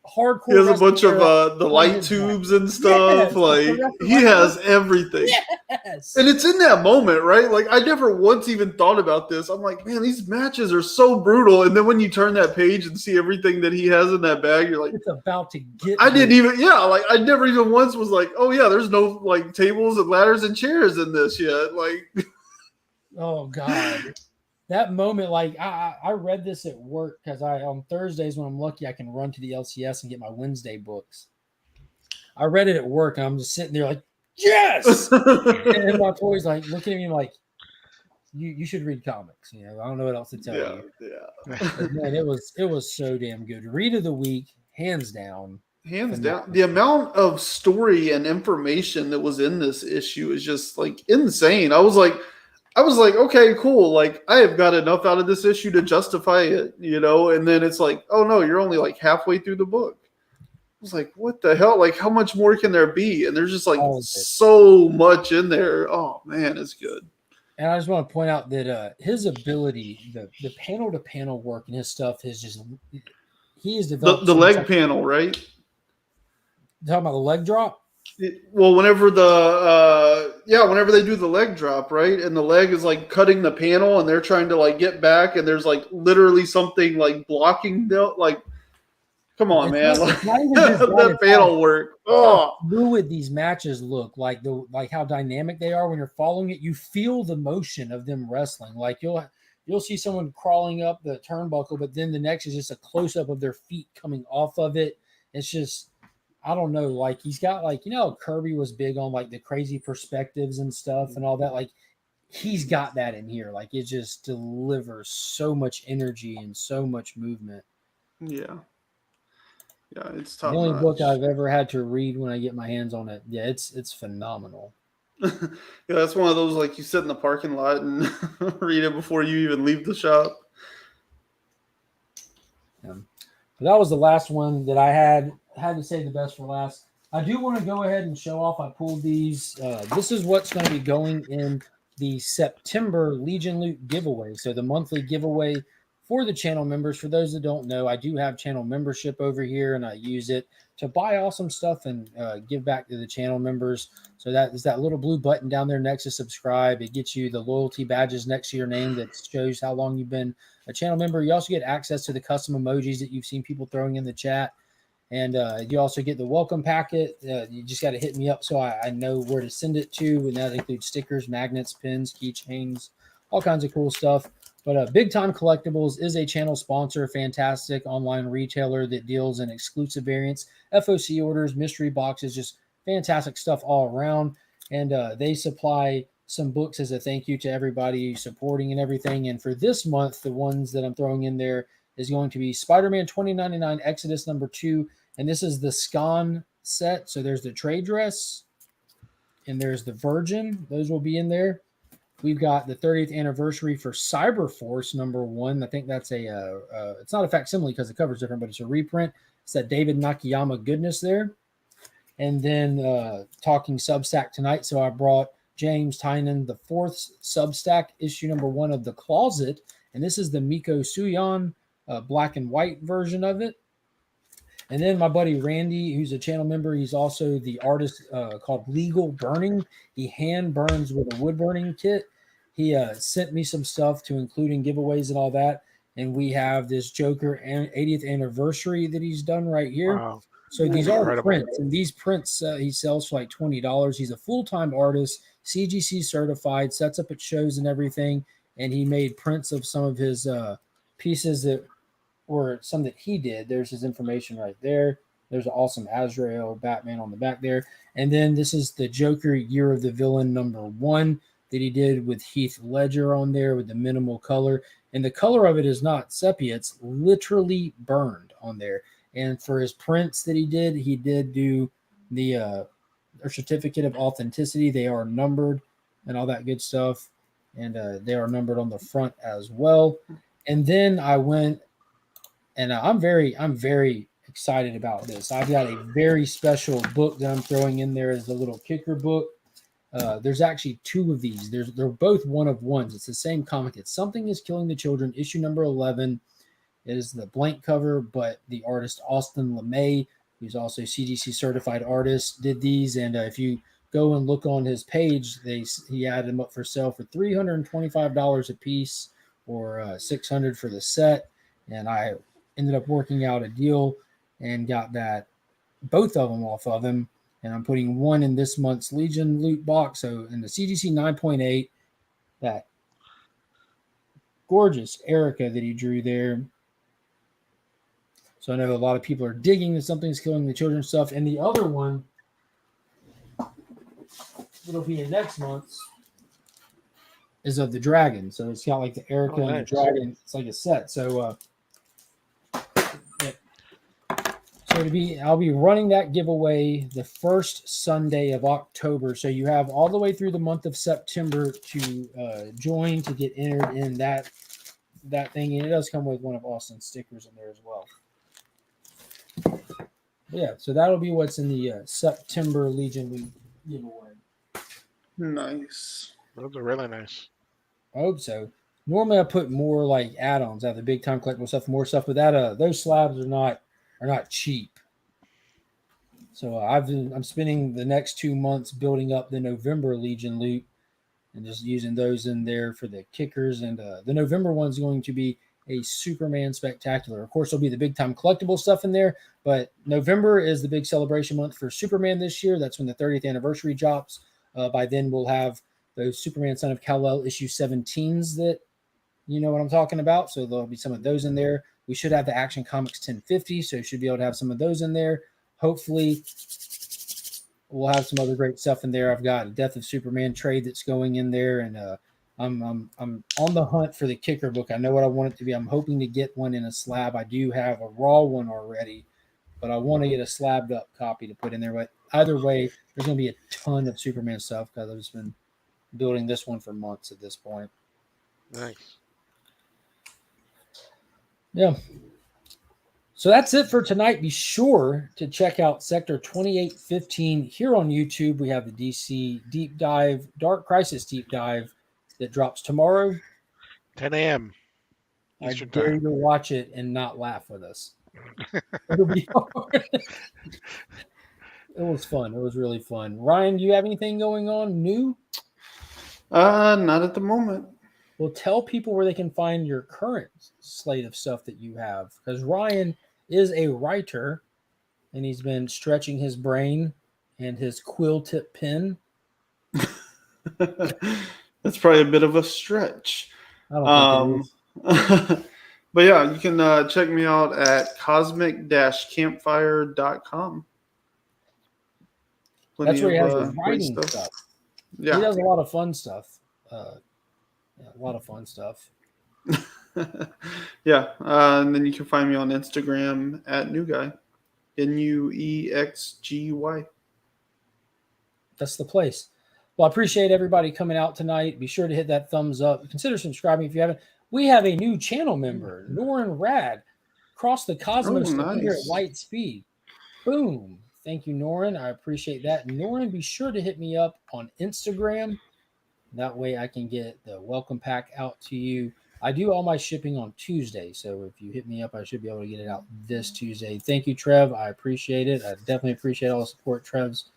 hardcore. He has a bunch of the light tubes and stuff. Yes, like he has everything. Yes. And it's in that moment, right? Like I never once even thought about this. I'm like, man, these matches are so brutal. And then when you turn that page and see everything that he has in that bag, you're like, it's about to get. I never even once was like, oh yeah, there's no like tables and ladders and chairs in this yet. Like, oh god. That moment, like I read this at work because on Thursdays when I'm lucky, I can run to the LCS and get my Wednesday books. I read it at work and I'm just sitting there like, yes! And my boy's like looking at me like, you should read comics. You know, I don't know what else to tell you. Yeah. But man, it was so damn good. Read of the week, hands down. Hands down. The amount of story and information that was in this issue is just like insane. I was like, okay, cool. Like, I have got enough out of this issue to justify it, you know? And then it's like, oh no, you're only like halfway through the book. I was like, what the hell? Like, how much more can there be? And there's just like so much in there. Oh man, it's good. And I just want to point out that his ability, the panel to panel work and his stuff is just, he is developed. The leg panel, right? You talking about the leg drop? Well, whenever whenever they do the leg drop, right, and the leg is like cutting the panel, and they're trying to like get back, and there's like literally something like blocking the like. Come on, man! That panel work. Oh, how fluid these matches look, like how dynamic they are when you're following it. You feel the motion of them wrestling. Like you'll see someone crawling up the turnbuckle, but then the next is just a close up of their feet coming off of it. It's just. I don't know, like he's got like, you know, Kirby was big on like the crazy perspectives and stuff and all that. Like he's got that in here. Like it just delivers so much energy and so much movement. Yeah. Yeah, it's tough. The only book I've ever had to read when I get my hands on it. Yeah, it's phenomenal. Yeah, that's one of those like you sit in the parking lot and read it before you even leave the shop. Yeah. But that was the last one that I had to say the best for last. I do want to go ahead and show off. I pulled these. This is what's going to be going in the September Legion Loot giveaway. So the monthly giveaway for the channel members. For those that don't know, I do have channel membership over here, and I use it to buy awesome stuff and give back to the channel members. So that is that little blue button down there next to subscribe. It gets you the loyalty badges next to your name that shows how long you've been a channel member. You also get access to the custom emojis that you've seen people throwing in the chat. And you also get the welcome packet. You just got to hit me up so I know where to send it to. And that includes stickers, magnets, pins, keychains, all kinds of cool stuff. But Big Time Collectibles is a channel sponsor, fantastic online retailer that deals in exclusive variants, FOC orders, mystery boxes, just fantastic stuff all around. And they supply some books as a thank you to everybody supporting and everything. And for this month, the ones that I'm throwing in there is going to be Spider-Man 2099 Exodus #2. And this is the Scon set. So there's the trade dress and there's the Virgin. Those will be in there. We've got the 30th anniversary for Cyberforce #1. I think that's it's not a facsimile because the cover's different, but it's a reprint. It's that David Nakayama goodness there. And then talking Substack tonight. So I brought James Tynan, the 4th Substack, issue #1 of The Closet. And this is the Miko Suyon black and white version of it. And then my buddy Randy, who's a channel member, he's also the artist called Legal Burning. He hand burns with a wood burning kit. He sent me some stuff to including giveaways and all that. And we have this Joker 80th anniversary that he's done right here. Wow. So these are prints, and these prints he sells for like $20. He's a full-time artist, CGC certified, sets up at shows and everything. And he made prints of some of his pieces that or some that he did. There's his information right there. There's an awesome Azrael Batman on the back there. And then this is the Joker Year of the Villain #1 that he did with Heath Ledger on there with the minimal color. And the color of it is not sepia. It's literally burned on there. And for his prints that he did do the certificate of authenticity. They are numbered and all that good stuff. And they are numbered on the front as well. And then I went and I'm very excited about this. I've got a very special book that I'm throwing in there as a little kicker book. There's actually 2 of these. They're both one of ones. It's the same comic. It's Something is Killing the Children, issue #11. It is the blank cover, but the artist Austin LeMay, who's also CGC certified artist, did these. And if you go and look on his page, he had them up for sale for $325 a piece or $600 for the set. And I ended up working out a deal and got both of them off of him. And I'm putting one in this month's Legion loot box. So in the CGC 9.8, that gorgeous Erica that he drew there. So I know a lot of people are digging that Something's Killing the Children stuff. And the other one, it'll be in next month's, is of the dragon. So it's got like the Erica and the dragon. It's like a set. So I'll be running that giveaway the first Sunday of October. So you have all the way through the month of September to join to get entered in that thing. And it does come with one of Austin's stickers in there as well. Yeah, so that'll be what's in the September Legion giveaway. Nice. Those are really nice. I hope so. Normally I put more like add-ons out of the Big Time Collectible stuff, more stuff, but those slabs are not cheap. So I'm spending the next 2 months building up the November Legion loot and just using those in there for the kickers. And the November one's going to be a Superman Spectacular. Of course, there'll be the Big Time Collectible stuff in there, but November is the big celebration month for Superman this year. That's when the 30th anniversary drops. By then, we'll have those Superman Son of Kal-El issue 17s that you know what I'm talking about. So there'll be some of those in there. We should have the Action Comics 1050, so you should be able to have some of those in there. Hopefully, we'll have some other great stuff in there. I've got a Death of Superman trade that's going in there, and I'm on the hunt for the kicker book. I know what I want it to be. I'm hoping to get one in a slab. I do have a raw one already, but I want to get a slabbed up copy to put in there. But either way, there's going to be a ton of Superman stuff because I've just been building this one for months at this point. Nice. Yeah. So that's it for tonight. Be sure to check out Sector 2815 here on YouTube. We have the DC Deep Dive, Dark Crisis Deep Dive that drops tomorrow. 10 a.m. Eastern I dare time. you to watch it and not laugh with us. It'll be hard. It was fun. It was really fun. Ryan, do you have anything going on new? Not at the moment. Well, tell people where they can find your current slate of stuff that you have, because Ryan is a writer, and he's been stretching his brain and his quill tip pen. That's probably a bit of a stretch. I don't think it is. But yeah, you can check me out at cosmic-campfire.com. That's where he has his writing stuff. Yeah. He does a lot of fun stuff. A lot of fun stuff. Yeah. And then you can find me on Instagram at Newguy. NUEXGY. That's the place. Well, I appreciate everybody coming out tonight. Be sure to hit that thumbs up. Consider subscribing if you haven't. We have a new channel member, Norin Rad. Cross the cosmos to 100 at light speed. Boom. Thank you, Norin. I appreciate that. Norin, be sure to hit me up on Instagram. That way I can get the welcome pack out to you. I do all my shipping on Tuesday, so if you hit me up, I should be able to get it out this Tuesday. Thank you, Trev. I appreciate it. I definitely appreciate all the support. Trev's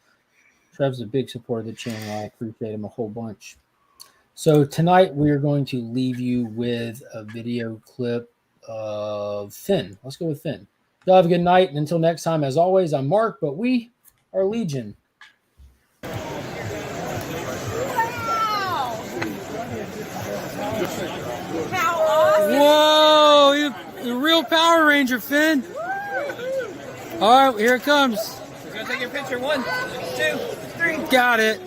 a big supporter of the channel. I appreciate him a whole bunch. So tonight we are going to leave you with a video clip of Finn. Let's go with Finn. Y'all have a good night, and until next time, as always, I'm Mark, but we are Legion. Whoa, you're the real Power Ranger, Finn. All right, here it comes. We're gonna take your picture. 1, 2, 3. Got it.